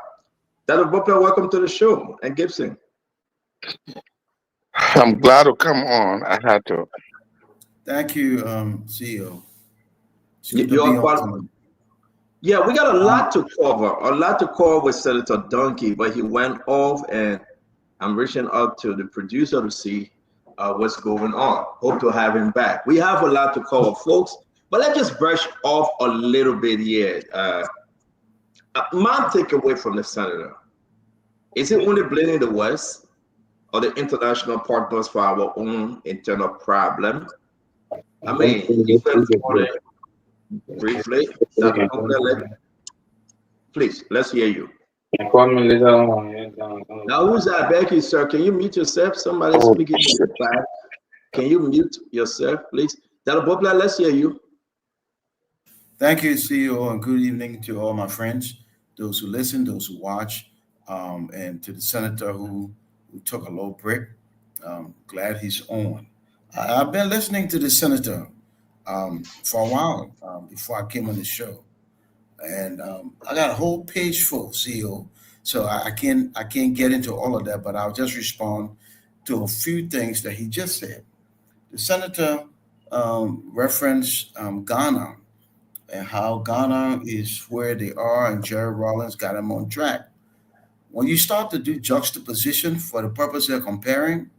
Bople, welcome to the show. And Gibson. I'm glad to come on. I had to. Thank you, CEO. Yeah, we got a lot to cover with Senator Duncan, but he went off, and I'm reaching out to the producer to see what's going on. Hope to have him back. We have a lot to cover, folks, but let's just brush off a little bit here. My takeaway from the senator, is it only blaming the West or the international partners for our own internal problem? I mean, he went for it briefly. Please, let's hear you. Now, who's that back here, sir? Can you mute yourself? Somebody speaking in the back. Can you mute yourself, please? Dr. Bople, let's hear you. Thank you, CEO, and good evening to all my friends, those who listen, those who watch, and to the senator who took a little break. Glad he's on. I've been listening to the senator for a while before I came on the show, and I got a whole page full, CEO. So I can't get into all of that, but I'll just respond to a few things that he just said. The senator referenced Ghana and how Ghana is where they are, and Jerry Rawlings got them on track. When you start to do juxtaposition for the purpose of comparing,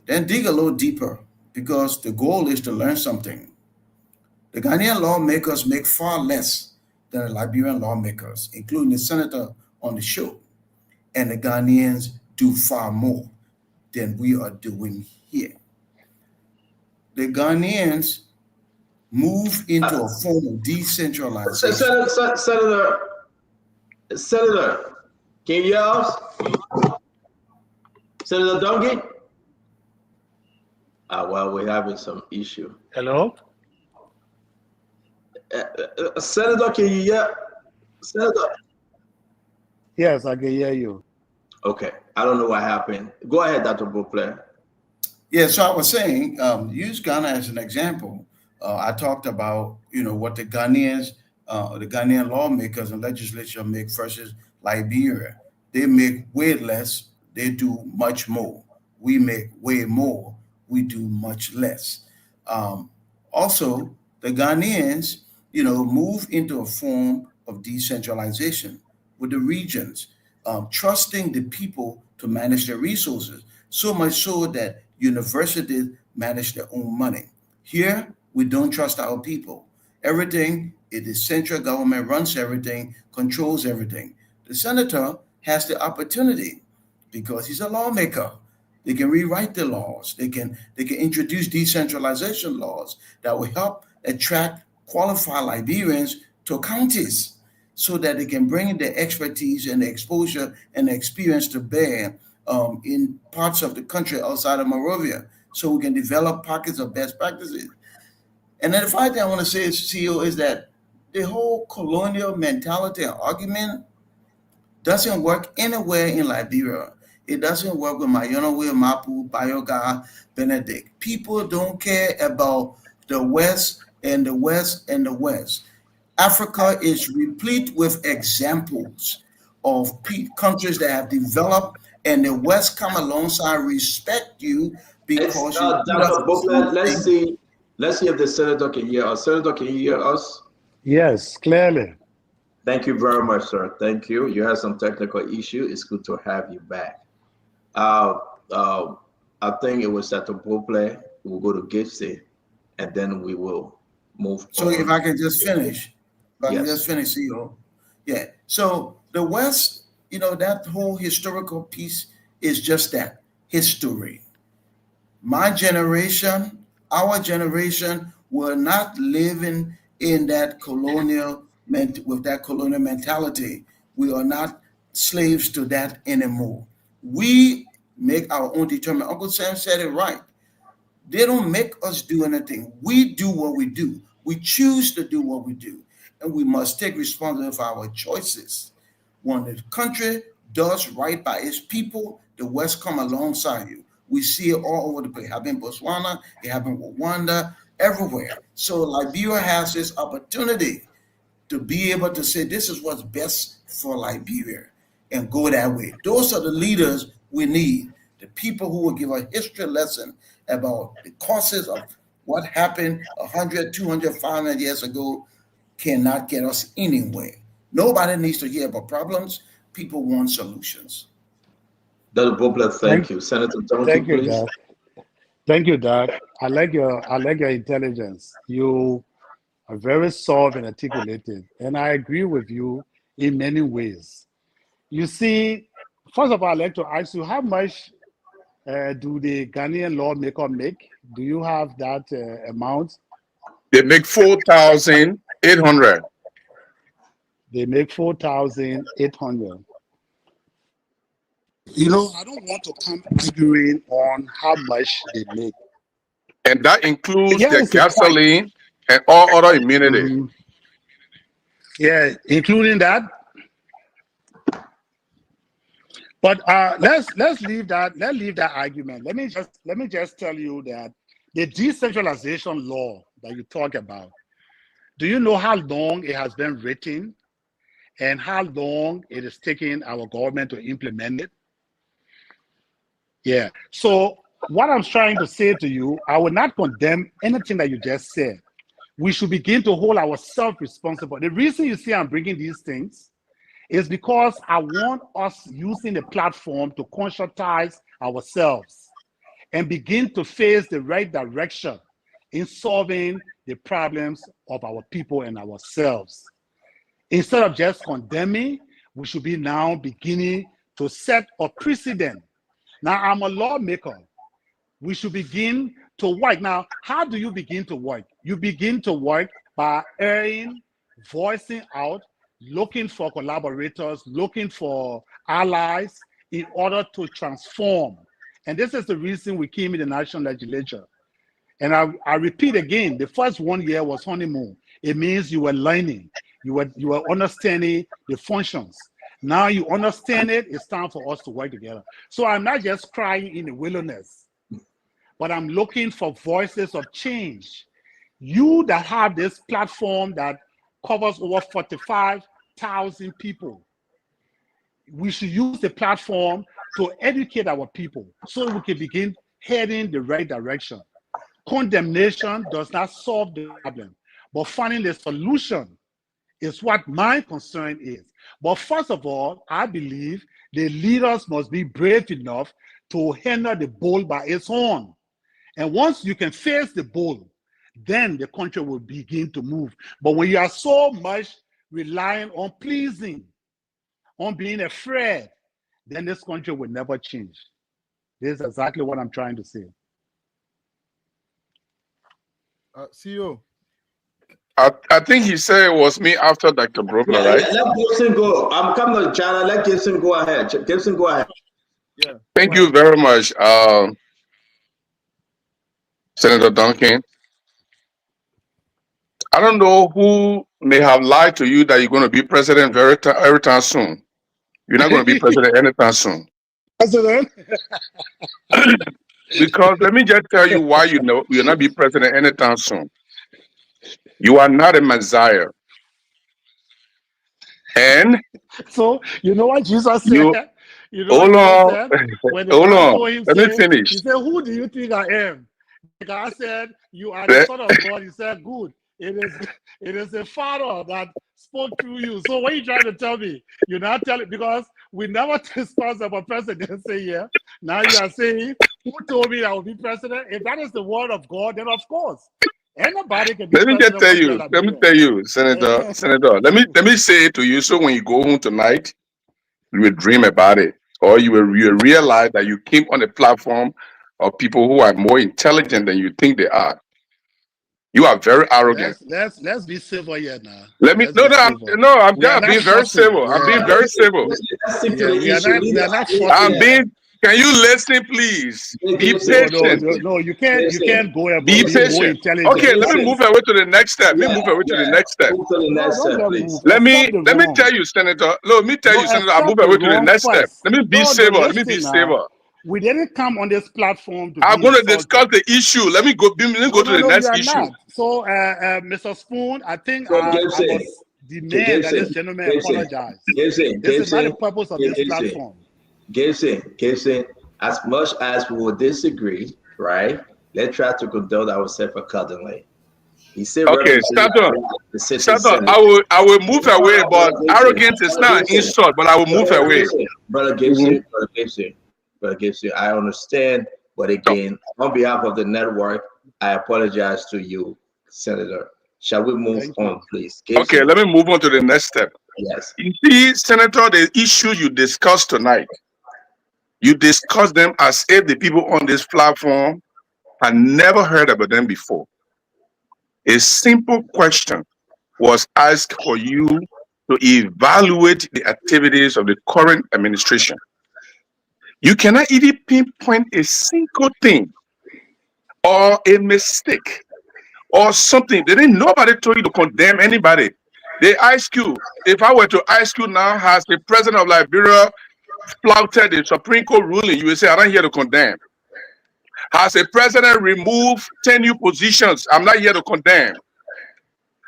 then dig a little deeper, because the goal is to learn something. The Ghanaian lawmakers make far less than the Liberian lawmakers, including the senator on the show. And the Ghanaians do far more than we are doing here. The Ghanaians move into a form of decentralization. Senator, can you hear us? Senator Duncan? Well, we're having some issue. Hello? Senator, can you hear? Senator? Yes, I can hear you. Okay. I don't know what happened. Go ahead, Dr. Bople. Yeah, so I was saying, use Ghana as an example. I talked about, what the Ghanaians, the Ghanaian lawmakers and legislature make versus Liberia. They make way less. They do much more. We make way more. We do much less. Also, the Ghanaians, move into a form of decentralization with the regions, trusting the people to manage their resources, so much so that universities manage their own money. Here, we don't trust our people. Everything, it is central government runs everything, controls everything. The senator has the opportunity, because he's a lawmaker. They can rewrite the laws. They can introduce decentralization laws that will help attract qualified Liberians to counties, so that they can bring their expertise and the exposure and the experience to bear in parts of the country outside of Monrovia, so we can develop pockets of best practices. And then the final thing I want to say, CEO, is that the whole colonial mentality and argument doesn't work anywhere in Liberia. It doesn't work with Mayonawe, Mapu, Bayoga, Benedict. People don't care about the West and the West and the West. Africa is replete with examples of countries that have developed, and the West come alongside, respect you because Dr. Bople, let's see if the senator can hear us. Senator, can you hear us? Yes, clearly. Thank you very much, sir. Thank you. You had some technical issue. It's good to have you back. I think it was at the ball play. We'll go to Gibson, and then we will move. So if I can just finish, Yes. CEO. Yeah. So the West, you know, that whole historical piece is just that, history. My generation, our generation, were not living in that with that colonial mentality. We are not slaves to that anymore. We make our own determination. Uncle Sam said it right. They don't make us do anything. We do what we do. We choose to do what we do. And we must take responsibility for our choices. When the country does right by its people, the West come alongside you. We see it all over the place. It happened in Botswana, it happened in Rwanda, everywhere. So Liberia has this opportunity to be able to say, this is what's best for Liberia, and go that way. Those are the leaders we need, the people who will give a history lesson about the causes of what happened 100, 200, 500 years ago cannot get us anywhere. Nobody needs to hear about problems. People want solutions. Dr. Boblet, thank you. Senator Duncan, thank you, please. Doc. Thank you, Doc. I like your intelligence. You are very soft and articulated, and I agree with you in many ways. You see, first of all, I'd like to ask you, how much do the Ghanaian lawmaker make? Do you have that amount? They make 4,800. They make 4,800. You know, I don't want to come arguing on how much they make. And that includes Yeah, the it's a point. gasoline and all other immunity. Yeah, including that. But let's leave that. Let's leave that argument. Let me just tell you that the decentralization law that you talk about. Do you know how long it has been written, and how long it is taking our government to implement it? Yeah. So what I'm trying to say to you, I will not condemn anything that you just said. We should begin to hold ourselves responsible. The reason you see I'm bringing these things is because I want us using the platform to conscientize ourselves and begin to face the right direction in solving the problems of our people and ourselves. Instead of just condemning, we should be now beginning to set a precedent. Now, I'm a lawmaker. We should begin to work. Now, how do you begin to work? You begin to work by voicing out, looking for collaborators, looking for allies in order to transform. And this is the reason we came in the National Legislature. And I repeat again, the first 1 year was honeymoon. It means you were learning. You were understanding the functions. Now you understand it, it's time for us to work together. So I'm not just crying in the wilderness, but I'm looking for voices of change. You that have this platform that covers over 45,000 people, we should use the platform to educate our people so we can begin heading the right direction. Condemnation does not solve the problem, but finding the solution is what my concern is. But first of all, I believe the leaders must be brave enough to handle the bull by its horn. And once you can face the bull, then the country will begin to move. But when you are so much relying on pleasing, on being afraid, then this country will never change. This is exactly what I'm trying to say. CEO. I think he said it was me after Dr. Brokler, right? Let Gibson go. I'm coming to Jallah. Let Gibson go ahead. Gibson, go ahead. Yeah. Thank you very much, Senator Duncan. I don't know who may have lied to you that you're going to be president every time soon. You're not going to be president anytime soon. President? Because let me just tell you why you'll not be president anytime soon. You are not a Messiah. And so you know what Jesus said? You know hold what on. Jesus said? When the Hold guy on. told him, Let me finish. He said, "Who do you think I am?" The guy said, "You are the Son of God." He said, "Good. It is the Father that spoke through you. So what are you trying to tell me? You're not telling, because we never discussed about presidency here. Now you are saying, who told me I will be president? If that is the word of God, then of course, anybody can be Let me president. tell you, Senator, let me say it to you, so when you go home tonight, you will dream about it, or you will realize that you came on a platform of people who are more intelligent than you think they are. You are very arrogant. Let's be civil here now. I'm being very civil. I'm being very civil. We are not Can you listen, please? Be patient. No, you can't go about be being more patient. intelligent. Okay, let me move away to the next step. Let me tell you, Senator. Let me tell you, Senator. I'll move away to the next step. Let me be civil. Let me be civil. We didn't come on this platform to I'm going to discuss the issue. Let me go to the next issue. Not. So, Mr. Spoon, I think I must demand that this gentleman apologize. This is not the purpose of this platform. Gibson, as much as we will disagree, right? Let's try to conduct ourselves accordingly. He said, okay, Stanton, I will move away, but arrogance is not an insult, but I will move away. Brother Gibson, I understand, but again, on behalf of the network, I apologize to you, Senator. Shall we move on, please? Gibson. Okay, let me move on to the next step. Yes. You see, Senator, the issue you discussed tonight, you discussed them as if the people on this platform had never heard about them before. A simple question was asked for you to evaluate the activities of the current administration. You cannot even pinpoint a single thing or a mistake or something. Nobody told you to condemn anybody. They ask you, if I were to ask you now, has the president of Liberia flouted the Supreme Court ruling? You will say, I'm not here to condemn. Has the president removed 10 new positions? I'm not here to condemn.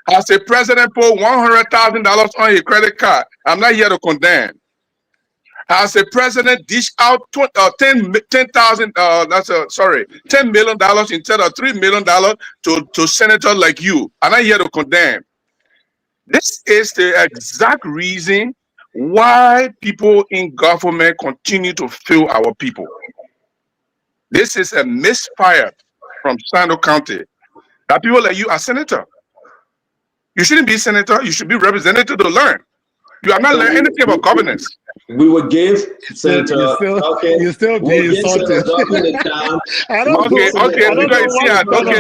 Has the president put $100,000 on his credit card? I'm not here to condemn. Has the president dished out $10 million instead of $3 million to senators like you? I'm not here to condemn. This is the exact reason why people in government continue to fail our people. This is a misfire from Sando County. That people like you are senator. You shouldn't be senator. You should be representative to learn. You have not learned anything about governance. We will give Senator you still being insulted. Okay,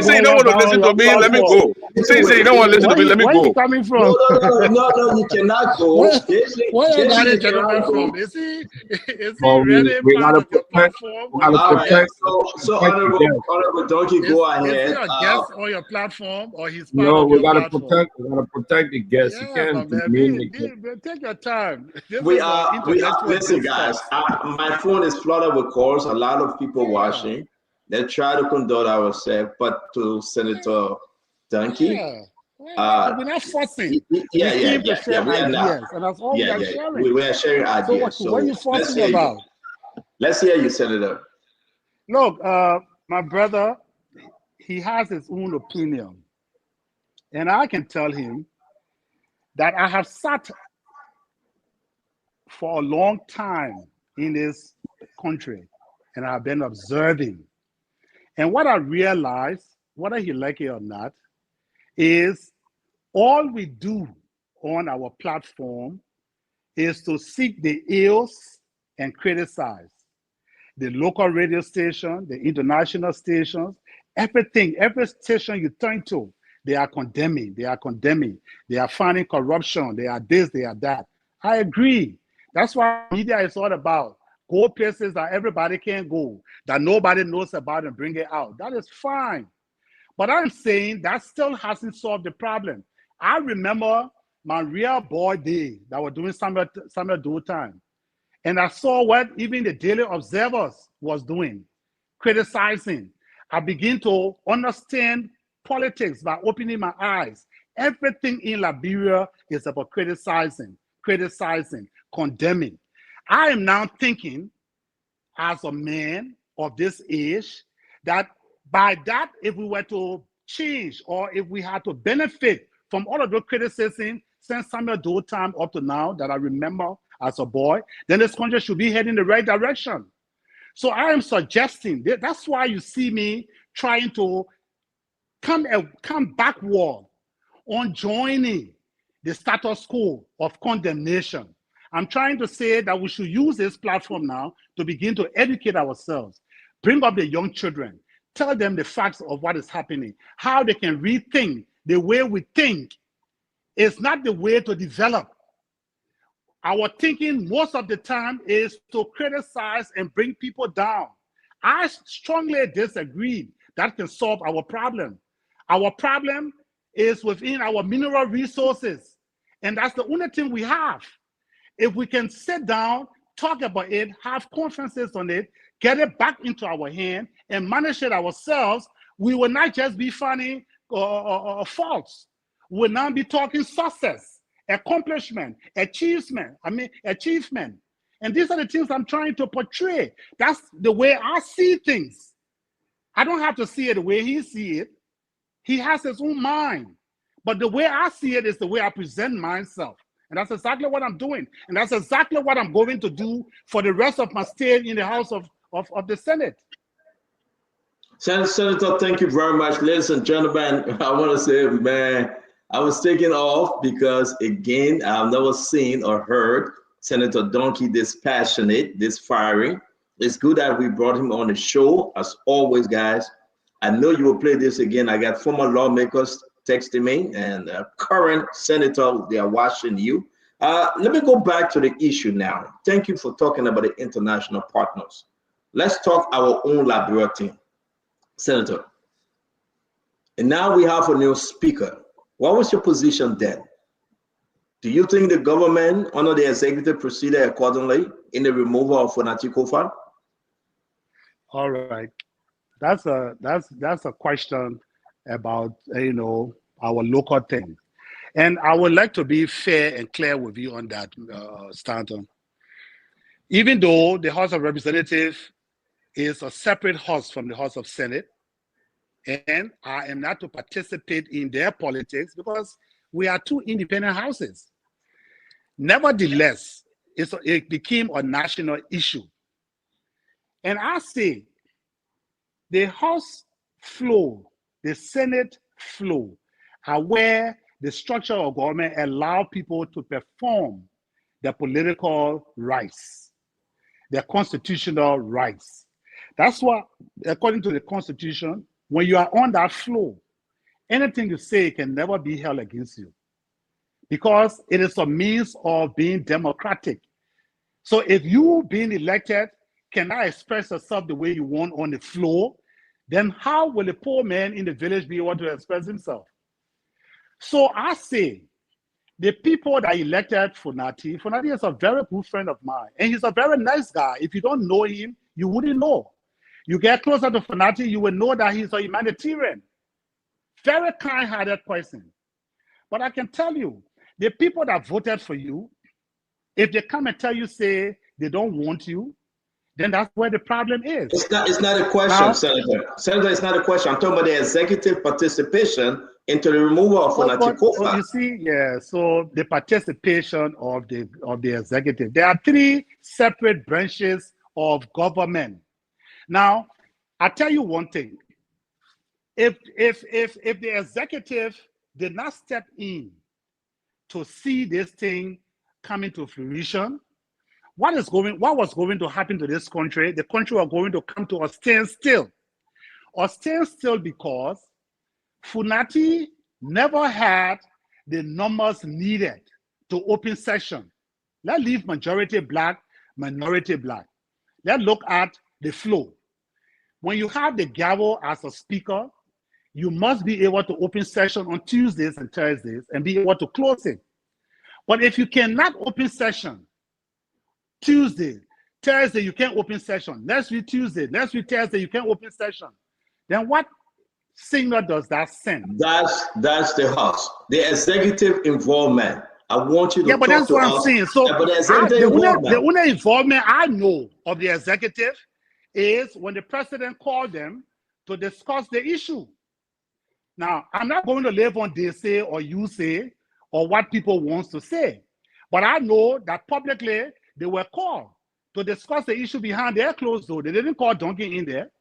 say you don't want to listen to me, let me go. Say you don't want to listen to me, let me go. Where are you coming from? No, you cannot go. Where is that gentleman from? Is he really part of your platform? So Honorable Duncan, go ahead. Is he a guest on your platform, or he's part no, of we your gotta platform? protect the guests. Yeah, You can't take your time. Listen, guys. My phone is flooded with calls. A lot of people watching. Let's try to conduct ourselves, but to Senator Duncan. We're not forcing. We are not. And that's all we are sharing. We are sharing ideas. So what are you forcing about? Let's hear you, Senator. Look, my brother, he has his own opinion. And I can tell him that I have sat for a long time in this country, and I've been observing. And what I realized, whether he like it or not, is all we do on our platform is to seek the ills and criticize. The local radio station, the international stations, everything, every station you turn to, they are condemning, they are finding corruption, they are this, they are that. I agree. That's why media is all about. Go places that everybody can go, that nobody knows about, and bring it out. That is fine. But I'm saying that still hasn't solved the problem. I remember my real boy day that was doing summer do time. And I saw what even the Daily Observers was doing, criticizing. I begin to understand politics by opening my eyes. Everything in Liberia is about criticizing, condemning. I am now thinking, as a man of this age, that by that, if we were to change, or if we had to benefit from all of the criticism, since Samuel Doe time up to now that I remember as a boy, then this country should be heading in the right direction. So I am suggesting that's why you see me trying to come backward on joining the status quo of condemnation. I'm trying to say that we should use this platform now to begin to educate ourselves, bring up the young children, tell them the facts of what is happening, how they can rethink the way we think. Is not the way to develop. Our thinking most of the time is to criticize and bring people down. I strongly disagree that can solve our problem. Our problem is within our mineral resources, and that's the only thing we have. If we can sit down, talk about it, have conferences on it, get it back into our hand and manage it ourselves, we will not just be finding faults. We'll now be talking success, accomplishment, achievement. And these are the things I'm trying to portray. That's the way I see things. I don't have to see it the way he sees it. He has his own mind. But the way I see it is the way I present myself. And that's exactly what I'm doing. And that's exactly what I'm going to do for the rest of my stay in the House of the Senate. Senator, thank you very much. Ladies and gentlemen, I want to say, man, I was taken off because, again, I've never seen or heard Senator Duncan this passionate, this fiery. It's good that we brought him on the show, as always, guys. I know you will play this again. I got former lawmakers texting me, and current senator, they are watching you. Let me go back to the issue now. Thank you for talking about the international partners. Let's talk our own Liberia team, Senator. And now we have a new speaker. What was your position then? Do you think the government under the executive proceeded accordingly in the removal of Fonati Kofan? All right, that's a question about our local thing, and I would like to be fair and clear with you on that, Stanton. Even though the House of Representatives is a separate house from the House of Senate, and I am not to participate in their politics because we are two independent houses. Nevertheless, it became a national issue. And I say the House flow, the Senate flow, are where the structure of government allow people to perform their political rights, their constitutional rights. That's why, according to the Constitution, when you are on that flow, anything you say can never be held against you because it is a means of being democratic. So if you being elected cannot express yourself the way you want on the floor, then how will a poor man in the village be able to express himself? So I say, the people that elected Fonati is a very good friend of mine, and he's a very nice guy. If you don't know him, you wouldn't know. You get closer to Fonati, you will know that he's a humanitarian, very kind-hearted person. But I can tell you, the people that voted for you, if they come and tell you, say, they don't want you, then that's where the problem is. It's not a question, now, Senator. Senator, it's not a question. I'm talking about the executive participation into the removal of Fonati Kofa. You see, yeah, so the participation of the executive. There are three separate branches of government. Now, I tell you one thing. If the executive did not step in to see this thing coming to fruition, what was going to happen to this country? The country was going to come to a standstill. A standstill because Fonati never had the numbers needed to open session. Let's leave majority black, minority black. Let's look at the flow. When you have the gavel as a speaker, you must be able to open session on Tuesdays and Thursdays and be able to close it. But if you cannot open session Tuesday, Thursday, you can't open session. Next week, Tuesday, next week, Thursday, you can't open session. Then what signal does that send? That's the House. The executive involvement. I want you to talk to us. Yeah, but that's what I'm saying. So the only involvement I know of the executive is when the president called them to discuss the issue. Now, I'm not going to live on they say or you say or what people want to say. But I know that publicly they were called to discuss the issue behind their closed door. They didn't call Duncan in there.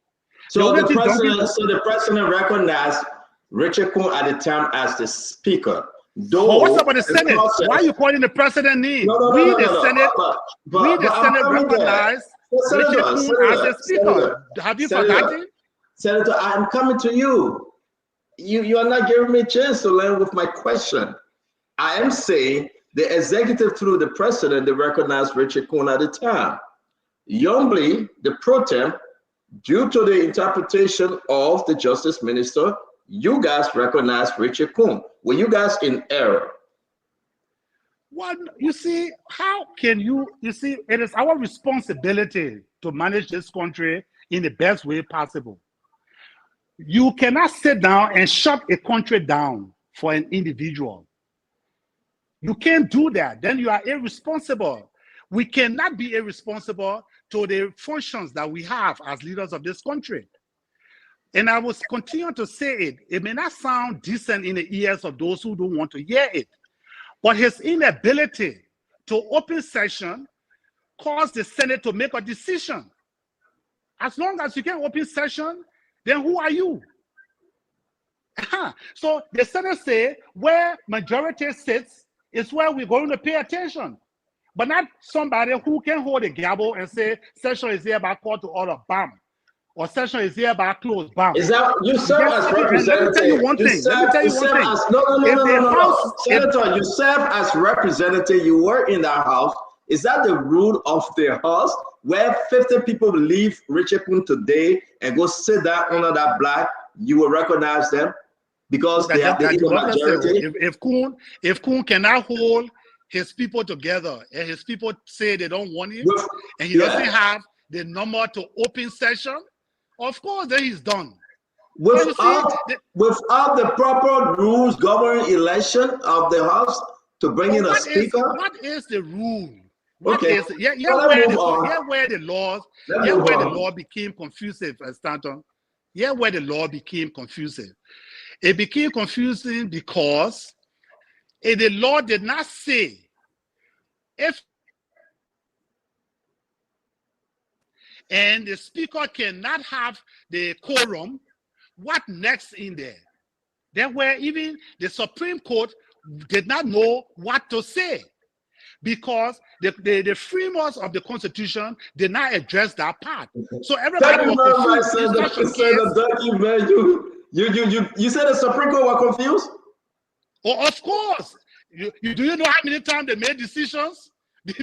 So the president recognized Richard Kun at the time as the speaker. But what's about the Senate? Why are you calling the president name? We the Senate recognize Richard Kun as the speaker. Have you forgotten? Senator, I'm coming to you. You are not giving me a chance to learn with my question. I am saying the executive through the president, they recognized Richard Kun at the time. Youngly, the pro tem, due to the interpretation of the justice minister, you guys recognized Richard Kun. Were you guys in error? Well, you see, how can you see, it is our responsibility to manage this country in the best way possible. You cannot sit down and shut a country down for an individual. You can't do that. Then you are irresponsible. We cannot be irresponsible to the functions that we have as leaders of this country. And I will continue to say it. It may not sound decent in the ears of those who don't want to hear it, but his inability to open session caused the Senate to make a decision. As long as you can open session, then who are you? So the Senate say where majority sits is where we're going to pay attention, but not somebody who can hold a gavel and say session is hereby called to order, bam, or session is hereby closed, bam. Is that you serve as representative? Let me tell you one thing. No. Senator, you serve as representative. You were in that house. Is that the rule of the house where 50 people leave Richard Kun today and go sit down under that flag? You will recognize them because they have the equal majority. If Kun cannot hold his people together and his people say they don't want him, and he doesn't have the number to open session, of course, then he's done. Without the proper rules governing election of the house to bring in a speaker. What is the rule? Where the law became confusive, Stanton. Here where the law became confusive. It became confusing because the law did not say if and the speaker cannot have the quorum, what next in there? There were even the Supreme Court did not know what to say because the framers of the Constitution did not address that part. So everybody was confused. You said the Supreme Court were confused? Oh, of course. Do you know how many times they made decisions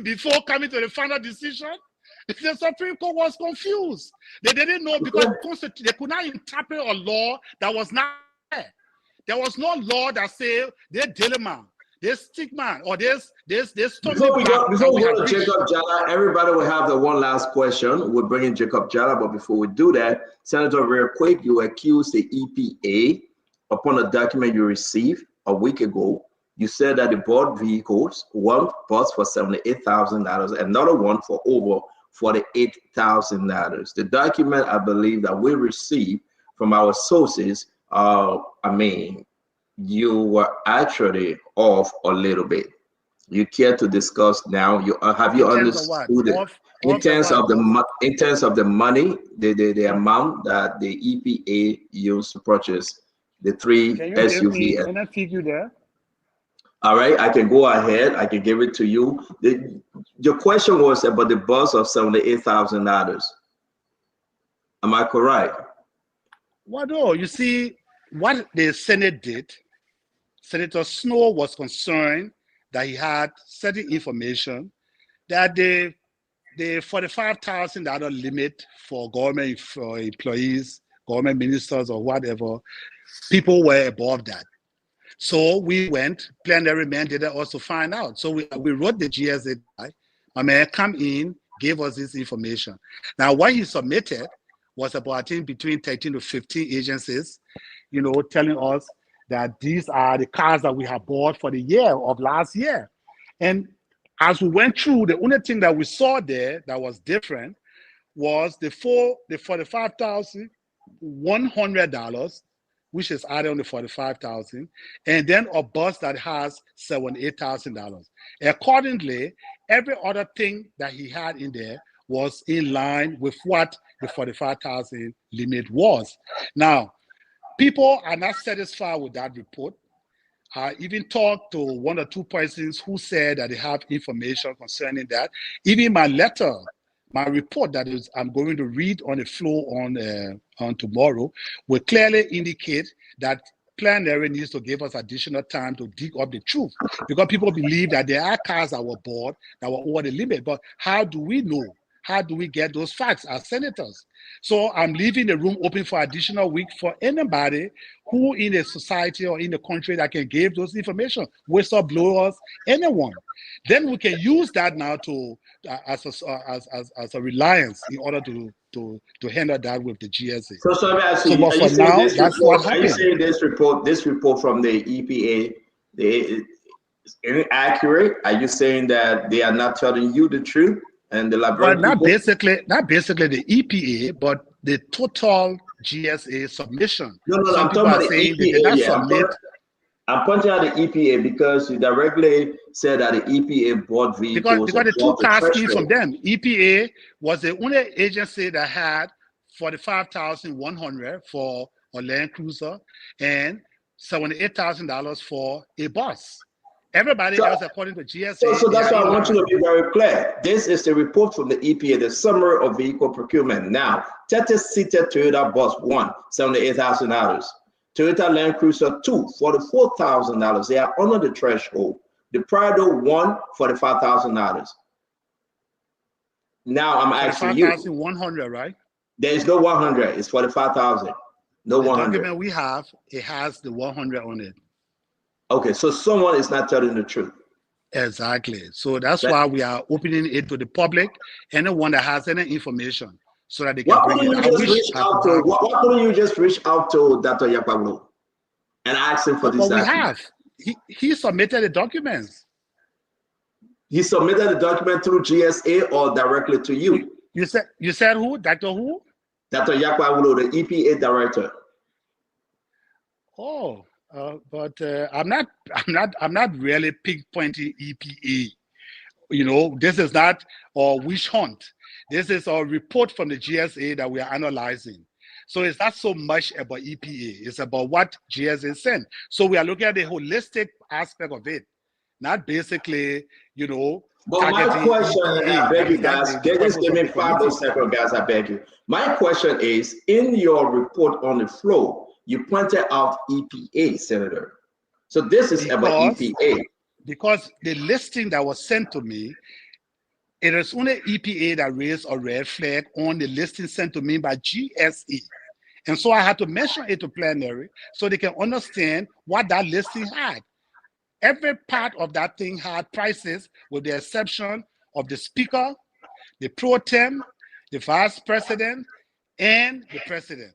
before coming to the final decision? The Supreme Court was confused. They didn't know because they could not interpret a law that was not there. There was no law that said this dilemma, this stigma, or this. Before we go to Jacob Jallah, everybody will have the one last question. We'll bring in Jacob Jallah, but before we do that, Senator, real quick, you accused the EPA upon a document you received a week ago. You said that the bought vehicles, one bus for $78,000, another one for over $48,000. The document, I believe, that we received from our sources, you were actually off a little bit. You care to discuss now? Have you understood it in terms of the money, the amount that the EPA used to purchase the three SUVs? Can I feed you there? All right, I can go ahead. I can give it to you. Your question was about the bus of $78,000. Am I correct? Well, no. You see, what the Senate did, Senator Snow was concerned that he had certain information that the $45,000 limit for government employees, government ministers, or whatever, people were above that. So we went, plenary man did also find out. So we wrote the GSA guy. My man come in, gave us this information. Now, what he submitted was about, I think, between 13 to 15 agencies, telling us that these are the cars that we have bought for the year of last year. And as we went through, the only thing that we saw there that was different was the $45,100 which is added on the $45,000, and then a bus that has $78,000. Accordingly, every other thing that he had in there was in line with what the $45,000 limit was. Now, people are not satisfied with that report. I even talked to one or two persons who said that they have information concerning that. Even my letter, my report that is I'm going to read on the floor on tomorrow will clearly indicate that plenary needs to give us additional time to dig up the truth, because people believe that there are cars that were bought that were over the limit. But how do we know? How do we get those facts as senators? So I'm leaving the room open for additional week for anybody who in a society or in the country that can give those information, whistleblowers, anyone. Then we can use that now to as a reliance in order to handle that with the GSA. So let me ask So, you, but are you for saying now, this that's report, what are you happened. saying this report from the EPA, is it accurate? Are you saying that they are not telling you the truth and the Well, Liberian not people? basically the EPA, but the total GSA submission. No, Some I'm people talking are about the saying they did not EPA. Yeah, submit. I'm pointing out the EPA because you directly said that the EPA bought vehicles Because the two above the cars came from threshold. them. EPA was the only agency that had 45,100 for a Land Cruiser and $78,000 for a bus. Everybody else, according to GSA, So they that's are why I in want you line. to be very clear. This is the report from the EPA, the summary of vehicle procurement. Now, 30-seater Toyota bus, one, $78,000. Toyota Land Cruiser, two, $44,000. They are under the threshold. The Prado, one, $45,000. Now I'm asking you. 45,100, right? There is no 100. It's 45,000. No The 100. document we have, it has the 100 on it. Okay, so someone is not telling the truth. Exactly. So that's why we are opening it to the public, anyone that has any information, so that they can Why bring couldn't it. you I just wish reach I out could to? have. Why couldn't you just reach out to Dr. Yakpablo and ask him for this But we document? have. He submitted the documents. He submitted the document through GSA or directly to you? You said who? Dr. who? Dr. Yakpablo, the EPA director. Oh, but I'm not really pinpointing EPA. You know, this is not a witch hunt. This is a report from the GSA that we are analyzing. So it's not so much about EPA. It's about what GSA sent. So we are looking at the holistic aspect of it, not basically, you know, But my targeting question, EPA. and I beg you guys, the just purpose give of me the 5 more committee. seconds, guys, I beg you. My question is, in your report on the floor, you pointed out EPA, Senator. So this is about EPA. Because the listing that was sent to me, it is only EPA that raised a red flag on the listing sent to me by GSA. And so I had to mention it to plenary so they can understand what that listing had. Every part of that thing had prices with the exception of the speaker, the pro tem, the vice president, and the president.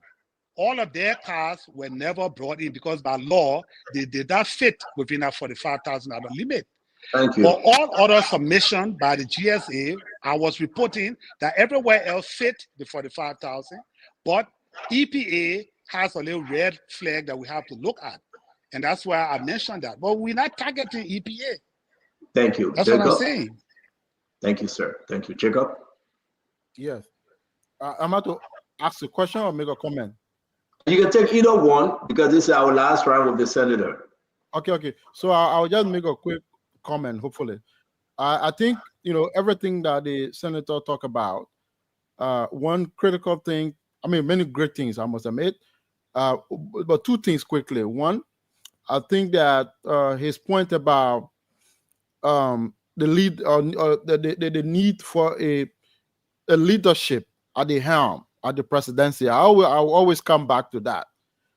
All of their cars were never brought in because by law, they did not fit within that $45,000 limit. Thank you. For all other submission by the GSA, I was reporting that everywhere else fit the 45,000, but EPA has a little red flag that we have to look at. And that's why I mentioned that. But we're not targeting EPA. Thank you. That's Jacob. what I'm saying. Thank you, sir. Thank you. Jacob? Yes. I'm about to ask a question or make a comment. You can take either one because this is our last round with the senator. Okay. So I'll just make a quick comment, hopefully. I think, you know, everything that the senator talked about, one critical thing, I mean, many great things, I must admit, but two things quickly. One, I think that his point about the need for a leadership at the helm, at the presidency. I'll always come back to that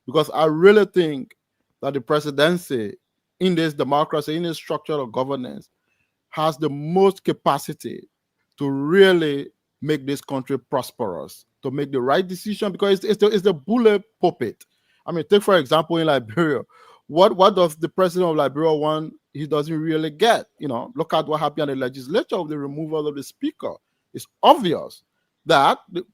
because I really think that the presidency in this democracy, in this structure of governance, has the most capacity to really make this country prosperous, to make the right decision, because it's the bullet puppet. I mean, take for example in Liberia, what does the president of Liberia want? He doesn't really get. You know, look at what happened in the legislature of the removal of the speaker. It's obvious that the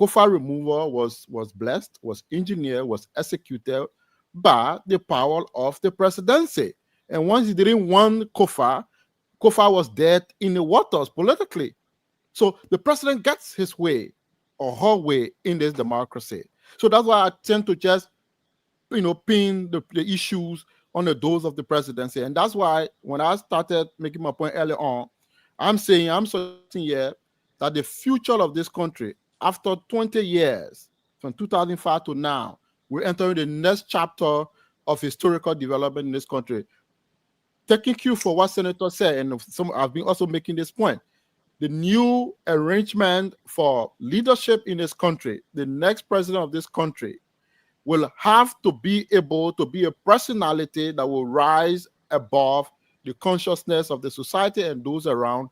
COFA removal was blessed, was engineered, was executed by the power of the presidency. And once he didn't want Kofa, Kofa was dead in the waters politically. So the president gets his way or her way in this democracy. So that's why I tend to just, pin the issues on the doors of the presidency. And that's why when I started making my point earlier on, I'm suggesting here that the future of this country, after 20 years, from 2005 to now, we're entering the next chapter of historical development in this country. Taking cue for what Senator said, and I've been also making this point, the new arrangement for leadership in this country, the next president of this country will have to be able to be a personality that will rise above the consciousness of the society and those around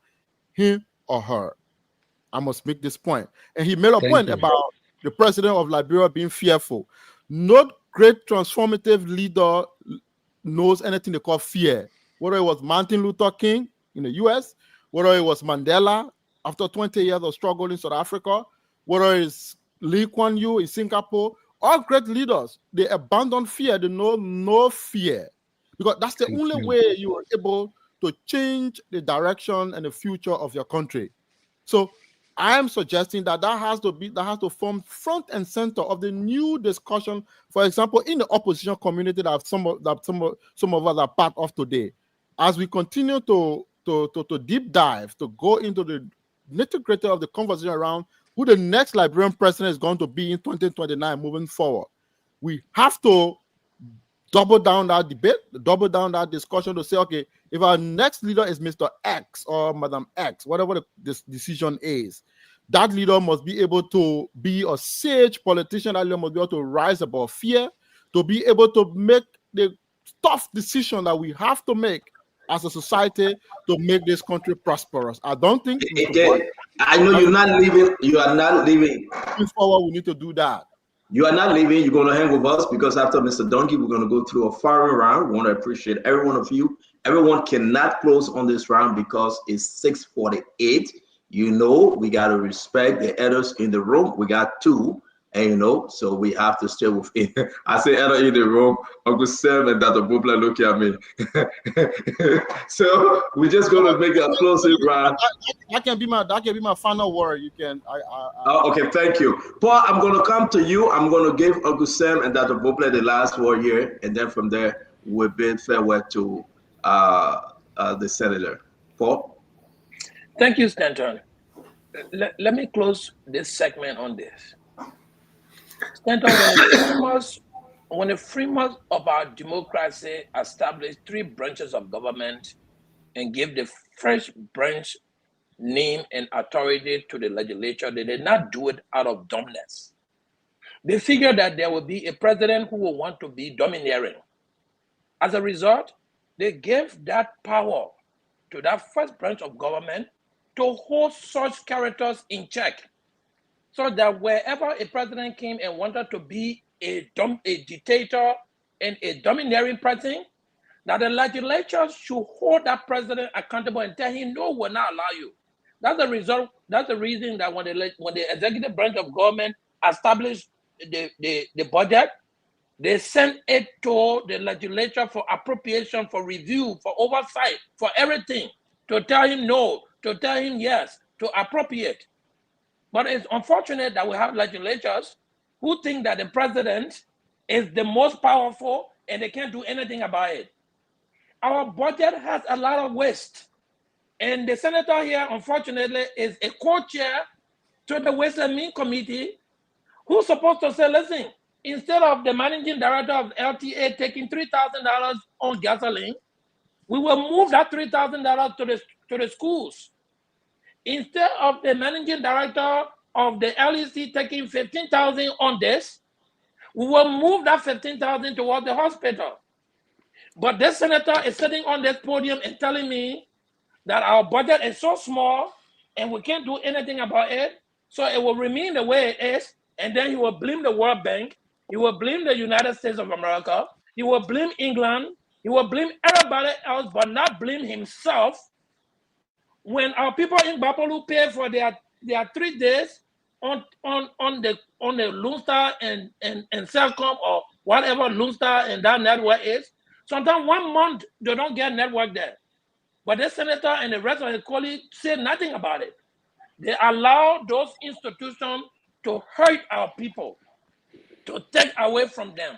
him or her. I must make this point. And he made a point about the president of Liberia being fearful. No great transformative leader knows anything they call fear. Whether it was Martin Luther King in the US, whether it was Mandela after 20 years of struggle in South Africa, whether it's Lee Kuan Yew in Singapore, all great leaders, they abandon fear. They know no fear, because that's the only way you are able to change the direction and the future of your country. So I am suggesting that has to form front and center of the new discussion. For example, in the opposition community that some of us are part of today, as we continue to deep dive, to go into the nitty-gritty of the conversation around who the next Liberian president is going to be in 2029 moving forward. We have to double down that debate, double down that discussion to say, okay, if our next leader is Mr. X or Madam X, whatever this decision is, that leader must be able to be a sage politician. That leader must be able to rise above fear, to be able to make the tough decision that we have to make as a society to make this country prosperous. I don't think. I know you're not leaving. You are not leaving. Moving forward, we need to do that. You are not leaving. You're going to hang with us, because after Mr. Duncan, we're going to go through a firing round. We want to appreciate every one of you. Everyone cannot close on this round because it's 6:48. We got to respect the elders in the room. We got two. And so we have to stay with it. I say elder in the room, Uncle Sam and Dr. Bubla look at me. So we're just gonna make a closing round. That can be my final word. You can okay, thank you. Paul, I'm gonna come to you. I'm gonna give Uncle Sam and Dr. Bubla the last word here, and then from there we'll bid farewell to the senator. Paul. Thank you, Stanton. Let me close this segment on this. Stanton, when the framers of our democracy established 3 branches of government and gave the first branch name and authority to the legislature, they did not do it out of dumbness. They figured that there would be a president who will want to be domineering. As a result, they gave that power to that first branch of government to hold such characters in check, so that wherever a president came and wanted to be a dictator and a domineering person, that the legislature should hold that president accountable and tell him, no, we'll not allow you. That's the result. That's the reason that when the executive branch of government established the budget, they sent it to the legislature for appropriation, for review, for oversight, for everything, to tell him no, to tell him yes, to appropriate. But it's unfortunate that we have legislatures who think that the president is the most powerful and they can't do anything about it. Our budget has a lot of waste. And the senator here, unfortunately, is a co-chair to the Waste and Means Committee, who's supposed to say, listen, instead of the managing director of LTA taking $3,000 on gasoline, we will move that $3,000 to the schools. Instead of the managing director of the LACC taking $15,000 on this, we will move that $15,000 towards the hospital. But this senator is sitting on this podium and telling me that our budget is so small and we can't do anything about it, so it will remain the way it is, and then he will blame the World Bank, he will blame the United States of America, he will blame England, he will blame everybody else, but not blame himself. When our people in Bapolu pay for their 3 days on the Lone Star and Cellcom or whatever Lunster and that network is. Sometimes 1 month they don't get network there. But the senator and the rest of his colleagues say nothing about it. They allow those institutions to hurt our people, to take away from them.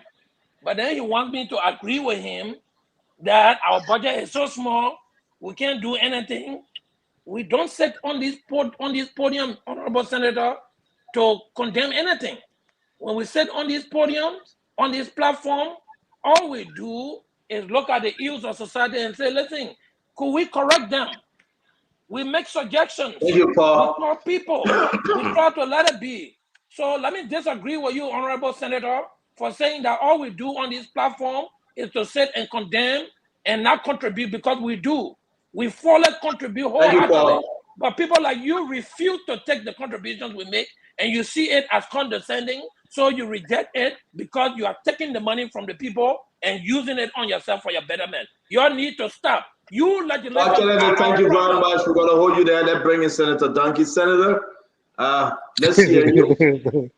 But then he wants me to agree with him that our budget is so small, we can't do anything. We don't sit on this podium, Honorable Senator, to condemn anything. When we sit on these podiums, on this platform, all we do is look at the ills of society and say, listen, could we correct them? We make suggestions. Thank you, Paul. We call people. We try to let it be. So let me disagree with you, Honorable Senator, for saying that all we do on this platform is to sit and condemn and not contribute, because we do. We fully contribute wholeheartedly. But people like you refuse to take the contributions we make, and you see it as condescending, so you reject it because you are taking the money from the people and using it on yourself for your betterment. You need to stop. You legislators. Senator, thank you very much. We're going to hold you there. Let's bring in Senator Duncan. Senator, let's hear you.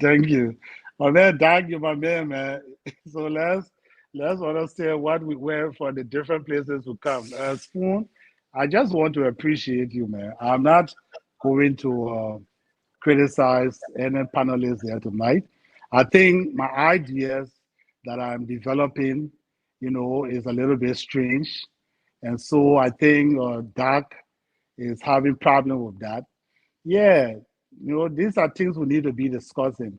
Thank you. My man, thank you, my man. So let's understand what we wear for the different places to come. Spoon, I just want to appreciate you, man. I'm not going to criticize any panelists here tonight. I think my ideas that I'm developing, is a little bit strange. And so I think Doc is having problem with that. Yeah, these are things we need to be discussing.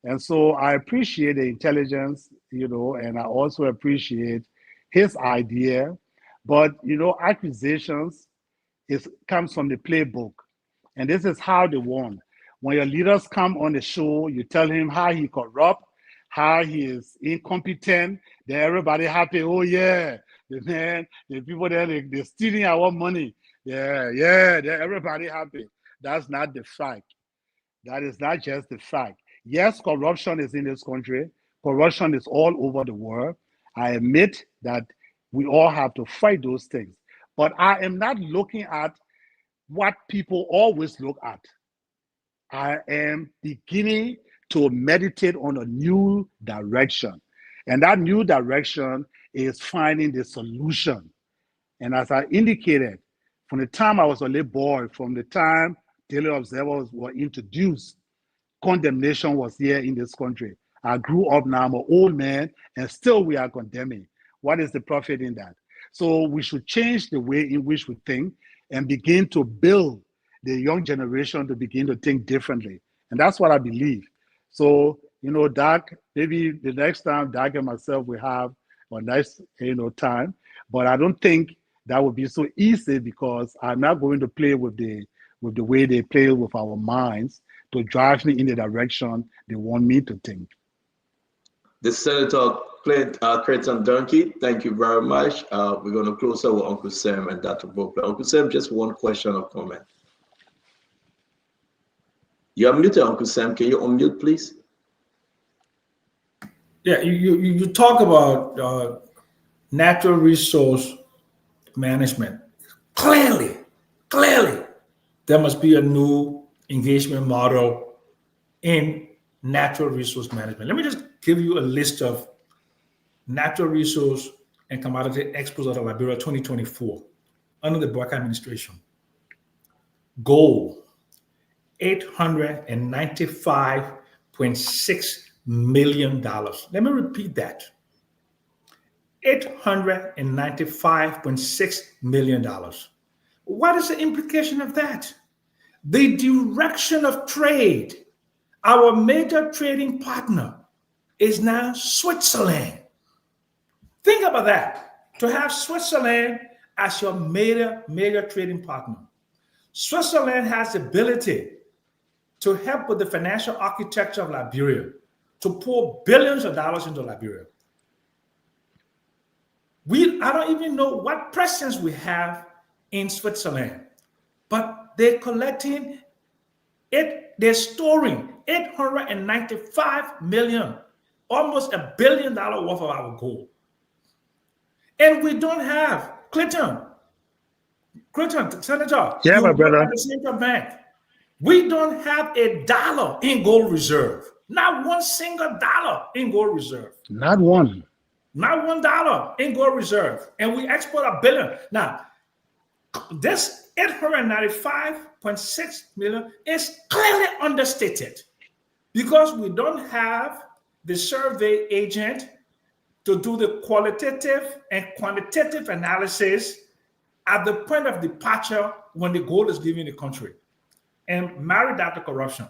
And so I appreciate the intelligence, and I also appreciate his idea. But, accusations comes from the playbook. And this is how they won. When your leaders come on the show, you tell him how he corrupt, how he is incompetent, then everybody happy. Oh, yeah, the people there, they're stealing our money. Yeah, they're everybody happy. That's not the fact. That is not just the fact. Yes, corruption is in this country. Corruption is all over the world. I admit that we all have to fight those things. But I am not looking at what people always look at. I am beginning to meditate on a new direction. And that new direction is finding the solution. And as I indicated, from the time I was a little boy, from the time Daily Observers were introduced, condemnation was here in this country. I grew up now, I'm an old man, and still we are condemning. What is the profit in that? So we should change the way in which we think and begin to build the young generation to begin to think differently. And that's what I believe. So, Doc, maybe the next time Doc and myself will have a nice, time, but I don't think that would be so easy, because I'm not going to play with the way they play with our minds to drive me in the direction they want me to think. The Senator Creighton Duncan, thank you very much. We're going to close out with Uncle Sam and Dr. Bokler. Uncle Sam, just one question or comment. You're muted, Uncle Sam. Can you unmute, please? Yeah, you talk about natural resource management. Clearly, there must be a new engagement model in natural resource management. Let me just give you a list of natural resource and commodity exports out of Liberia 2024 under the Buck administration. Gold, $895.6 million. Let me repeat that. $895.6 million. What is the implication of that? The direction of trade, our major trading partner, is now Switzerland. Think about that. To have Switzerland as your major trading partner. Switzerland has the ability to help with the financial architecture of Liberia, to pour billions of dollars into Liberia. I don't even know what presence we have in Switzerland, but they're collecting it. They're storing $895 million, almost $1 billion worth of our gold. And we don't have Clinton, Senator. Yeah, my brother. At the Central Bank. We don't have $1 in gold reserve. Not one single dollar in gold reserve. Not one. Not $1 in gold reserve. And we export $1 billion. Now, this 895.6 million is clearly understated because we don't have the survey agent to do the qualitative and quantitative analysis at the point of departure when the gold is leaving the country and marry that to corruption.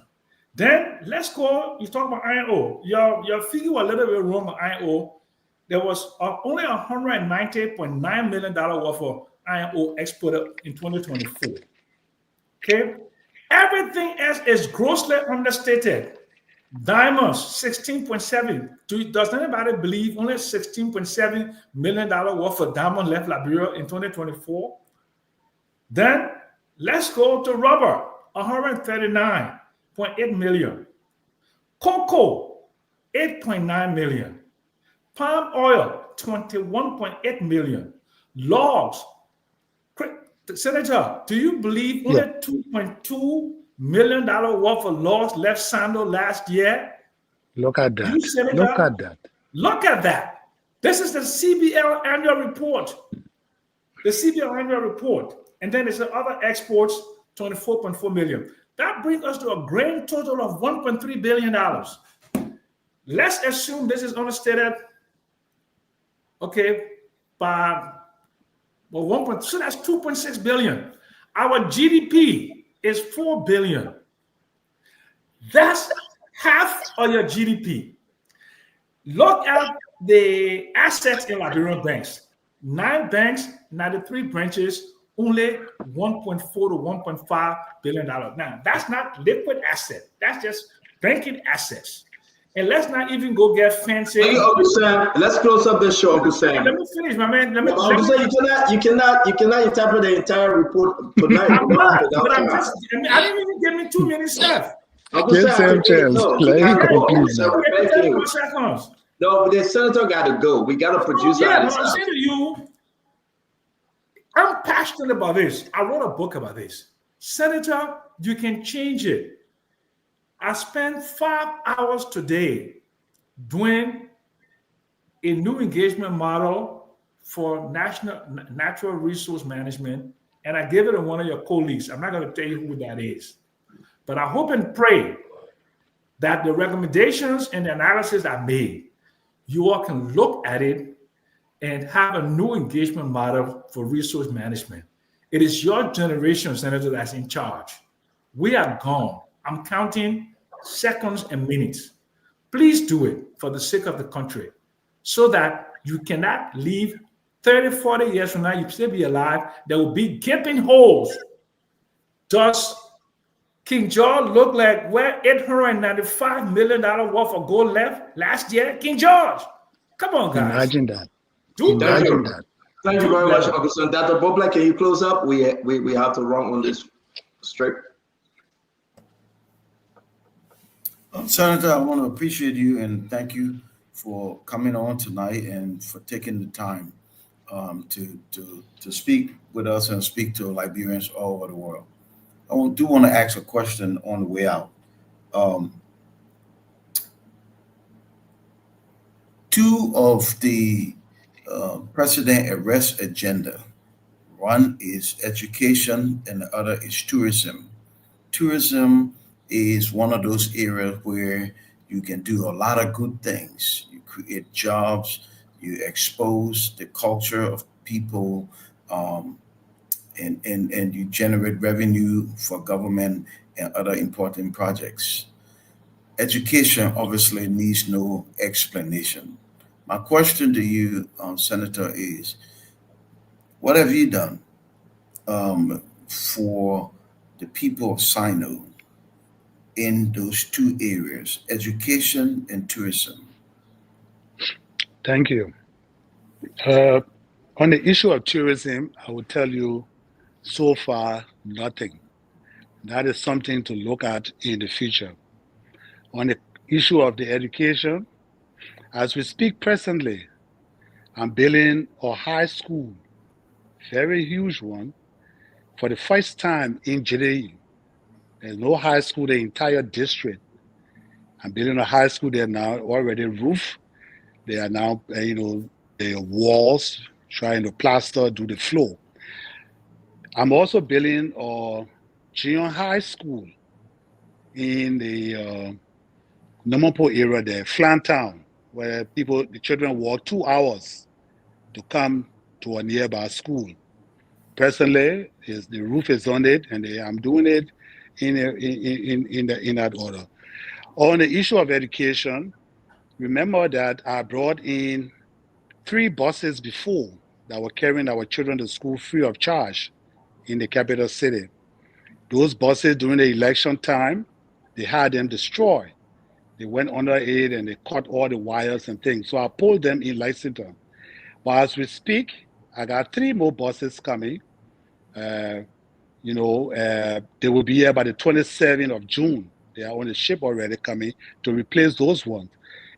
Then let's go, you talk about iron ore. Your figure was a little bit wrong on iron ore. There was only $190.9 million worth of iron ore exported in 2024. Okay? Everything else is grossly understated. Diamonds, 16.7. Does anybody believe only $16.7 million worth of diamond left Liberia in 2024? Then let's go to rubber, 139.8 million. Cocoa, 8.9 million. Palm oil, 21.8 million. Logs. Senator, do you believe only $2.2 million worth of logs left Sando last year? Look at that. Look at that. Look at that. This is the CBL annual report. The CBL annual report. And then there's the other exports, 24.4 million. That brings us to a grand total of $1.3 billion. Let's assume this is understated. Okay, so that's 2.6 billion. Our GDP is 4 billion. That's half of your GDP. Look at the assets in Liberian banks. 9 banks, 93 branches, only $1.4 to $1.5 billion. Now, that's not liquid asset. That's just banking assets. And let's not even go get fancy. Hey, Uncle Sam, let's close up this show, Uncle Sam. Let me finish, my man. Uncle Sam, you cannot interpret the entire report tonight. I'm not, but I didn't even give me 2 minutes left. Uncle Sam, no, but the senator got to go. We got to produce I'm saying to you, I'm passionate about this. I wrote a book about this. Senator, you can change it. I spent 5 hours today doing a new engagement model for natural resource management, and I gave it to one of your colleagues. I'm not going to tell you who that is, but I hope and pray that the recommendations and the analysis I made, you all can look at it and have a new engagement model for resource management. It is your generation, Senator, that's in charge. We are gone. I'm counting seconds and minutes. Please do it for the sake of the country so that you cannot leave 30, 40 years from now, you still be alive. There will be gaping holes. Does King George look like where $895 million worth of gold left last year? King George, come on, guys. Imagine that. Imagine that. Thank you very much, Uncle Sam. Dr. Bobla, can you close up? We have to run on this strip. Senator, I want to appreciate you and thank you for coming on tonight and for taking the time to speak with us and speak to Liberians all over the world. I do want to ask a question on the way out. 2 of the president arrest agenda. One is education and the other is tourism. Tourism is one of those areas where you can do a lot of good things. You create jobs, you expose the culture of people, and you generate revenue for government and other important projects. Education obviously needs no explanation. My question to you, Senator, is what have you done for the people of Sino in those 2 areas, education and tourism? Thank you. On the issue of tourism, I will tell you so far, nothing. That is something to look at in the future. On the issue of the education, as we speak presently, I'm building a high school, very huge one, for the first time in Jallah. There's no high school in the entire district. I'm building a high school there now, already roof. They are now, the walls, trying to plaster, do the floor. I'm also building a junior high school in the Namapo area there, Flantown, where the children walk 2 hours to come to a nearby school. Personally, the roof is on it, and I'm doing it in that order. On the issue of education, remember that I brought in 3 buses before that were carrying our children to school free of charge in the capital city. Those buses during the election time, they had them destroyed. They went under it and they cut all the wires and things. So I pulled them in Legislature. But as we speak, I got 3 more buses coming. They will be here by the 27th of June. They are on the ship already coming to replace those ones.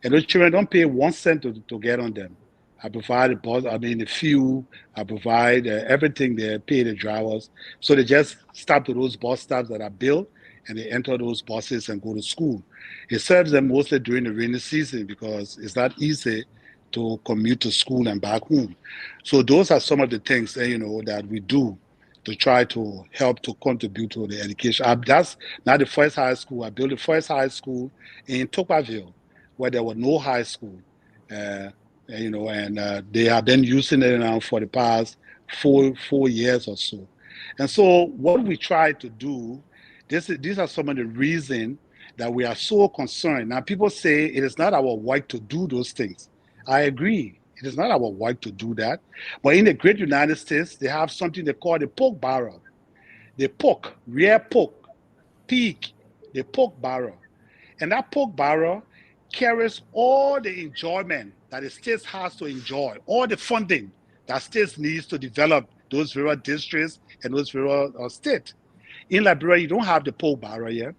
And those children don't pay 1 cent to get on them. I provide the fuel, I provide everything. They pay the drivers. So they just stop to those bus stops that are built and they enter those buses and go to school. It serves them mostly during the rainy season because it's not easy to commute to school and back home. So those are some of the things that we do to try to help to contribute to the education. That's not the first high school. I built the first high school in Tocqueville, where there was no high school. And they have been using it now for the past four years or so. And so what we try to do, these are some of the reasons that we are so concerned. Now, people say it is not our work to do those things. I agree. It is not our work to do that. But in the great United States, they have something they call the pork barrel. The pork, rear pork, pig, the pork barrel. And that pork barrel carries all the enjoyment that the states has to enjoy, all the funding that states needs to develop those rural districts and those rural states. In Liberia, you don't have the pork barrel yet.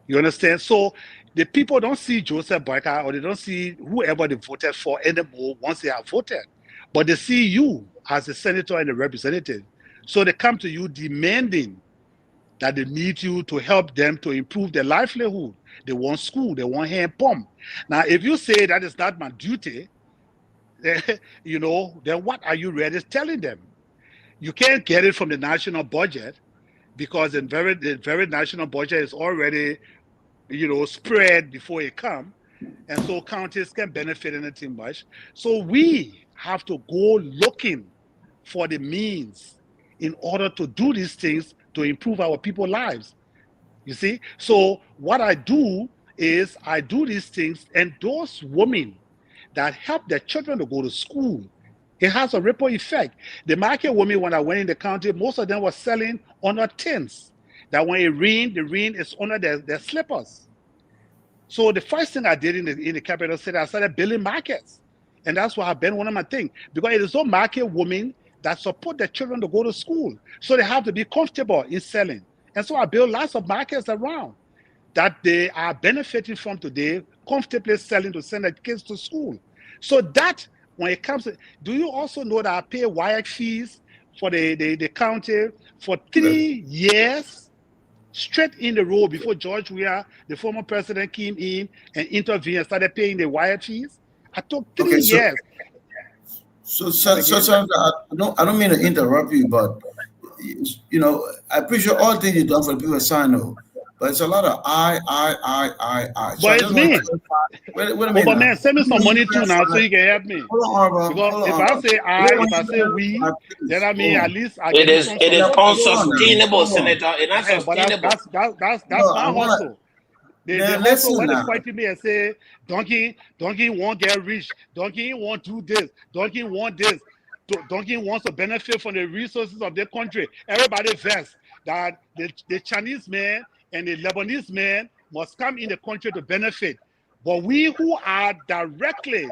You understand? So the people don't see Joseph Boyka or they don't see whoever they voted for anymore once they have voted. But they see you as a senator and a representative. So they come to you demanding that they need you to help them to improve their livelihood. They want school, they want hand pump. Now, if you say that is not my duty, then what are you really telling them? You can't get it from the national budget because the very national budget is already, spread before it comes. And so counties can benefit anything much. So we have to go looking for the means in order to do these things to improve our people's lives. You see? So what I do is I do these things, and those women that help their children to go to school, it has a ripple effect. The market women, when I went in the county, most of them were selling under tents. That when it rained, the rain is under their slippers. So the first thing I did in the capital city, I started building markets. And that's what has been one of my things. Because it is all market women that support their children to go to school. So they have to be comfortable in selling. And so I built lots of markets around that they are benefiting from today, comfortably selling to send their kids to school. So that, when it comes to, do you also know that I pay wire fees for the county for 3 years straight in the row before George Weah, the former president, came in and intervened and started paying the wire fees? I took 3 years. So I don't mean to interrupt you, but I appreciate all the things you've done for the people of Sino, but it's a lot of I. So but it's me. Wait a minute. But man, send me some money too now so you can help me. Because if I say if I say we, then I mean at least I it is unsustainable, Senator. It's not sustainable. That's my hustle. They also when they fight me and say, Duncan won't get rich, Duncan won't do this, Duncan won't this, Duncan wants to benefit from the resources of their country. Everybody vests that the Chinese man and the Lebanese man must come in the country to benefit. But we who are directly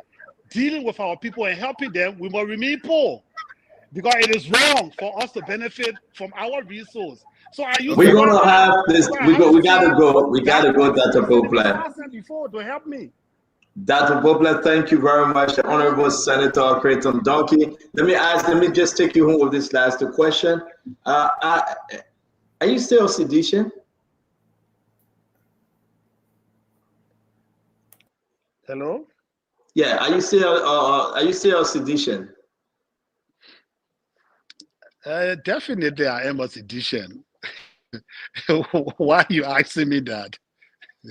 dealing with our people and helping them, we must remain poor. Because it is wrong for us to benefit from our resource. So we're gonna have this. We gotta go. We gotta go, Dr. Poplar. Before to help me. Dr. Poplar, thank you very much, the Honorable Senator Creighton Duncan. Let me just take you home with this last question. Are you still a seditious? Hello? Yeah, are you still a sedition? Definitely I am a sedition. Why are you asking me that?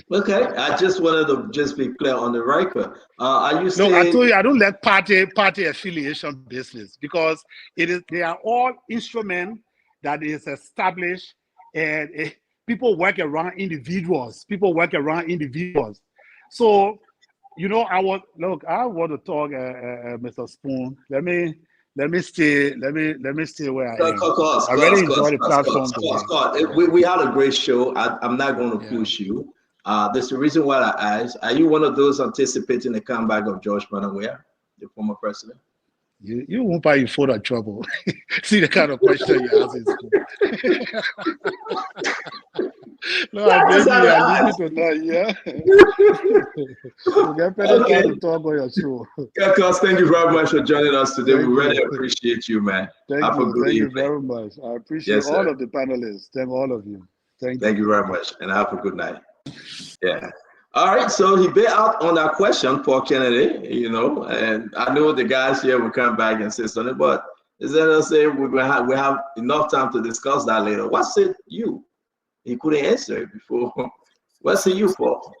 Okay, I just wanted to just be clear on the record. Are you saying? No, I told you I don't let party affiliation business, because they are all instruments that is established, and people work around individuals. So, I want to talk, Mr. Spoon. Let me stay where I am. I really enjoy the platform today. Scott, we had a great show. I'm not going to push you. There's the reason why I asked. Are you one of those anticipating the comeback of George Manawea, the former president? You won't buy your phone in trouble. See the kind of question you're asking. No, I leave it to that, yeah. You get better time to talk on your show. Kakos, thank you very much for joining us today. We really appreciate you, man. Thank you very much. I appreciate all of the panelists. Thank all of you. Thank you very much, and have a good night. Yeah. All right, so he bit out on that question, Paul Kennedy, and I know the guys here will come back and say something, but instead of saying we have enough time to discuss that later. What said you? He couldn't answer it before. What say you, Paul?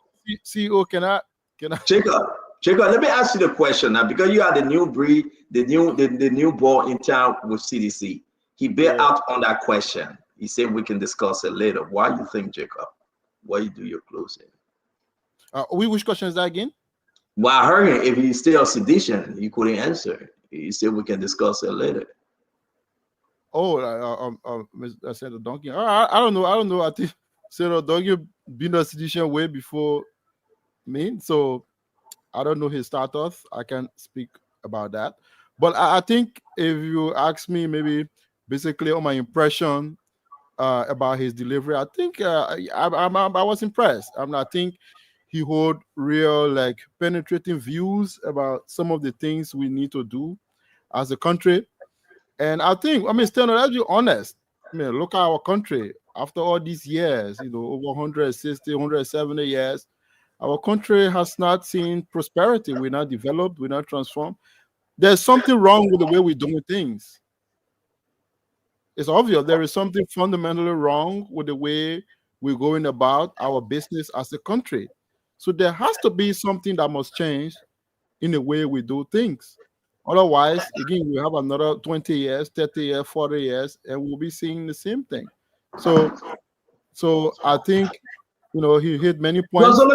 CEO, can I? Jacob, let me ask you the question now, because you are the new breed, the new ball in town with CDC. He bit out on that question. He said we can discuss it later. Why do you think, Jacob? Why you do your closing? Which question is that again? Well, I heard him. If he's still sedition, he couldn't answer. He said we can discuss it later. I said the Duncan. I don't know. I think Senator Duncan been a sedition way before me, so I don't know his status. I can't speak about that. But I think if you ask me, maybe basically on my impression about his delivery, I think I was impressed. I think he hold real penetrating views about some of the things we need to do as a country. And I think, Stanley, let's be honest. Look at our country after all these years, over 160, 170 years, our country has not seen prosperity. We're not developed, we're not transformed. There's something wrong with the way we're doing things. It's obvious there is something fundamentally wrong with the way we're going about our business as a country. So there has to be something that must change in the way we do things. Otherwise, again, we have another 20 years, 30 years, 40 years, and we'll be seeing the same thing. So I think, he hit many points. So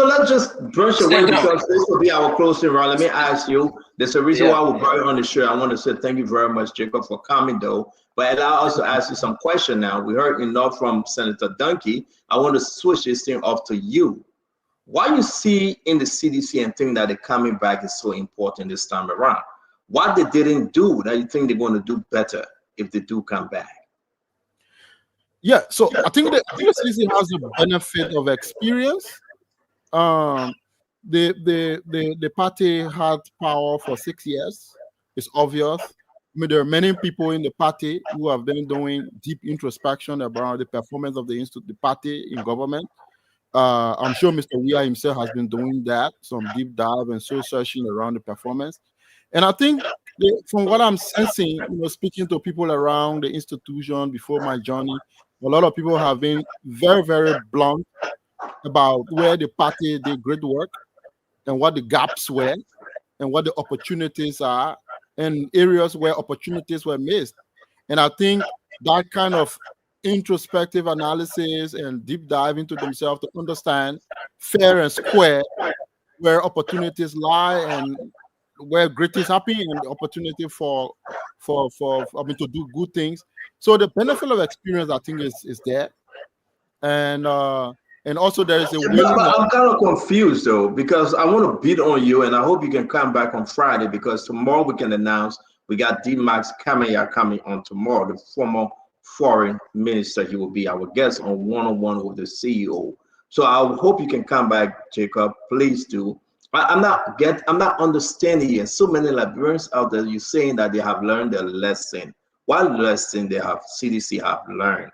let's just brush away, because this will be our closing round. Let me ask you, there's a reason why we brought you on the show. I want to say thank you very much, Jacob, for coming, though. But allow us to ask you some question now. We heard enough from Senator Duncan. I want to switch this thing off to you. Why you see in the CDC and think that the coming back is so important this time around? What they didn't do that you think they're going to do better if they do come back? Yeah, so I think the CDC has the benefit of experience. The party had power for 6 years. It's obvious. There are many people in the party who have been doing deep introspection about the performance of the party in government. I'm sure Mr. Weah himself has been doing that, some deep dive and soul searching around the performance. And I think from what I'm sensing, speaking to people around the institution before my journey, a lot of people have been very, very blunt about where the party did great work and what the gaps were and what the opportunities are and areas where opportunities were missed. And I think that kind of introspective analysis and deep dive into themselves to understand fair and square where opportunities lie and where great things happen and the opportunity for to do good things. So the benefit of experience, I think, is there. And also there is a willingness. I'm kind of confused though, because I want to beat on you, and I hope you can come back on Friday, because tomorrow we can announce we got D-Max Kamaya coming on tomorrow, the former foreign minister. He will be our guest on one-on-one with the CEO. So I hope you can come back, Jacob. Please do. I'm not understanding yet. So many Liberians out there, you're saying that they have learned their lesson. What lesson they have CDC have learned?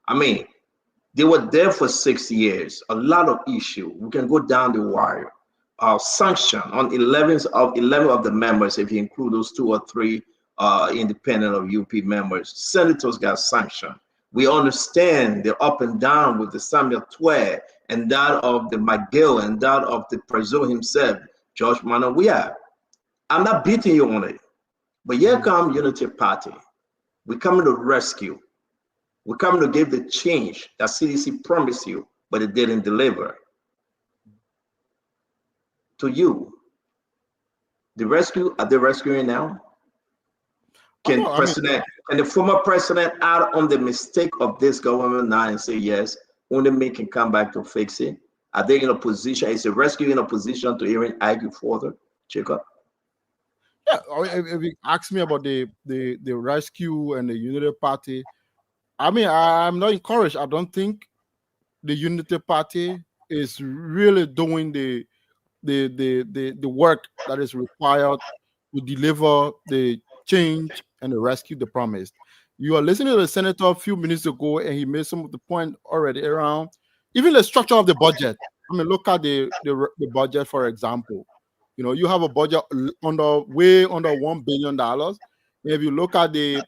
I mean, they were there for 6 years. A lot of issue. We can go down the wire. sanction on 11 of the members, if you include those 2 or 3 independent of UP members. Senators got sanctioned. We understand the up and down with the Samuel Tway and that of the McGill and that of the president himself, George Manuel. I'm not beating you on it, but here come Unity Party. We're coming to rescue. We're coming to give the change that CDC promised you, but it didn't deliver. To you, the rescue, are they rescuing now? Can the former president add on the mistake of this government now and say, yes, only me can come back to fix it? Are they in a position, is the rescue in a position to even argue further, Jacob? Yeah, if you ask me about the rescue and the Unity Party, I mean, I'm not encouraged. I don't think the Unity Party is really doing the work that is required to deliver the change and the rescue they promised. You are listening to the senator a few minutes ago, and he made some of the point already around even the structure of the budget. I mean, look at the budget, for example. You know, you have a budget way under $1 billion. And if you look at the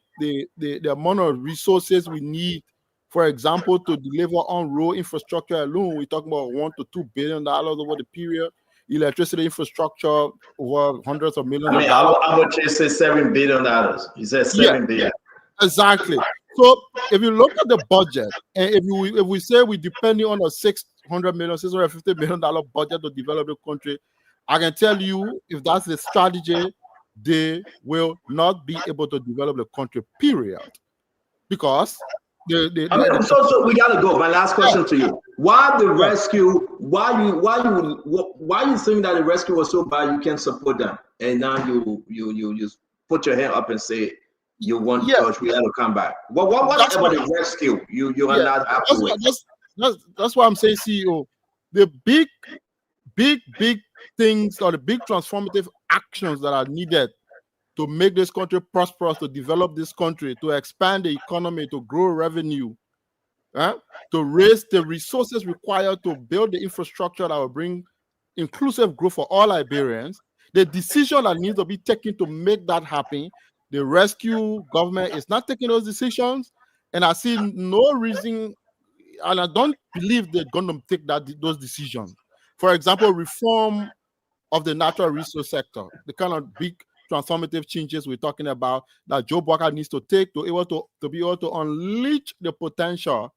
amount of resources we need, for example, to deliver on road infrastructure alone, we're talking about $1 to $2 billion over the period. Electricity infrastructure over hundreds of millions of dollars. I would just say $7 billion. You said $7 billion. Exactly. So if you look at the budget, and if we say we're depending on a $650 million budget to develop the country, I can tell you, if that's the strategy, they will not be able to develop the country, period. Because so we gotta go. My last question to you: why the rescue? Why you think that the rescue was so bad you can't support them, and now you put your hand up and say you want George Weah to come back? What about the rescue? You are not happy with? That's why I'm saying, CEO, the big things or the big transformative actions that are needed to make this country prosperous, to develop this country, to expand the economy, to grow revenue, to raise the resources required to build the infrastructure that will bring inclusive growth for all Liberians. The decision that needs to be taken to make that happen, the rescue government is not taking those decisions, and I see no reason, and I don't believe they're going to take those decisions. For example, reform of the natural resource sector, the kind of big transformative changes we're talking about that Joe Walker needs to take to be able to unleash the potential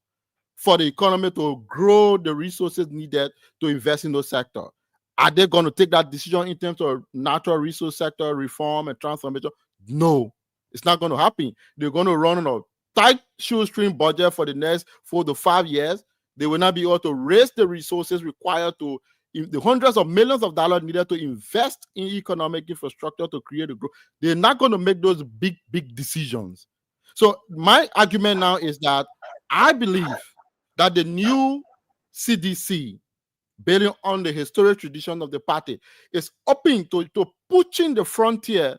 for the economy to grow the resources needed to invest in those sectors. Are they going to take that decision in terms of natural resource sector reform and transformation? No, it's not going to happen. They're going to run on a tight shoestring budget for the next 4 to 5 years. They will not be able to raise the resources required to the hundreds of millions of dollars needed to invest in economic infrastructure to create a growth. They're not going to make those big decisions. So my argument now is that I believe that the new CDC, building on the historic tradition of the party, is open to pushing the frontier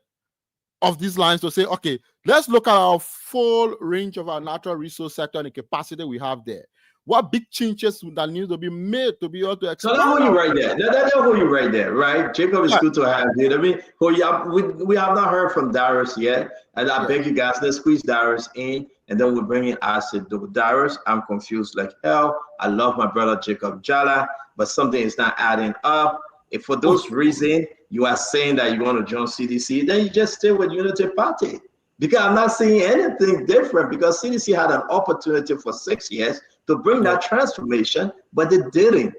of these lines to say, okay, let's look at our full range of our natural resource sector and the capacity we have there. What big changes that need to be made to be able to expand? So let hold you right there. Let hold you right there, right? Jacob, is good to have you. I mean, we have not heard from Darius yet, and I beg you guys, let's squeeze Darius in, and then we'll bring in Acid. Darius, I'm confused like hell. I love my brother Jacob Jallah, but something is not adding up. If for those reasons you are saying that you want to join CDC, then you just stay with Unity Party. Because I'm not seeing anything different, because CDC had an opportunity for 6 years to bring that transformation, but they didn't.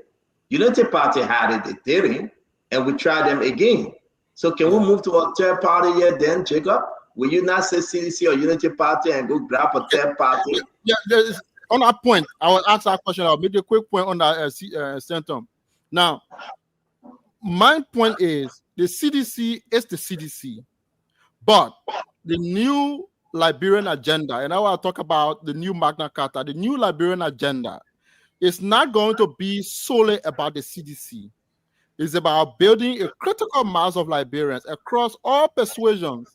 Unity Party had it, they didn't, and we tried them again. So can we move to a third party here then, Jacob? Will you not say CDC or Unity Party and go grab a third party? Yeah, on that point, I will ask that question. I'll make a quick point on that sentence. Now, my point is the CDC is the CDC, but the new Liberian agenda, and I want to talk about the new Magna Carta, the new Liberian agenda is not going to be solely about the CDC. It's about building a critical mass of Liberians across all persuasions,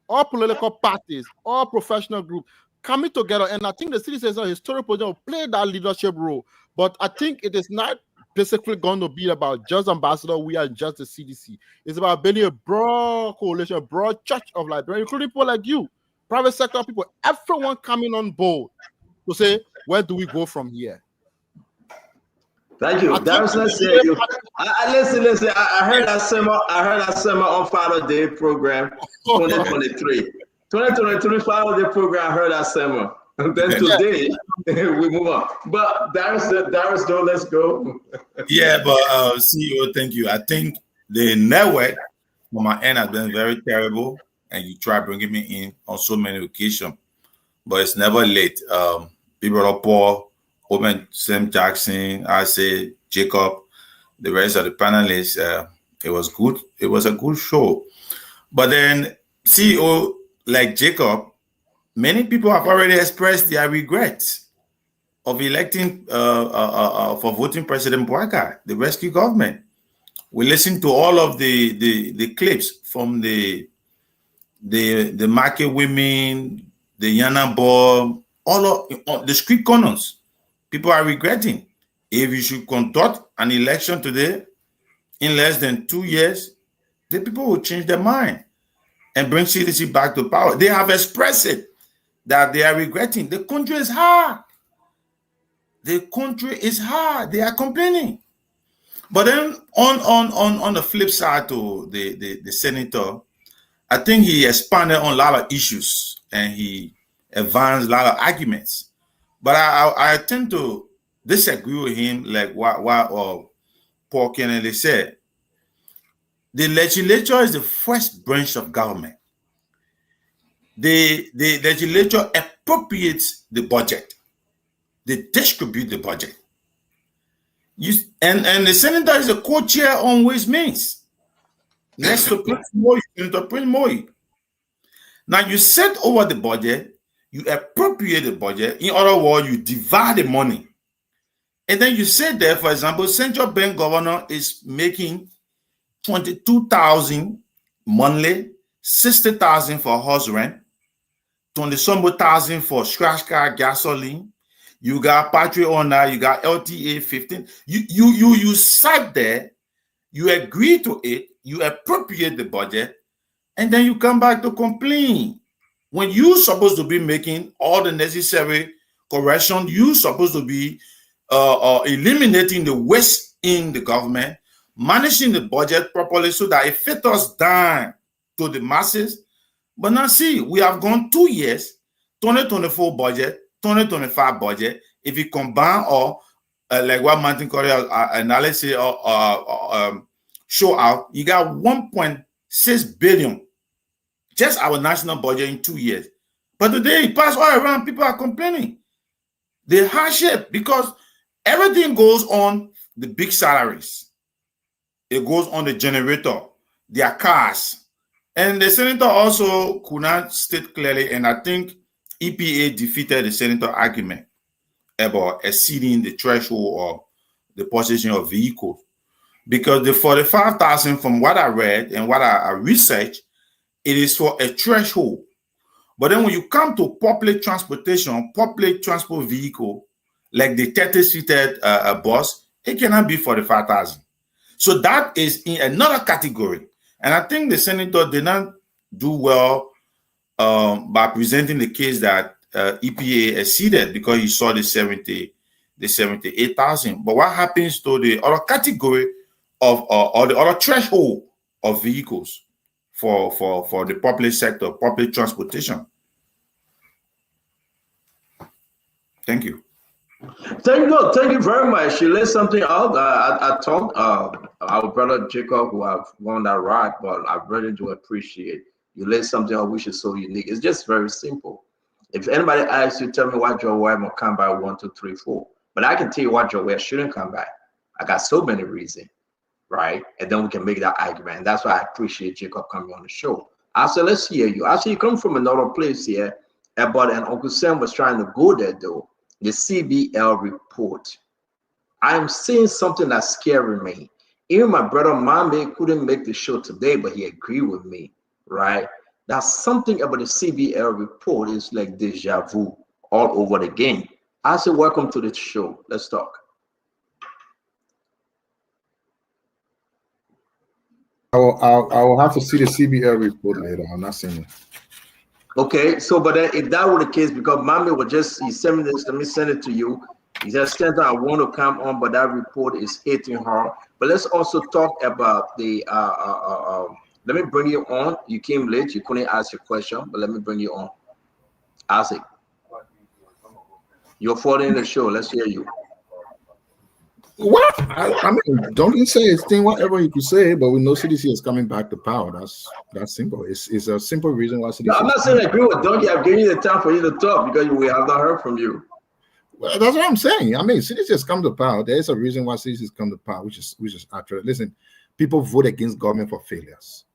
all political parties, all professional groups coming together. And I think the CDC is a historic project will play that leadership role. But I think it is not basically going to be about just ambassador, we are just the CDC. It's about building a broad coalition, a broad church of Liberia, including people like you, private sector people, everyone coming on board to say, where do we go from here? Thank you. Darius, listen. I heard that summer. I heard that summer on Father's Day program, 2023. 2023 Father's Day program. I heard that summer. And then today we move on. But Darius, though, let's go. Yeah, but CEO, thank you. I think the network on my end has been very terrible, and you try bringing me in on so many occasions, but it's never late. People are Paul, Owen, Sam Jackson, I say Jacob, the rest of the panelists. It was good. It was a good show. But then CEO like Jacob, many people have already expressed their regrets of electing for voting President Bouaga, the rescue government. We listened to all of the clips from the market women, the Yana Bob, all of the street corners. People are regretting. If you should conduct an election today, in less than 2 years, the people will change their mind and bring CDC back to power. They have expressed it, that they are regretting. The country is hard. The country is hard. They are complaining. But then on the flip side to the senator, I think he expanded on a lot of issues and he advanced a lot of arguments. But I tend to disagree with him, like what Paul Kennedy said. The legislature is the first branch of government. The legislature appropriates the budget. They distribute the budget. And the senator is a co-chair on Ways Means. Next to Prince Moy, Senator Prince Moy. Now you set over the budget, you appropriate the budget. In other words, you divide the money. And then you say there, for example, central bank governor is making 22,000 monthly, 60,000 for house rent, 20,000 for scratch card gasoline. You got Patriot owner, you got LTA 15. You sat there, you agree to it, you appropriate the budget, and then you come back to complain. When you're supposed to be making all the necessary correction, you're supposed to be eliminating the waste in the government, managing the budget properly so that it filters down to the masses. But now see, we have gone 2 years, 2024 budget, 2025 budget. If you combine all, like what Martin Correa analysis show out, you got 1.6 billion, just our national budget in 2 years. But today, it passed all around, people are complaining. The hardship, because everything goes on the big salaries. It goes on the generator, their cars. And the senator also could not state clearly, and I think EPA defeated the senator argument about exceeding the threshold of the possession of vehicles. Because the 45,000, from what I read and what I researched, it is for a threshold. But then when you come to public transportation, public transport vehicle, like the 30-seated bus, it cannot be 45,000. So that is in another category. And I think the senator did not do well by presenting the case that EPA exceeded because he saw the 78,000. But what happens to the other category of or the other threshold of vehicles for the public sector, public transportation? Thank you. Thank you very much. You laid something out. I told our brother Jacob, who have won that ride, but I really do appreciate you laid something out which is so unique. It's just very simple. If anybody asks you, tell me what your wife will come by 1, 2, 3, 4. But I can tell you what your wife shouldn't come by. I got so many reasons, right? And then we can make that argument. And that's why I appreciate Jacob coming on the show. I said, let's hear you. I see you come from another place here, but and Uncle Sam was trying to go there though. The CBL report. I am seeing something that's scaring me. Even my brother Mambe couldn't make the show today, but he agreed with me, right? That's something about the CBL report is like deja vu all over again. I said, welcome to the show. Let's talk. I will have to see the CBL report later. I'm not seeing it. Okay, so but then if that were the case, because Mommy was just, he sent me this, let me send it to you. He said, Santa, I want to come on, but that report is hitting her. But let's also talk about the, let me bring you on. You came late, you couldn't ask your question, but let me bring you on. Ask it. You're following the show, let's hear you. What? I mean, Duncan say his thing, whatever you could say, but we know CDC is coming back to power. That's simple. It's a simple reason why CDC. No, I'm not saying I agree with Duncan. I'm giving you the time for you to talk because we have not heard from you. Well, that's what I'm saying. I mean, CDC has come to power. There is a reason why CDC has come to power, which is actually, listen, people vote against government for failures,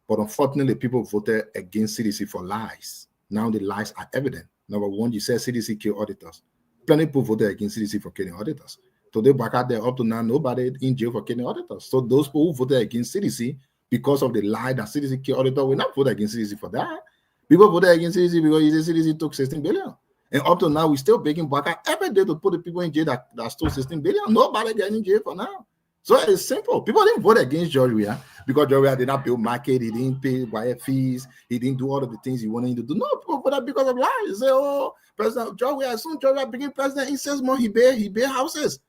but unfortunately, people voted against CDC for lies. Now the lies are evident. Number one, you said CDC kill auditors. Plenty of people voted against CDC for killing auditors. So they back out there up to now, nobody in jail for killing auditors. So those people who voted against CDC because of the lie that CDC killed auditor will not vote against CDC for that. People voted against CDC because CDC took 16 billion. And up to now, we're still begging back out every day to put the people in jail that stole 16 billion. Nobody getting in jail for now. So it's simple. People didn't vote against Georgia because Georgia did not build market, he didn't pay wire fees, he didn't do all of the things he wanted to do. No, people voted because of lies. They say, oh, President Georgia, as soon as Georgia became president, in 6 months, he built houses.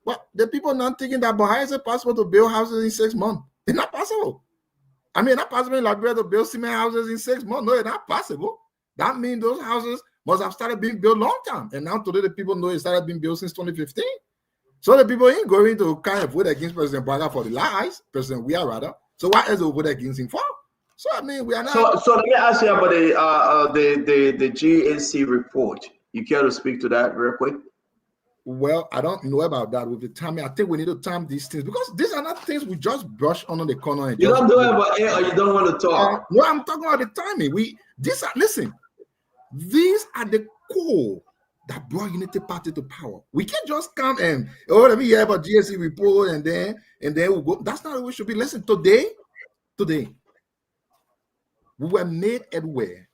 But the people not thinking that, but how is it possible to build houses in 6 months? It's not possible. I mean, it's not possible in Liberia to build cement houses in 6 months. No, it's not possible. That means those houses must have started being built long time. And now today, the people know it started being built since 2015. So the people ain't going to kind of vote against President Braga for the lies, President Weah rather. So why else they vote against him for? So I mean, we are not. So let me ask you about the GAC report. You care to speak to that real quick? Well, I don't know about that with the timing. I think we need to time these things because these are not things we just brush under the corner. And you don't do it about it, or you don't want to talk. No, I'm talking about the timing. Listen, these are the core that brought Unity Party to power. We can't just come and let me hear about GSC report and then we'll go. That's not how we should be. Listen, today, we were made aware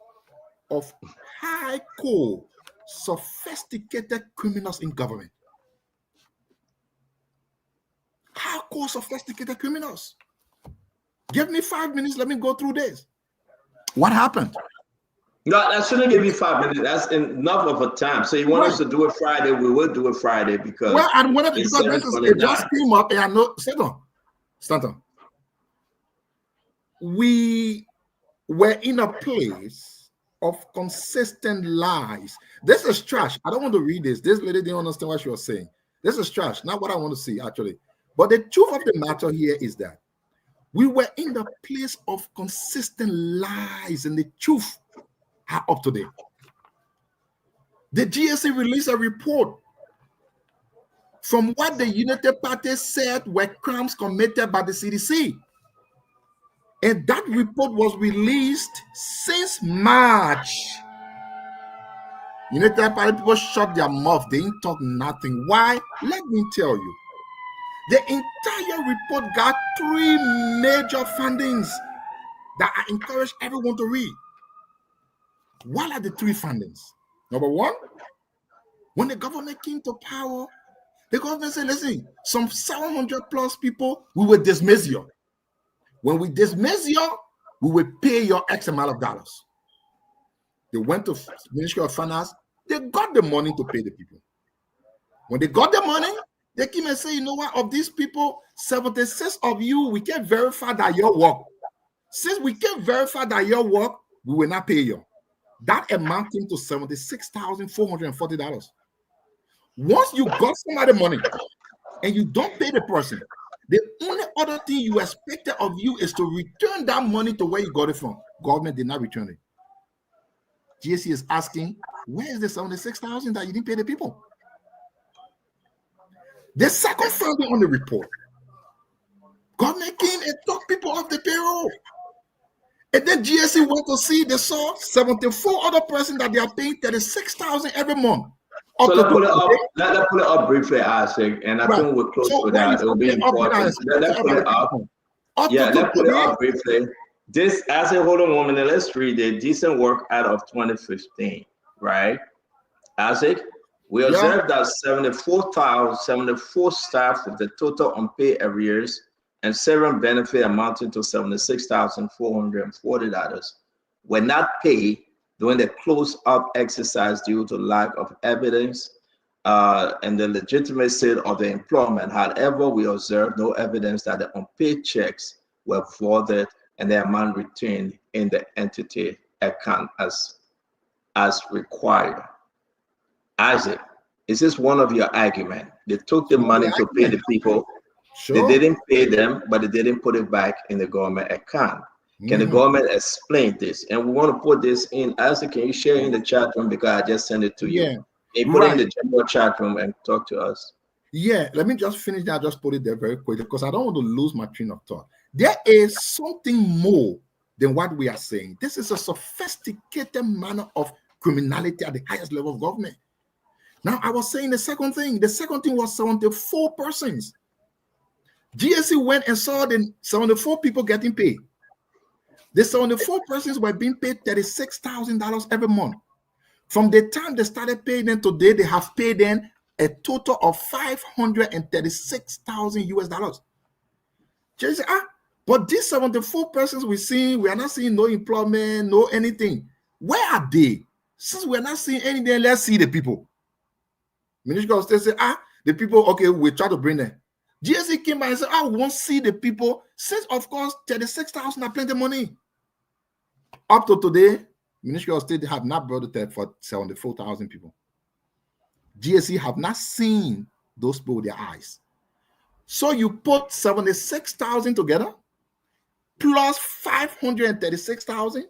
of high core, sophisticated criminals in government. High core, sophisticated criminals. Give me 5 minutes. Let me go through this. What happened? No, I shouldn't give you 5 minutes. That's enough of a time. So you want us to do it Friday? We will do it Friday because it just came up, and I know. Stand on. We were in a place of consistent lies. This is trash. I don't want to read this. This lady didn't understand what she was saying. This is trash. Not what I want to see, actually. But the truth of the matter here is that we were in the place of consistent lies, and the truth are up to date. The GSA released a report from what the United Party said were crimes committed by the CDC. And that report was released since March. United Party people shut their mouth. They didn't talk nothing. Why? Let me tell you. The entire report got 3 major findings that I encourage everyone to read. What are the 3 findings? Number one, when the government came to power, the government said, listen, some 700 plus people, we will dismiss you. When we dismiss you, we will pay your X amount of dollars. They went to Ministry of Finance, they got the money to pay the people. When they got the money, they came and said, you know what, of these people, 76 of you, we can verify that your work. Since we can verify that your work, we will not pay you. That amount came to $76,440. Once you got somebody money and you don't pay the person, the only other thing you expected of you is to return that money to where you got it from. Government did not return it. GSC is asking, where is the $76,000 that you didn't pay the people? The second finding on the report, government came and took people off the payroll. And then GSC went to see, they saw 74 other persons that they are paying $36,000 every month. So let's put it up briefly, Isaac, and I think we're close to that. It will be important. Let's put it up. Yeah, let's put it up briefly. This, Isaac, hold on 1 minute. Let's read the decent work out of 2015, right? Isaac, we observed that 74 staff with the total unpaid arrears and severance benefit amounting to $76,440 were not paid during the close-up exercise due to lack of evidence and the legitimacy of the employment. However, we observed no evidence that the unpaid checks were voided and the amount retained in the entity account as required. Isaac, is this one of your arguments? They took the money to pay the people. They didn't pay them, but they didn't put it back in the government account. Can the government explain this? And we want to put this in. Isaac, can you share in the chat room, because I just sent it to you? Yeah. Can you put it in the general chat room and talk to us? Yeah, let me just finish that. Just put it there very quickly, because I don't want to lose my train of thought. There is something more than what we are saying. This is a sophisticated manner of criminality at the highest level of government. Now, I was saying the second thing. The second thing was 74 persons. GSC went and saw the 74 people getting paid. The 74 persons were being paid $36,000 every month. From the time they started paying them today, they have paid them a total of $536,000 US. Just but these 74 persons we are not seeing no employment, no anything. Where are they? Since we're not seeing anything, let's see the people. Minister of State say, the people, okay, we try to bring them. GSC came by and said, I won't see the people. Since, of course, 36,000 are plenty of money. Up to today, Ministry of State have not brought it for 74,000 people. GSC have not seen those people with their eyes. So you put 76,000 together, plus 536,000,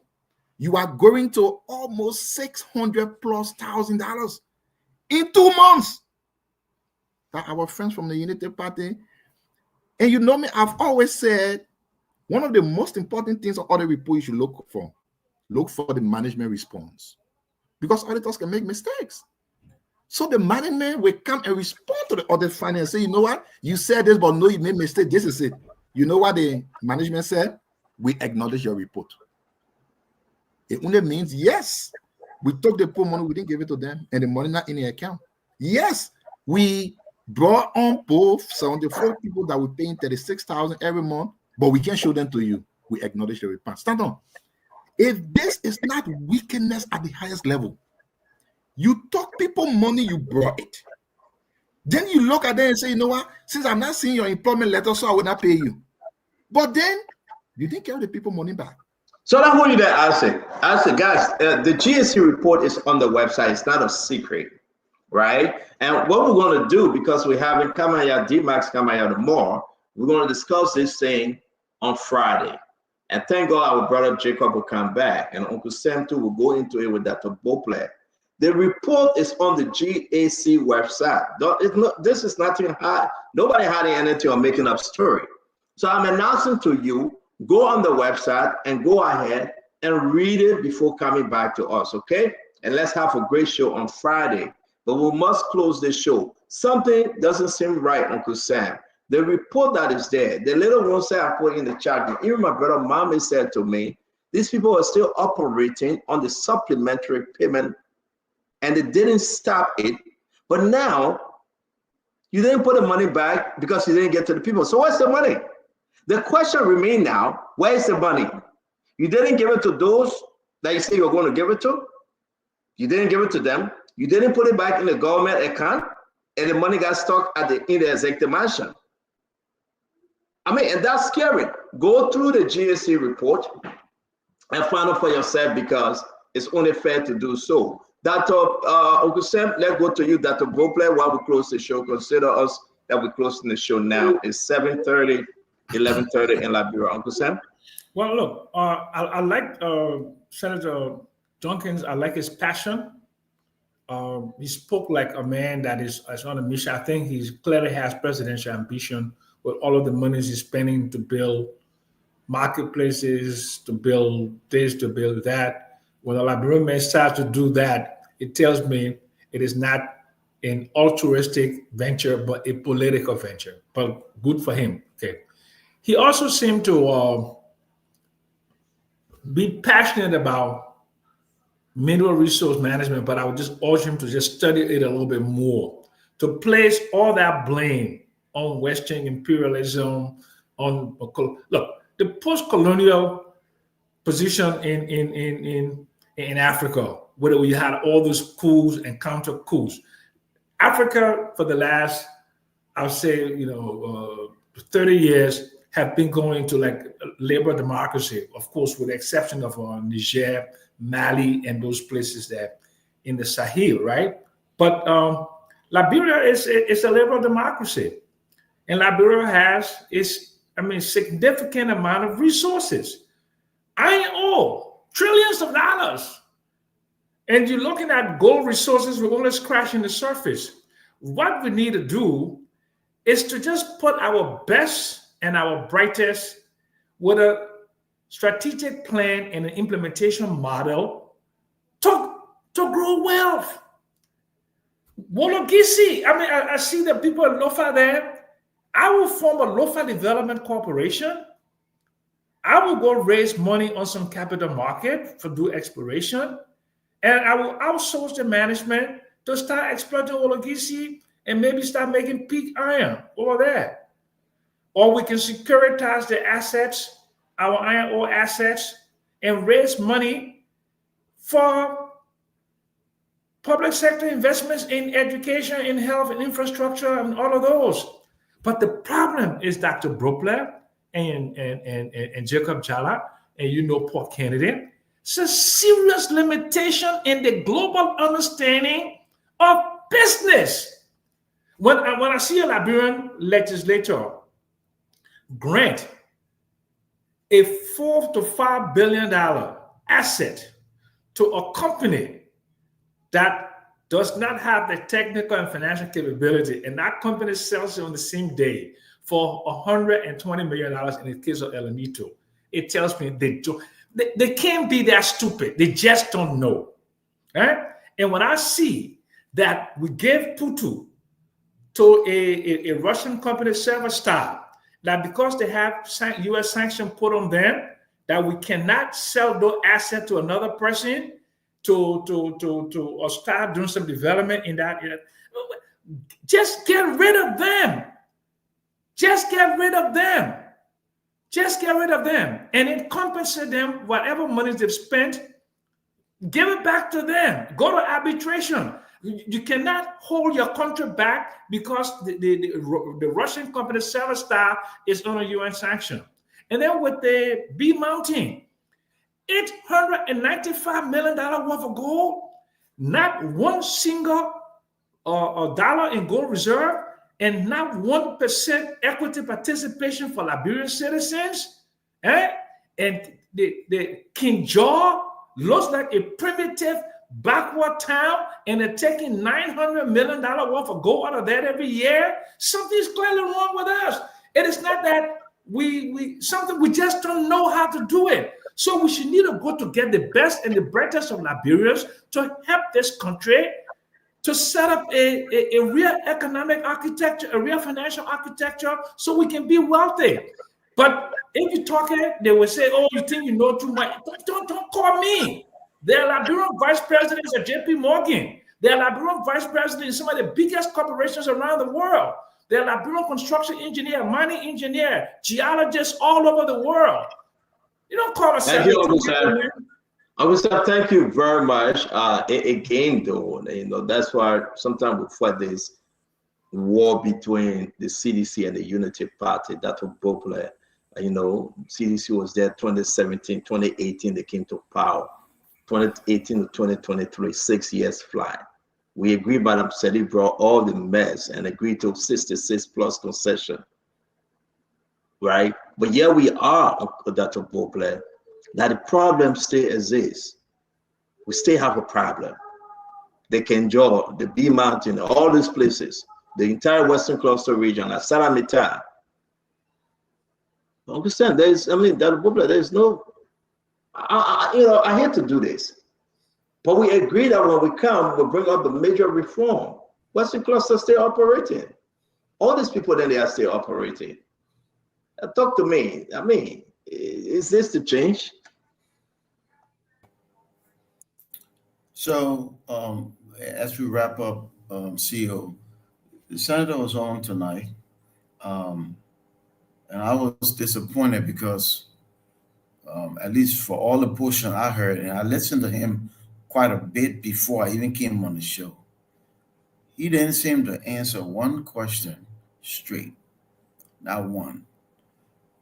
you are going to almost $600,000+ in 2 months. That our friends from the Unity Party, and you know me, I've always said one of the most important things on audit report you should look for the management response, because auditors can make mistakes. So the management will come and respond to the audit finding and say, you know what, you said this, but no, you made mistake. This is it. You know what the management said? We acknowledge your report. It only means, yes, we took the poor money, we didn't give it to them, and the money not in the account. Yes, we brought on both 74 people that we're paying $36,000 every month, but we can't show them to you. We acknowledge the report. Stand on. If this is not wickedness at the highest level, you took people money, you brought it. Then you look at them and say, you know what, since I'm not seeing your employment letter, so I will not pay you. But then you didn't give the people money back. So I hold you there, Isaac. Guys, the GSC report is on the website. It's not a secret, right? And what we're going to do, because we haven't Kamaya, D-Max Kamaya tomorrow, we're going to discuss this thing on Friday. And thank God our brother Jacob will come back, and Uncle Sam too will go into it with Dr. Bople. The report is on the GAC website. This is nothing hard. Nobody hiding anything or making up story. So I'm announcing to you, go on the website and go ahead and read it before coming back to us, okay? And let's have a great show on Friday. But we must close this show. Something doesn't seem right, Uncle Sam. The report that is there, the little one said I put in the chat, even my brother Mommy said to me, these people are still operating on the supplementary payment, and they didn't stop it. But now, you didn't put the money back because you didn't get to the people. So what's the money? The question remains now, where's the money? You didn't give it to those that you say you're going to give it to. You didn't give it to them. You didn't put it back in the government account, and the money got stuck in the executive mansion. I mean, and that's scary. Go through the GSC report and find out for yourself, because it's only fair to do so. Dr. Uncle Sam, let's go to you, Dr. Bople, while we close the show. Consider us that we're closing the show now. It's 7:30, 11:30 in Liberia. Uncle Sam? Well, look, I like Senator Duncan. I like his passion. He spoke like a man that is on a mission. I think he clearly has presidential ambition with all of the monies he's spending to build marketplaces, to build this, to build that. When a Liberian man starts to do that, it tells me it is not an altruistic venture, but a political venture. But good for him. Okay. He also seemed to be passionate about mineral resource management, but I would just urge him to just study it a little bit more, to place all that blame on Western imperialism, on look, the post-colonial position in Africa, where we had all those coups and counter coups. Africa for the last, I'll say, 30 years have been going to like labor democracy, of course, with the exception of Niger, Mali, and those places that in the Sahel, right? But Liberia is a liberal democracy, and Liberia has significant amount of resources, iron ore, trillions of dollars, and you're looking at gold resources. We're only scratching the surface. What we need to do is to just put our best and our brightest with a strategic plan and an implementation model to grow wealth. Wologisi, I see the people in Lofa there. I will form a Lofa Development Corporation. I will go raise money on some capital market for do exploration, and I will outsource the management to start exploiting Wologisi and maybe start making pig iron over there. Or we can securitize the assets, our iron ore assets, and raise money for public sector investments in education, in health, and infrastructure, and all of those. But the problem is Dr. Brooklyn and Jacob Jallah, and Port Kennedy, it's a serious limitation in the global understanding of business. When I see a Liberian legislature grant a $4 to $5 billion asset to a company that does not have the technical and financial capability, and that company sells it on the same day for $120 million in the case of El Anito, it tells me they can't be that stupid. They just don't know. Right? And when I see that we gave Tutu to a Russian company, Severstar, that because they have U.S. sanction put on them, that we cannot sell those assets to another person to start doing some development in that. Just get rid of them. Just get rid of them. Just get rid of them. And then compensate them, whatever money they've spent, give it back to them. Go to arbitration. You cannot hold your country back because the Russian company Severstar is on a UN sanction. And then with the B Mountain, $895 million worth of gold, not one single dollar in gold reserve, and not 1% equity participation for Liberian citizens. And the King Jaw looks like a primitive backward town, and they're taking $900 million worth of gold out of that every year. Something's clearly wrong with us. It is not that we just don't know how to do it. So we should need to go to get the best and the brightest of Liberians to help this country to set up a real economic architecture, a real financial architecture, so we can be wealthy. But if you're talking, they will say, "Oh, you think you know too much?" Don't call me. There are Liberian vice presidents at JP Morgan. There are Liberian vice presidents in some of the biggest corporations around the world. There are Liberian construction engineer, mining engineer, geologists all over the world. You don't call us. Thank you, Officer, thank you very much. Again, though, that's why sometimes we fight this war between the CDC and the Unity Party. That was popular. CDC was there 2017, 2018, they came to power. 2018 to 2023, 6 years fly. We agreed by themselves, brought all the mess and agreed to 66 plus concession. Right? But here we are, Dr. Popular. Now the problem still exists. We still have a problem. The Kenjo, the B Mountain, all these places, the entire Western Cluster region, Salamita. Understand? Dr. Popular, there's no. I hate to do this, but we agree that when we come, we'll bring up the major reform. Western Cluster still operating. All these people, then they are still operating. Talk to me. Is this the change? So, as we wrap up, CEO, the senator was on tonight. And I was disappointed because, at least for all the portion I heard, and I listened to him quite a bit before I even came on the show, he didn't seem to answer one question straight, not one.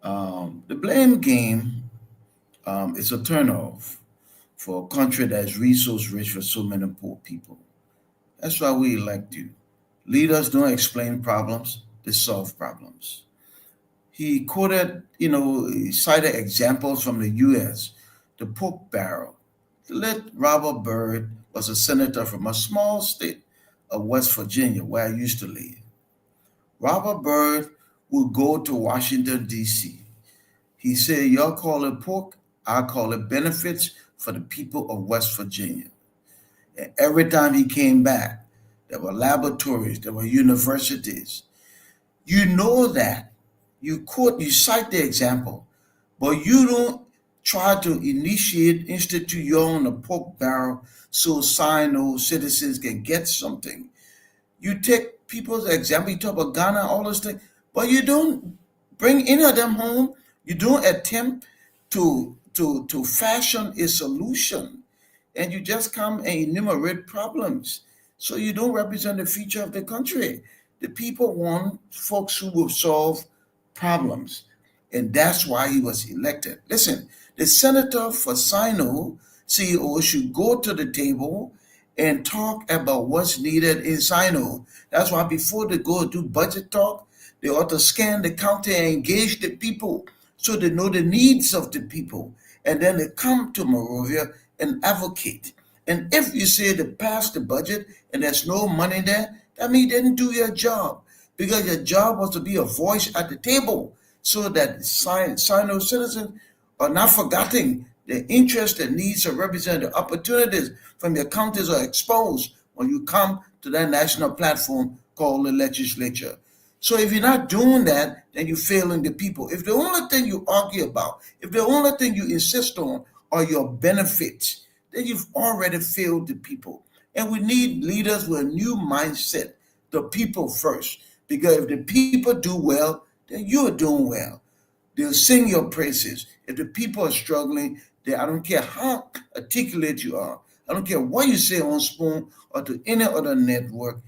The blame game is a turnoff for a country that is resource rich with so many poor people. That's why we elect you. Leaders don't explain problems, they solve problems. He quoted, he cited examples from the US, the pork barrel. The late Robert Byrd was a senator from a small state of West Virginia where I used to live. Robert Byrd would go to Washington, D.C. He said, y'all call it pork, I call it benefits for the people of West Virginia. And every time he came back, there were laboratories, there were universities. You know that. You cite the example, but you don't try to institute your own pork barrel so Sino citizens can get something. You take people's example, you talk about Ghana, all those things, but you don't bring any of them home. You don't attempt to fashion a solution, and you just come and enumerate problems. So you don't represent the future of the country. The people want folks who will solve problems, and that's why he was elected. Listen, the senator for Sino CEO should go to the table and talk about what's needed in Sino. That's why before they go do budget talk, they ought to scan the county and engage the people so they know the needs of the people. And then they come to Monrovia and advocate. And if you say they passed the budget and there's no money there, that means you didn't do your job, because your job was to be a voice at the table so that Sino citizens are not forgetting the interests and needs of representative opportunities from your counties are exposed when you come to that national platform called the legislature. So if you're not doing that, then you're failing the people. If the only thing you argue about, if the only thing you insist on are your benefits, then you've already failed the people. And we need leaders with a new mindset, the people first. Because if the people do well, then you're doing well. They'll sing your praises. If the people are struggling, then I don't care how articulate you are. I don't care what you say on Spoon or to any other network.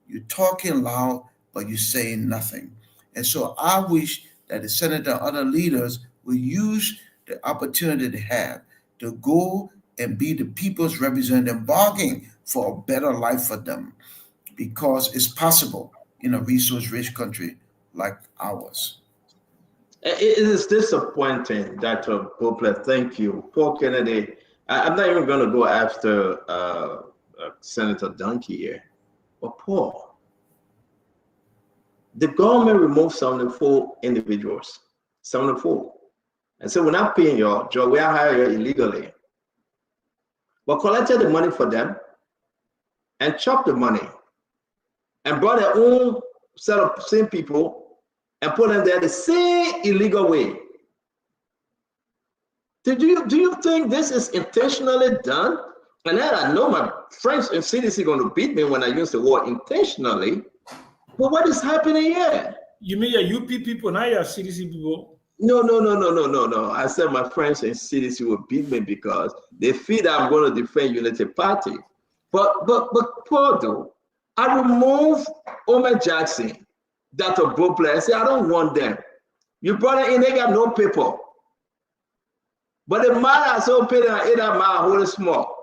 You're talking loud, but you're saying nothing. And so I wish that the senator and other leaders will use the opportunity they have to go and be the people's representative, bargaining for a better life for them, because it's possible in a resource-rich country like ours. It is disappointing, Dr. Bopler. Thank you. Paul Kennedy, I'm not even going to go after Senator Duncan here, but Paul, the government removed 74 individuals, 74. And so we're not paying your job, we are hiring you illegally. But collected the money for them and chopped the money and brought their own set of same people and put them there the same illegal way. Do you think this is intentionally done? And then I know my friends in CDC are going to beat me when I use the word intentionally. But what is happening here? You mean your UP people, not your CDC people? No. I said my friends in CDC will beat me because they feel that I'm going to defend Unity Party. But Paul, though, I removed Omer Jackson, Dr. Bopler. I said, I don't want them. You brought it in, they got no paper. But the man I so paid and ate that man holy small.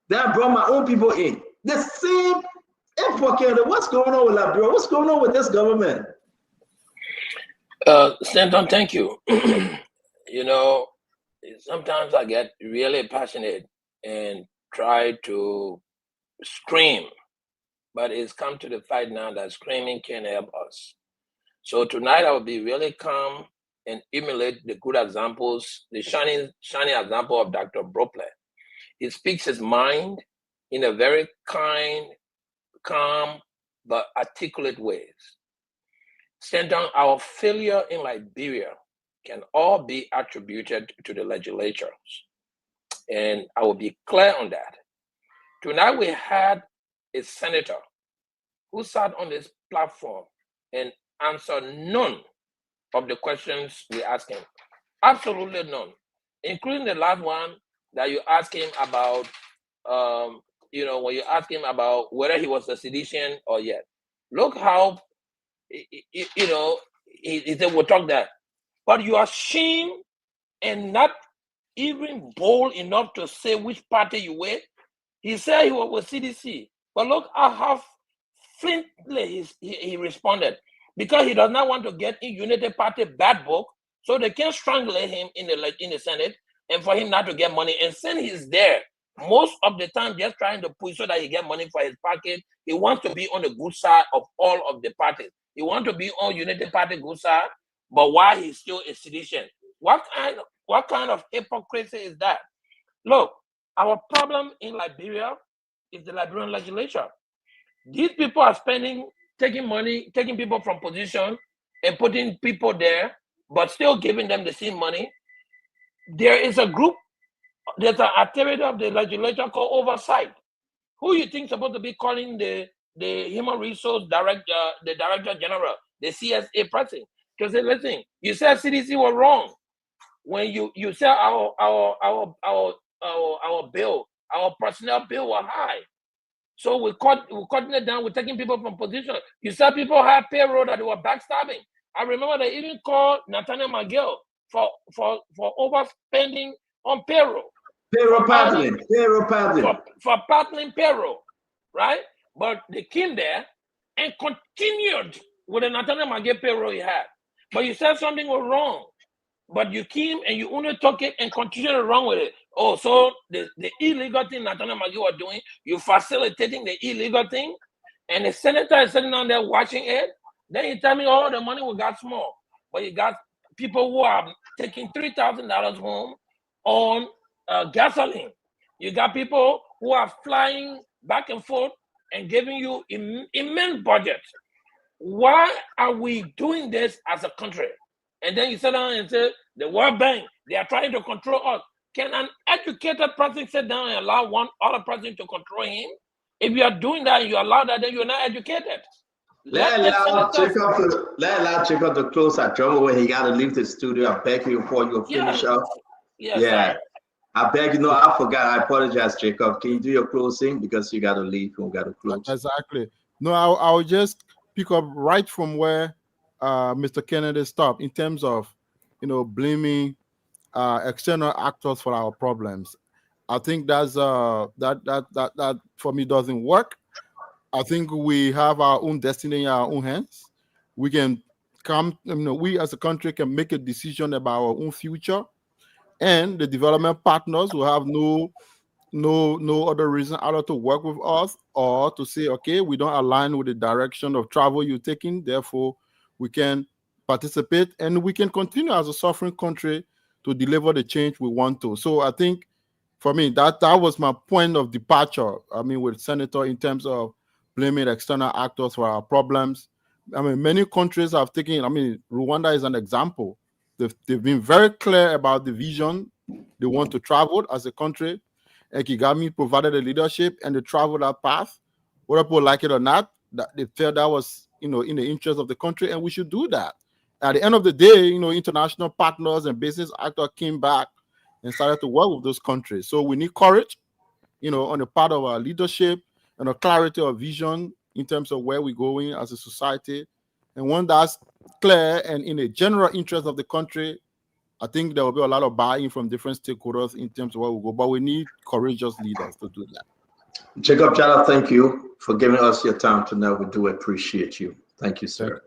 Then I brought my own people in. The same import. What's going on with Liberia? What's going on with this government? Stanton, thank you. You know, sometimes I get really passionate and try to scream, but it's come to the fight now that screaming can't help us. So tonight I will be really calm and emulate the good examples, the shining example of Dr. Bopler. He speaks his mind in a very kind, calm, but articulate ways. Stanton, our failure in Liberia can all be attributed to the legislatures. And I will be clear on that. Tonight we had a senator who sat on this platform and answered none of the questions we ask him. Absolutely none, including the last one that you asked him about, you know, when you ask him about whether he was a sedition or yet. Look how, you know, he said, we'll talk that. But you are ashamed and not even bold enough to say which party you were. He said he was with CDC. But look how flippantly he responded. Because he does not want to get in Unity Party bad book, so they can strangulate him in the Senate and for him not to get money. And since he's there, most of the time just trying to push so that he get money for his pocket, he wants to be on the good side of all of the parties. He wants to be on Unity Party good side, but why he's still a sedition? What kind of hypocrisy is that? Look, our problem in Liberia is the Liberian legislature. These people are taking money, taking people from position and putting people there, but still giving them the same money. There is a group, there's an activity of the legislature called oversight. Who you think is supposed to be calling the human resource director, the director general, the CSA president, to say, listen, you said CDC was wrong when you said our bill, our personnel bill was high. So we're cutting it down. We're taking people from position. You said people had payroll that they were backstabbing. I remember they even called Nathaniel McGill for overspending on payroll. Payroll paddling. For paddling payroll, right? But they came there and continued with the Nathaniel McGill payroll he had. But you said something was wrong. But you came and you only took it and continued wrong with it. Oh, so the illegal thing Nathaniel McGill was doing, you facilitating the illegal thing, and the senator is sitting down there watching it. Then you tell me, oh, the money we got small. But you got people who are taking $3,000 home on gasoline. You got people who are flying back and forth and giving you immense budgets. Why are we doing this as a country? And then you sit down and say, the World Bank, they are trying to control us. Can an educated person sit down and allow one other person to control him? If you are doing that and you allow that, then you're not educated. Let allow Jacob to close our trouble when he got to leave the studio. I beg you before you finish up. Yes, yeah. I beg you. No, I forgot. I apologize, Jacob. Can you do your closing? Because you got to leave. You got to close. Exactly. No, I'll just pick up right from where Mr. Kennedy stopped in terms of, blaming external actors for our problems. I think that's that for me doesn't work. I think we have our own destiny in our own hands. We can we as a country can make a decision about our own future, and the development partners will have no other reason either to work with us or to say, okay, we don't align with the direction of travel you're taking, therefore we can participate and we can continue as a sovereign country to deliver the change we want to. So I think for me, that was my point of departure. I mean, with Senator, in terms of blaming external actors for our problems. I mean, many countries have taken, Rwanda is an example. They've been very clear about the vision they want to travel as a country. And Kagame provided the leadership and they traveled that path. Whether people like it or not, that they felt that was, in the interest of the country, and we should do that. At the end of the day, international partners and business actors came back and started to work with those countries. So we need courage, on the part of our leadership and a clarity of vision in terms of where we're going as a society. And when that's clear and in the general interest of the country, I think there will be a lot of buy-in from different stakeholders in terms of where we go. But we need courageous leaders to do that. Jacob Jallah, thank you for giving us your time tonight. We do appreciate you. Thank you, sir.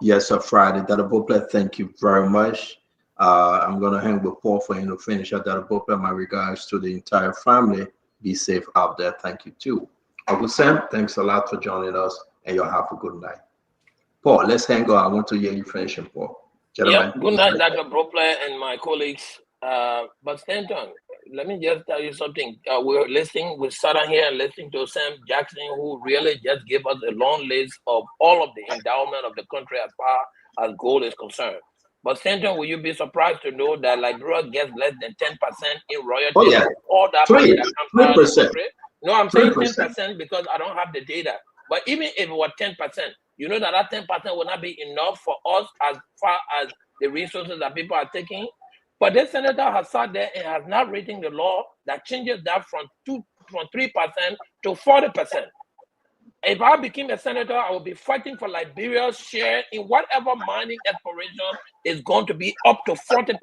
Yes, sir, Friday. Dada Bopla, thank you very much. I'm going to hang with Paul for him to finish up. Dada Bopla, my regards to the entire family. Be safe out there. Thank you, too. Uncle Sam, thanks a lot for joining us, and you'll have a good night. Paul, let's hang on. I want to hear you finish, Paul. Yeah, good night, Dr. Bropler and my colleagues. But Stanton, let me just tell you something. We're listening with Sarah here and listening to Sam Jackson, who really just gave us a long list of all of the endowment of the country as far as gold is concerned. But Stanton, will you be surprised to know that Liberia gets less than 10% in royalties? Oh, yeah. All that money that comes out of the country? No, I'm saying 3%. 10% because I don't have the data. But even if it was 10%, you know that 10% will not be enough for us as far as the resources that people are taking. But this senator has sat there and has not written the law that changes that from 3% to 40%. If I became a senator, I would be fighting for Liberia's share in whatever mining exploration is going to be up to 40%.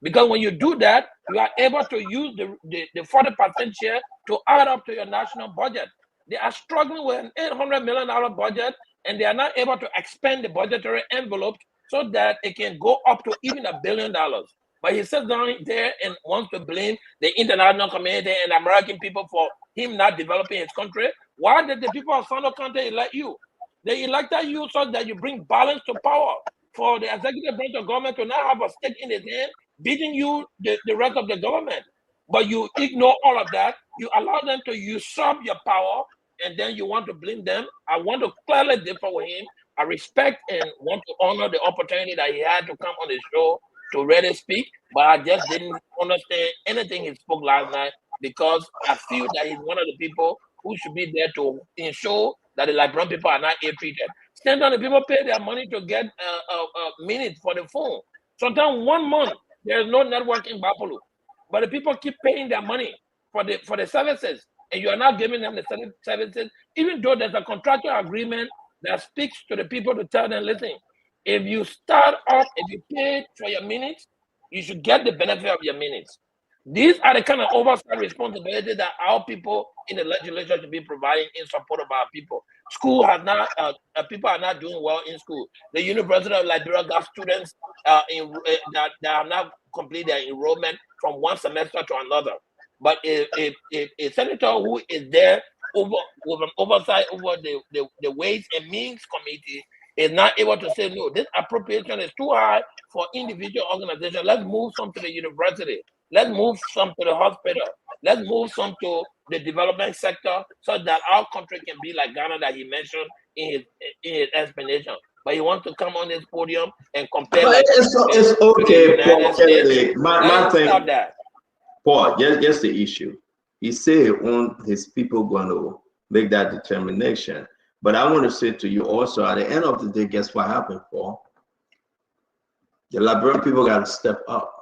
Because when you do that, you are able to use the 40% share to add up to your national budget. They are struggling with an $800 million budget, and they are not able to expand the budgetary envelope so that it can go up to even $1 billion. But he sits down there and wants to blame the international community and American people for him not developing his country. Why did the people of Sando County elect you? They elected you so that you bring balance to power, for the executive branch of government to not have a stake in his hand, beating you the rest of the government. But you ignore all of that. You allow them to usurp your power, and then you want to blame them. I want to clearly differ with him. I respect and want to honor the opportunity that he had to come on the show to really speak, but I just didn't understand anything he spoke last night, because I feel that he's one of the people who should be there to ensure that the Liberian people are not ill-treated. Stand on the people pay their money to get minutes for the phone. Sometimes 1 month, there's no network in Bapolu, but the people keep paying their money for the services, and you are not giving them the services, even though there's a contractual agreement that speaks to the people to tell them, listen, if you start off, if you pay for your minutes, you should get the benefit of your minutes. These are the kind of oversight responsibilities that our people in the legislature should be providing in support of our people. School has not, people are not doing well in school. The University of Liberia got students that have not completed their enrollment from one semester to another. But if a senator who is there with an oversight over the Ways and Means Committee is not able to say, no, this appropriation is too high for individual organizations. Let's move some to the university. Let's move some to the hospital. Let's move some to the development sector so that our country can be like Ghana that he mentioned in his explanation. But he wants to come on this podium and compare. But it's okay, Paul Kennedy. My thing, stop that. Paul, just the issue. He said when his people going to make that determination. But I want to say to you also, at the end of the day, guess what happened, Paul? The Liberian people got to step up.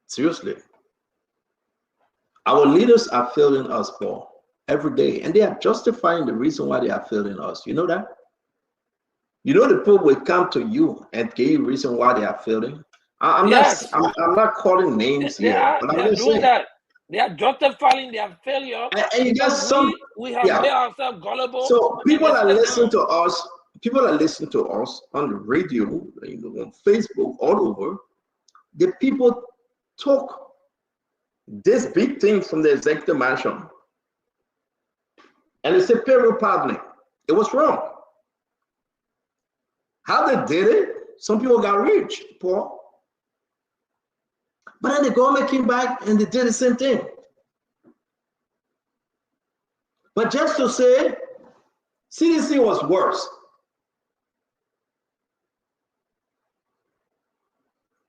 Seriously. Our leaders are failing us, Paul, every day. And they are justifying the reason why they are failing us. You know that? You know the people will come to you and give you reason why they are failing. I'm not calling names here, but I'm just saying that. They are justifying their failure. And you got some. We have made ourselves gullible. So people are listening to us. People are listening to us on the radio, on Facebook, all over. The people took this big thing from the executive mansion, and it's a payroll pardoning. It was wrong. How they did it? Some people got rich, Paul. But then the government came back and they did the same thing. But just to say, CDC was worse.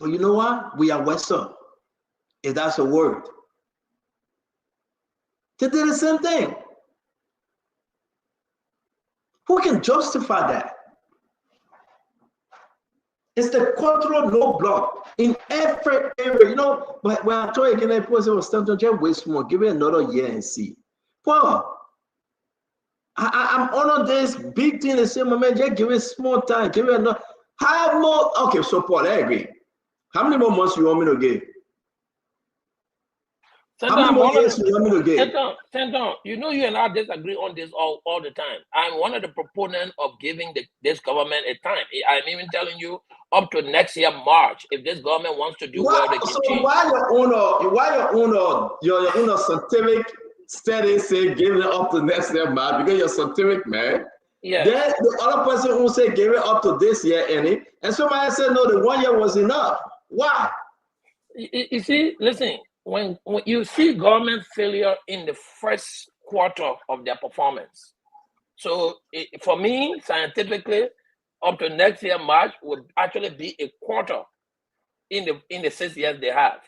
But you know what? We are Western, if that's a word. They did the same thing. Who can justify that? It's the control no block in every area. You know, when I told you again, I was starting to waste more. Give it another year and see. Well, I'm on this big thing the same moment. Just give it small time. Give it another. How more? Okay, so Paul, I agree. How many more months you want me to give? How many more years you want me to give? Senator, you know you and I disagree on this all the time. I'm one of the proponents of giving this government a time. I'm even telling you up to next year, March, if this government wants to do well, they can change. Why your owner scientific study say give it up to next year, man? Because you're scientific, man. Yeah. Then the other person who say give it up to this year, and somebody said no, the 1 year was enough. Why? You see, listen. When you see government failure in the first quarter of their performance, so for me, scientifically, up to next year March would actually be a quarter in the 6 years they have,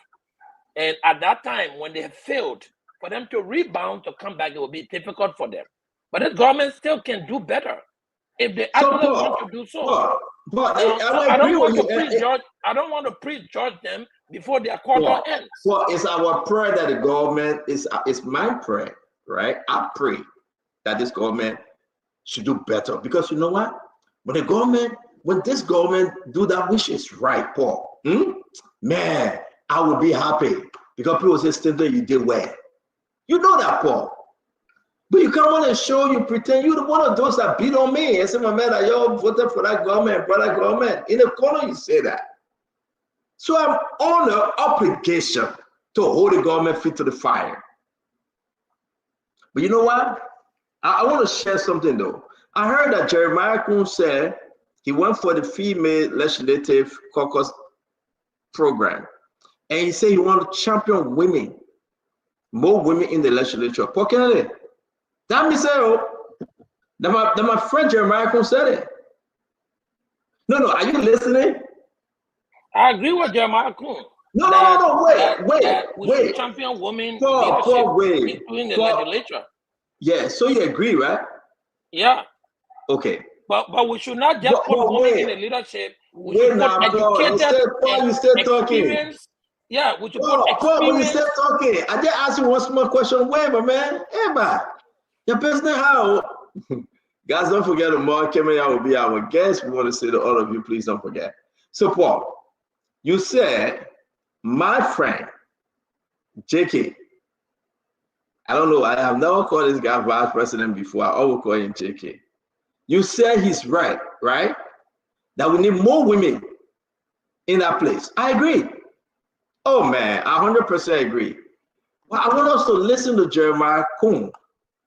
and at that time when they have failed, for them to rebound to come back, it will be difficult for them. But the government still can do better if they actually want to do so. But I don't want to prejudge. I don't want to prejudge them before their quarter ends. Well, it's our prayer that the government is. It's my prayer, right? I pray that this government should do better, because you know what? When this government do that which is right, Paul, man, I will be happy, because people say, "Stanton, you did well." You know that, Paul. But you come on and show, you pretend you're one of those that beat on me and say, "My man, I voted for that government, for that government." In the corner, you say that. So I'm on an obligation to hold the government feet to the fire. But you know what? I want to share something though. I heard that Jeremiah Kuhn said he went for the female legislative caucus program, and he said he wanted to champion women, more women in the legislature. Paul Kennedy. That me say, that my friend Jeremiah Kuhn said it. No, are you listening? I agree with Jeremiah Kuhn. No, wait. Champion women Wait. including the legislature. Yeah, so you agree, right? Yeah. Okay. But we should not just put women in the leadership. We should now, put educated you still talking. Yeah, we should put experience. Paul, you still talking. I just asked you one small question. Wait, my man. Hey, man. Your business how? Guys, don't forget tomorrow, Kemenya will be our guest. We want to say to all of you, please don't forget. So, Paul, you said, my friend, JK, I don't know, I have never called this guy vice president before. I always call him JK. You said he's right? That we need more women in that place. I agree. Oh, man, I 100% agree. But I want us to listen to Jeremiah Kuhn,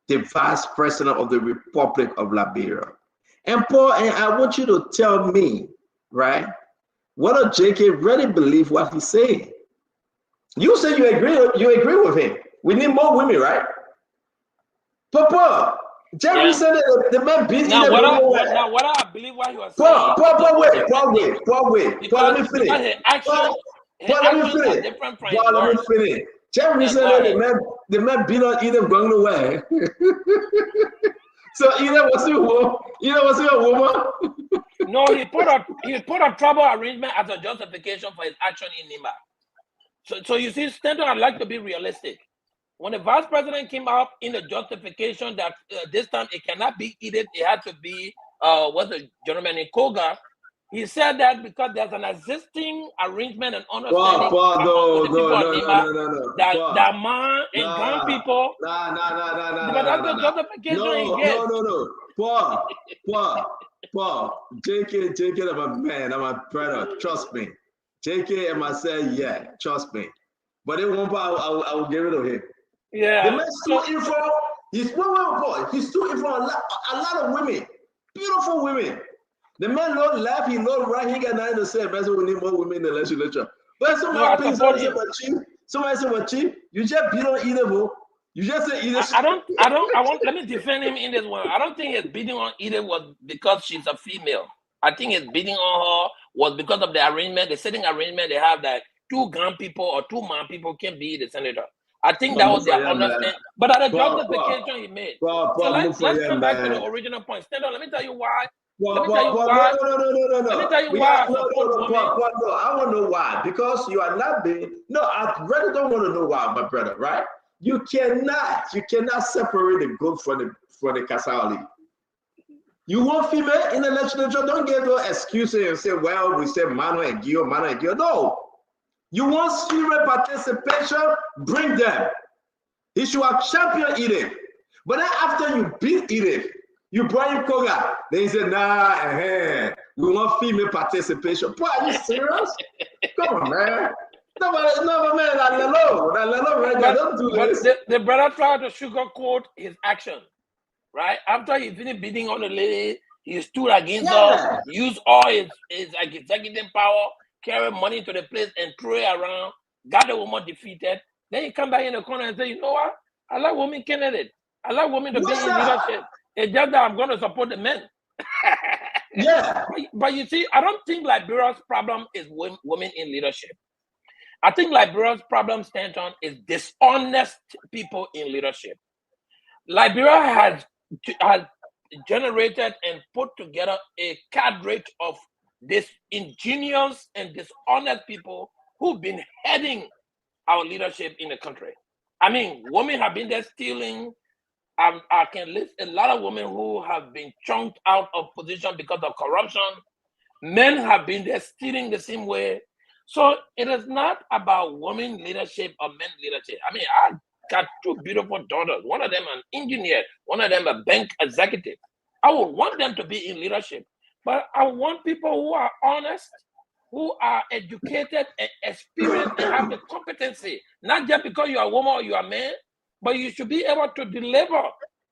the vice president of the Republic of Liberia. And Paul, and I want you to tell me, right, whether JK really believe what he's saying. You say you agree with him. We need more women, right? Papa, Jerry said that the man busy. Now, what I believe what he was saying. Paul, wait. Paul, let me finish. Let me finish. Jerry said that the man beat on Eden going away. So Eden was a woman. No, he put a trouble arrangement as a justification for his action in Nima. So you see, Stanton, I'd like to be realistic. When the vice president came out in the justification that this time it cannot be Edith, it had to be what's the gentleman in Koga. He said that because there's an existing arrangement and understanding that man and gun people. But that's the justification he gets. Paul, JK, I'm a man, I'm a brother. Trust me. JK and myself, yeah, trust me. But in one part, I will give it to him. Yeah. The man still in front. He's still in front a lot of women, beautiful women. The man not left, he not right, he got nothing to say. But we need more women in the legislature. But somebody say, "What chief? You just beat on Edith. You just say Edith." Let me defend him in this one. I don't think his beating on Edith was because she's a female. I think his beating on her was because of the arrangement, the sitting arrangement they have that 2 gun people or 2 man people can be the senator. I think that was their understanding. But at the justification he made. So let's come back to the original point. Stand on, let me tell you why. Let me tell you why. Let me tell you why. I want to know why. Because you are not being. No, I really don't want to know why, my brother. Right? You cannot separate the goat from the cassava. You want female in the legislature? Don't get no excuses and say, "Well, we said Mano and Gio." No. You want female participation? Bring them. He should have champion Edith. But then after you beat Edith, you brought in Koga. Then he said, we want female participation. Boy, are you serious? Come on, man. No, man, don't do this. The brother tried to sugarcoat his action, right? After he finished beating on the lady, he stood against her, used all his executive power, carry money to the place and throw it around, got the woman defeated. Then he come back in the corner and say, "You know what? I like women candidate. I like women to be in leadership. It's just that I'm going to support the men." Yeah. But you see, I don't think Liberia's problem is women in leadership. I think Liberia's problem, Stanton, is dishonest people in leadership. Liberia has generated and put together a cadre of this ingenious and dishonest people who've been heading our leadership in the country. I mean, women have been there stealing. I can list a lot of women who have been chunked out of position because of corruption. Men have been there stealing the same way. So it is not about women leadership or men leadership. I mean, I got two beautiful daughters. One of them an engineer, one of them a bank executive. I would want them to be in leadership, but I want people who are honest, who are educated and experienced and have the competency, not just because you are a woman or you are a man, but you should be able to deliver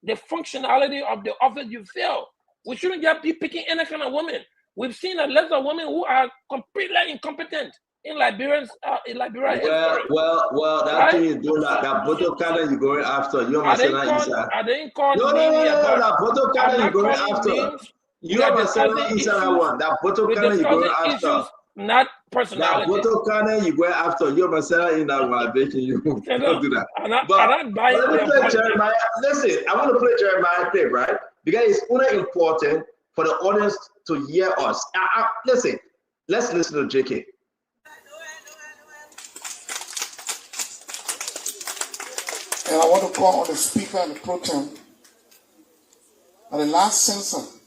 the functionality of the office you fill. We shouldn't just be picking any kind of woman. We've seen a lot of women who are completely incompetent in Liberian Well, that right? thing you do that photo cannon you going after. You must say that I didn't call no, that photo cannon you going after. names. You must say that one. That photo cannon you going after. Issues, not personality. That photo cannon you going after. You must say in that one. You don't do that. But let me play Jeremiah. Listen, I want to play Jeremiah tape, right? Because it's only important for the audience to hear us. Listen, let's listen to JK. And I want to call on the speaker and the pro tem. At the last census,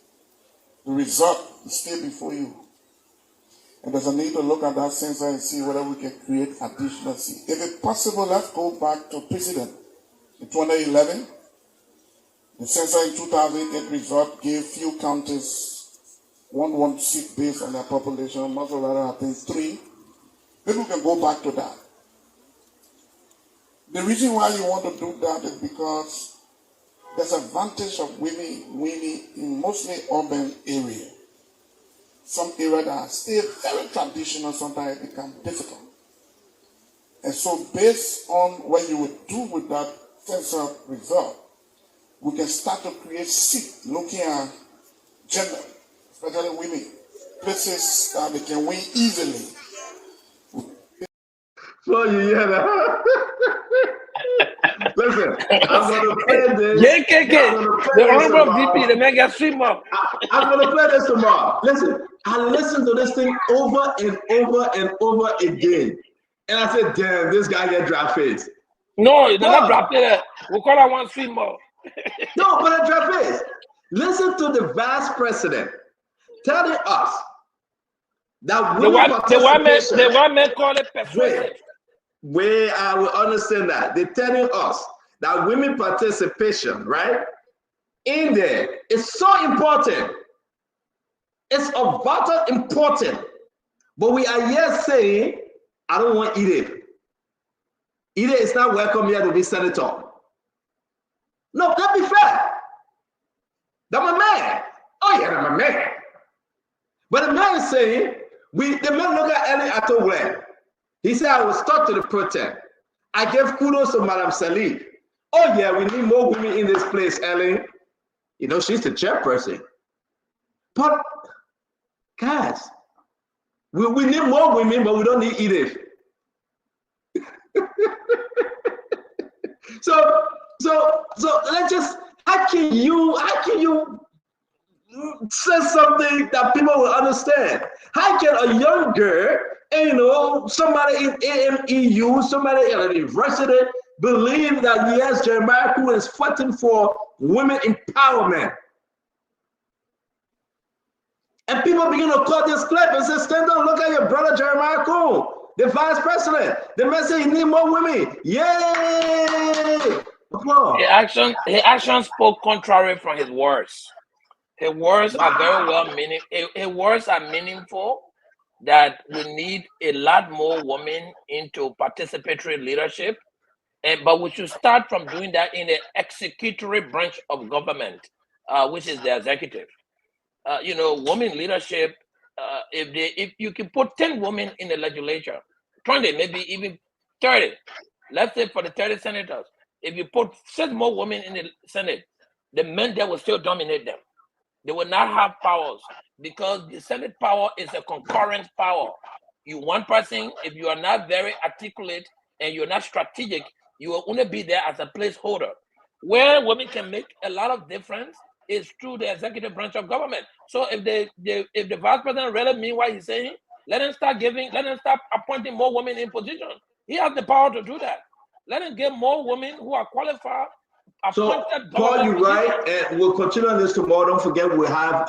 the result is still before you. And there's a need to look at that census and see whether we can create additional seats. If it's possible, let's go back to president. In 2011, the census in 2008 result gave few counties 1 seat based on their population, much rather I think 3. Maybe we can go back to that. The reason why you want to do that is because there's advantage of women in mostly urban area. Some areas that are still very traditional sometimes become difficult. And so based on what you would do with that census result, we can start to create seats looking at gender, especially women, places that they can win easily. So you hear that? Listen, I'm going to play this. The honorable VP, the mega streamer. I'm going to play this tomorrow. Listen, I listened to this thing over and over and over again. And I said, damn, this guy get draft face. No, they're not draft face. We'll call that one streamer. No, but a draft face. Listen to the vice president telling us that the white men call it persuasive. Where I will understand that. They're telling us that women participation, right, in there is so important. It's of vital importance. But we are here saying, I don't want Ide. Ide is not welcome here to be senator. No, that'd be fair. That's my man. Oh yeah, that's my man. But the man is saying, the man look at Ellie Atowell. He said, I will start to the protest. I gave kudos to Madam Salif. Oh yeah, we need more women in this place, Ellie. You know, she's the chairperson. But guys, we need more women, but we don't need Edith. So let's just, how can you say something that people will understand? How can a young girl, you know, somebody in AMEU, somebody at a university believe that yes, Jeremiah Kuhn is fighting for women empowerment? And people begin to cut this clip and say, stand up, look at your brother Jeremiah Kuhn, the vice president. The man said he need more women. Yay! His action spoke contrary from his words. His words are very well meaning. His words are meaningful. That we need a lot more women into participatory leadership, but we should start from doing that in the executory branch of government, which is the executive. You know, women leadership. If you can put 10 women in the legislature, 20, maybe even 30. Let's say for the 30 senators, if you put 6 more women in the Senate, the men there will still dominate them. They will not have powers because the Senate power is a concurrent power. You one person, if you are not very articulate and you're not strategic, you will only be there as a placeholder. where women can make a lot of difference is through the executive branch of government. So if the vice president really mean what he's saying, let him start appointing more women in position. He has the power to do that. Let him get more women who are qualified. So, Paul, you're right, and we'll continue on this tomorrow. Don't forget, we have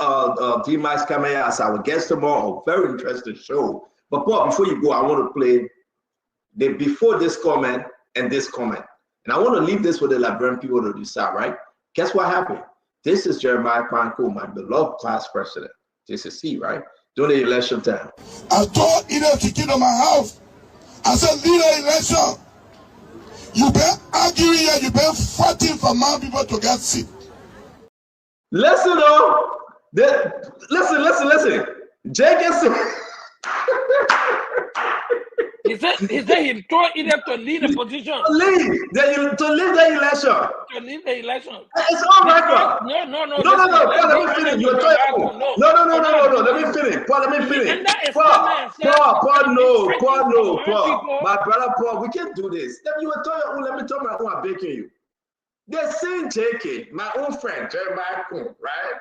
D-Max coming as our guest tomorrow. A very interesting show. But Paul, before you go, I want to play the before this comment and this comment. And I want to leave this with the Liberian people to decide, right? Guess what happened? This is Jeremiah Kwanko, my beloved class president. This is C, right? During the election time. I told Ida to get on my house. I said, lead the election. You been arguing here, you been fighting for my people to get seat. Listen, though. Listen. Jenkins. He said he told Ida to lead the position. To leave the election. To leave the election. It's all right, No. Let me finish. Let me finish. Paul, let me finish. Paul, no. My brother Paul, we can't do this. Let me tell my own, I'm begging you. The same JK, my own friend, Jeremiah Kuhn, right?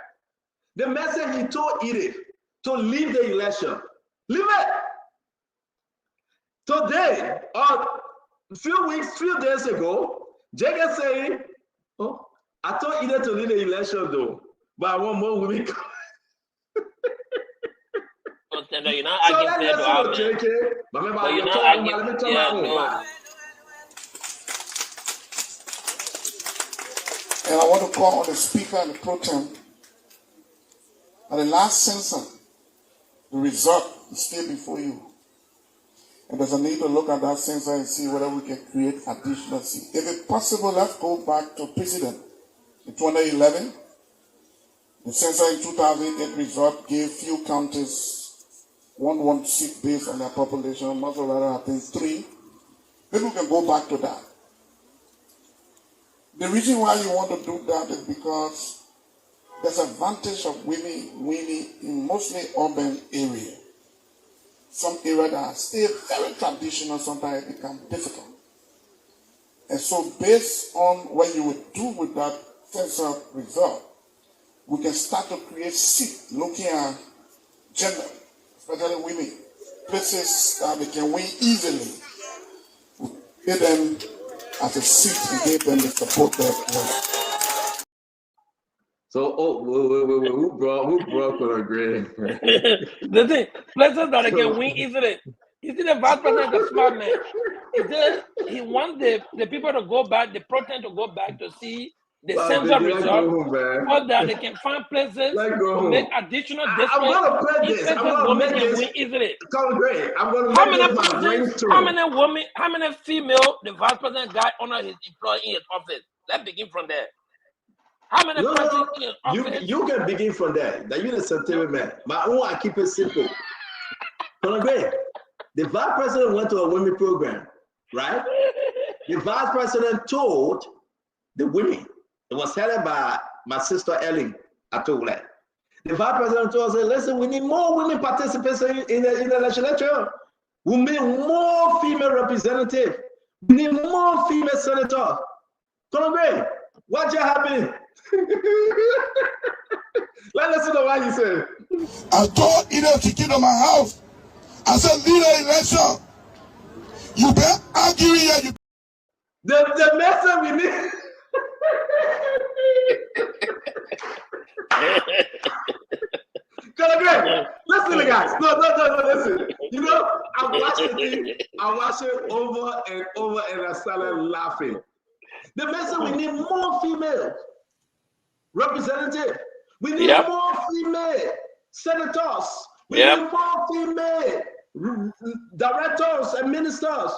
The message he told Edith to leave the election. Leave it. Today, a few days ago, JK saying, oh, I told Edith to leave the election though, but I want more women. You're not arguing And I want to call on the speaker and the pro tem. At the last census, the result is still before you. And there's a need to look at that census and see whether we can create additional seats. If it's possible, let's go back to president. In 2011, the census in 2008 result gave few counties 1 seat based on their population, much rather I think 3. Maybe we can go back to that. The reason why you want to do that is because there's an advantage of women in mostly urban areas. Some areas that are still very traditional, sometimes it becomes difficult. And so based on what you would do with that census result, we can start to create seats looking at gender, especially women, places that they can win easily. We give them as a seat and give them the support that So, who brought for a grade? The thing, places that they can win easily. You see, the vice president is a smart man. He wants the people to go back, the protest to go back to see the census result, so that they can find places to make additional districts. I'm gonna play this. I'm gonna make this win easily. Come great. I'm gonna make this my ringtone. How many female the vice president got under his employee in his office? Let's begin from there. How many you can begin from there. That you're the scientific man. My own, I keep it simple. Great. The vice president went to a women program, right? The vice president told the women, it was headed by my sister Ellen Atole. The vice president told us, listen, we need more women participants in the legislature. We need more female representatives. We need more female senators. Great. What just happened? Let's listen to what he said. I told Ida to get on my house. I said, lead the election. You been arguing here. The message we need. Listen, guys. No, listen. You know, I watch it over and over, and I started laughing. The message we need more female representatives. We need more female senators. We need more female directors and ministers.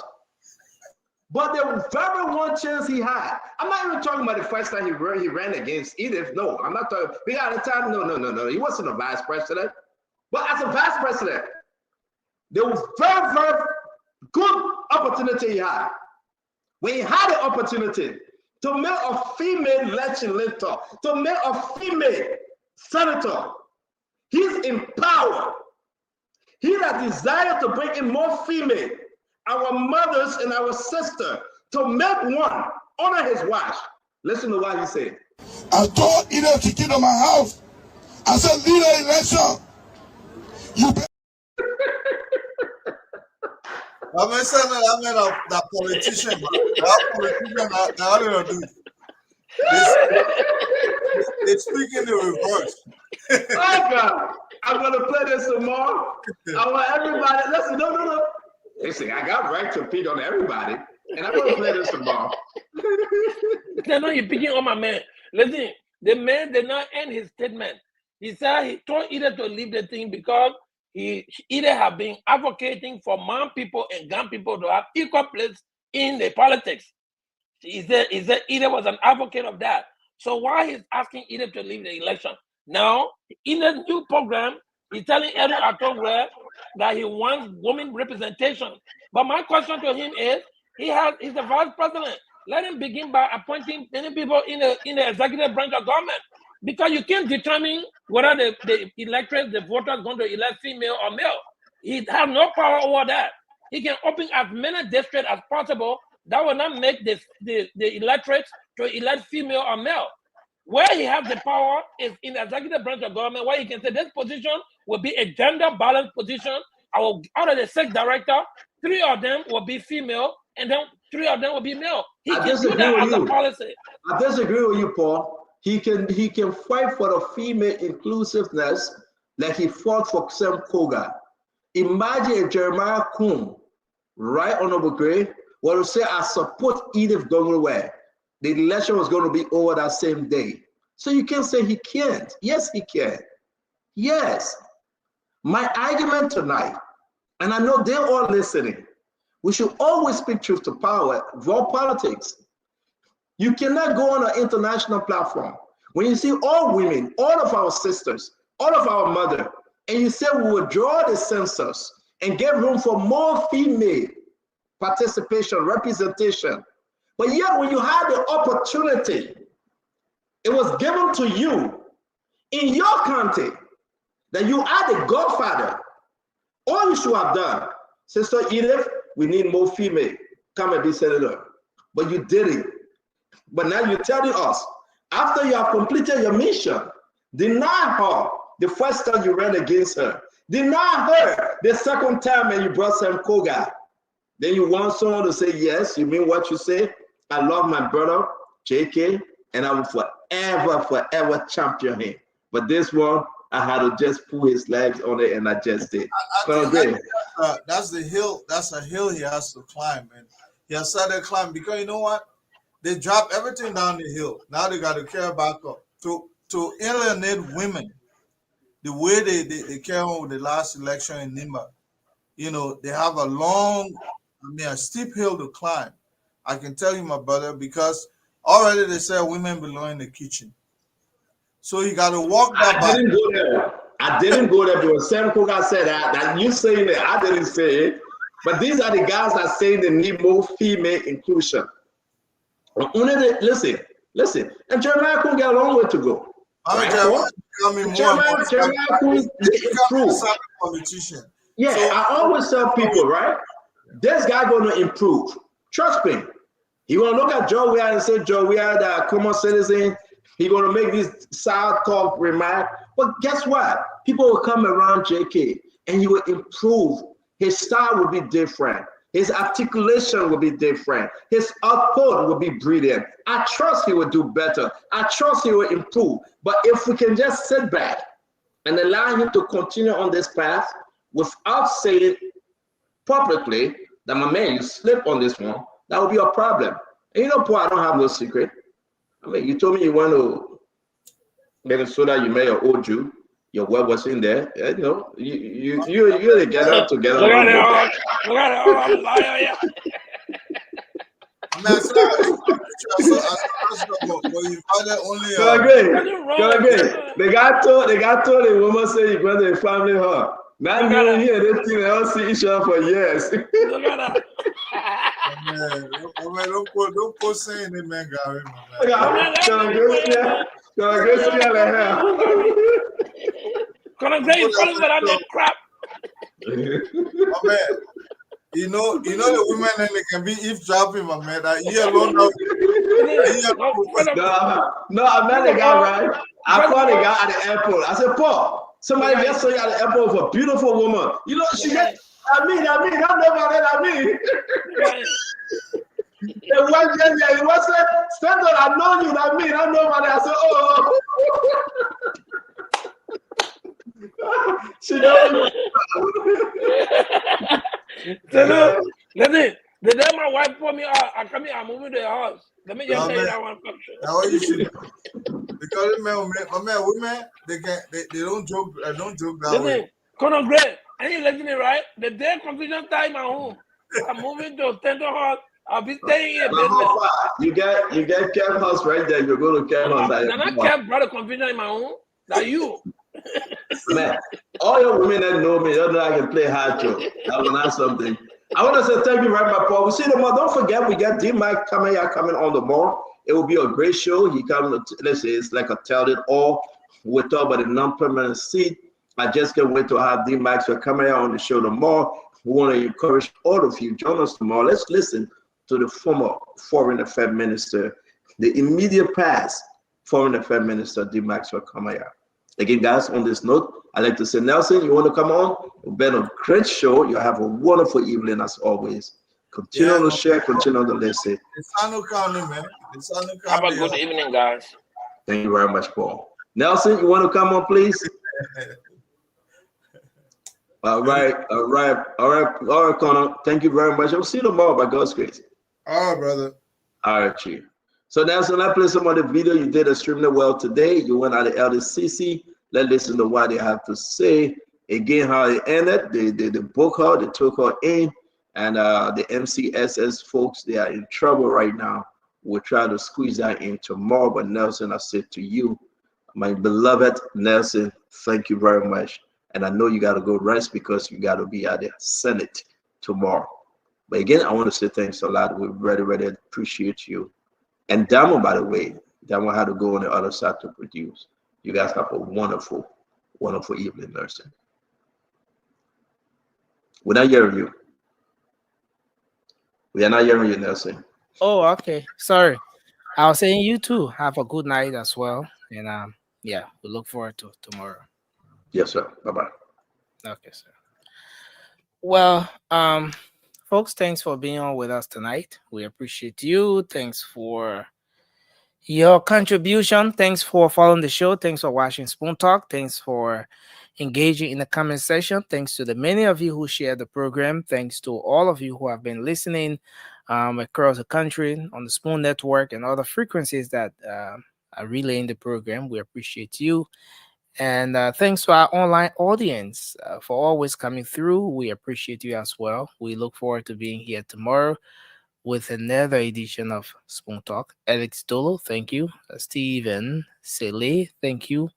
But the very one chance he had, I'm not even talking about the first time he ran against Edith. No, I'm not talking. Because at the time, no. He wasn't a vice president. But as a vice president, there was very, very good opportunity he had. When he had the opportunity to make a female legislator, to make a female senator, he's in power. He has desire to bring in more female, our mothers and our sisters, to make one honor his wife. Listen to what he said. I told Edith to get to my house. I said, lead the election. You better. I'm saying that politician, man. That politician, now they don't do it. They speak in the reverse. Oh God, I'm gonna play this tomorrow. I want everybody. Listen, no. Listen, I got right to repeat on everybody, and I'm gonna play this tomorrow. No, you're picking on my man. Listen, the man did not end his statement. He said he told Edith to leave the thing because he either have been advocating for man people and gun people to have equal place in the politics. He said Edith was an advocate of that. So why he's asking Edith to leave the election? Now, in the new program, he's telling Edith Atogwe that he wants women representation. But my question to him is, he's the vice president. Let him begin by appointing many people in the executive branch of government. Because you can't determine whether the electorate, the voters, going to elect female or male. He has no power over that. He can open as many districts as possible. That will not make the electorate to elect female or male. Where he has the power is in the executive branch of government, where he can say this position will be a gender balanced position. Out of the 6 directors, 3 of them will be female, and then 3 of them will be male. He can do that as a policy. I disagree with you, Paul. He can fight for the female inclusiveness like he fought for Sam Koga. Imagine if Jeremiah Kuhn, right, Honorable Gray, were to say, I support Edith Dongwe. The election was going to be over that same day. So you can't say he can't. Yes, he can. Yes. My argument tonight, and I know they're all listening, we should always speak truth to power, avoid politics. You cannot go on an international platform when you see all women, all of our sisters, all of our mother, and you say we will draw the census and get room for more female participation, representation. But yet when you had the opportunity, it was given to you in your country that you are the godfather. All you should have done, Sister Edith, we need more female. Come and be senator. But you didn't. But now you're telling us, after you have completed your mission, deny her the first time you ran against her. Deny her the second time and you brought Sam Koga. Then you want someone to say, yes, you mean what you say? I love my brother, JK, and I will forever champion him. But this one, I had to just pull his legs on it, and I just did. That's the hill. That's a hill he has to climb, and he has started climbing because you know what? They dropped everything down the hill. Now they got to carry back up to alienate women. The way they carry on with the last election in Nimba, you know, they have a steep hill to climb. I can tell you, my brother, because already they said women belong in the kitchen. So you got to walk that back. I didn't go there because Sam Koga said that you saying that. I didn't say it. But these are the guys that say they need more female inclusion. Listen. And Jeremiah couldn't get a long way to go. Jeremiah couldn't improve. Yeah, so, I always tell people, right? This guy going to improve. Trust me. He going to look at Joe Weir and say, Joe Weir, the common citizen, he going to make this side talk remark. But guess what? People will come around JK and he will improve. His style will be different. His articulation will be different. His output will be brilliant. I trust he will do better. I trust he will improve. But if we can just sit back and allow him to continue on this path without saying publicly that, my man, you slip on this one, that will be a problem. And you know, Paul, I don't have no secret. I mean, you told me you went to Minnesota, you met your old Jew. Your web was in there. You know, you really get up together. Look at it all, liar, yeah. They got told the woman say you went to a family hall. Now you hear this thing, they don't see each other for years. Look at that. Don't put saying it, man, Gary. Crap. My man, you know the women and they can be eavesdropping, my man. That year alone now, No, I met the guy, right? I called the guy at the airport. I said, Paul, somebody just saw you at the airport with a beautiful woman. You know, she just, I mean, I know about it, I mean. The one guy, he was like, Stanton, I know you, I mean, I know about it. I said, oh. She knows. Listen, the day my wife put me out, I come here, I'm moving to the house. Let me just tell you that one function. Now what you should because women, they don't joke, that way. Colonel Gray, and you listening, right? The day confusion time at home, I'm moving to Tender House. I'll be staying here. You get camp house right there. You go to camp house. I'm not camp brother confusion in my home. That you. Man, all your women that know me, they know I can play hard joke. I will not something. I want to say thank you, right, my Paul. We see them all. Don't forget, we got D-Mac coming on the board. It will be a great show. He comes, let's say, it's like a tell it all. We'll talk about the non-permanent seat. I just can't wait to have D-Mac coming out on the show tomorrow. We want to encourage all of you. Join us tomorrow. Let's listen to the former Foreign Affairs Minister, the immediate past Foreign Affairs Minister, D-Mac coming out. Again, guys, on this note, I'd like to say, Nelson, you want to come on? It's been a great show. You have a wonderful evening as always. Continue to share, continue to listen. Have a good evening, guys. Thank you very much, Paul. Nelson, you want to come on, please? All right, Connor. Thank you very much. I'll see you tomorrow by God's grace. All right, brother. All right, chief. So Nelson, I played some of the video. You did extremely well today. You went out of LACC. Let's listen to what they have to say. Again, how it ended. The book her, they took her in, and the MCSS folks, they are in trouble right now. We'll try to squeeze that in tomorrow. But Nelson, I said to you, my beloved Nelson, thank you very much. And I know you got to go rest because you got to be at the Senate tomorrow. But again, I want to say thanks a lot. We really appreciate you. And Damon, by the way, Damon had to go on the other side to produce. You guys have a wonderful, wonderful evening, Nelson. We're not hearing you. We are not hearing you, Nelson. Oh, okay. Sorry. I was saying you too. Have a good night as well. And yeah, we look forward to tomorrow. Yes, sir. Bye-bye. Okay, sir. Well, folks, thanks for being on with us tonight. We appreciate you. Thanks for your contribution. Thanks for following the show. Thanks for watching Spoon Talk. Thanks for engaging in the comment section. Thanks to the many of you who shared the program. Thanks to all of you who have been listening across the country on the Spoon Network and other frequencies that are relaying the program. We appreciate you. And thanks to our online audience for always coming through. We appreciate you as well. We look forward to being here tomorrow with another edition of Spoon Talk. Alex Dolo, thank you. Stephen Sele, thank you.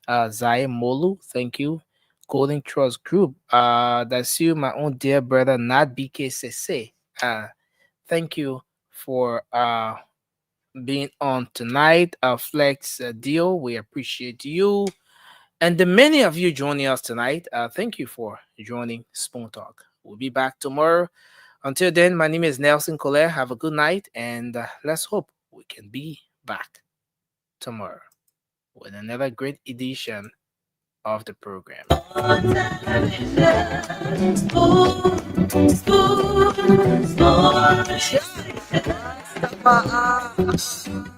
Zai Molu, thank you. Golden Trust Group, that's you, my own dear brother, Nat BKCC. Thank you for being on tonight. Flex Deal, we appreciate you. And the many of you joining us tonight, thank you for joining Spoon Talk. We'll be back tomorrow. Until then, my name is Nelson Collier. Have a good night, and let's hope we can be back tomorrow with another great edition of the program. Spoon.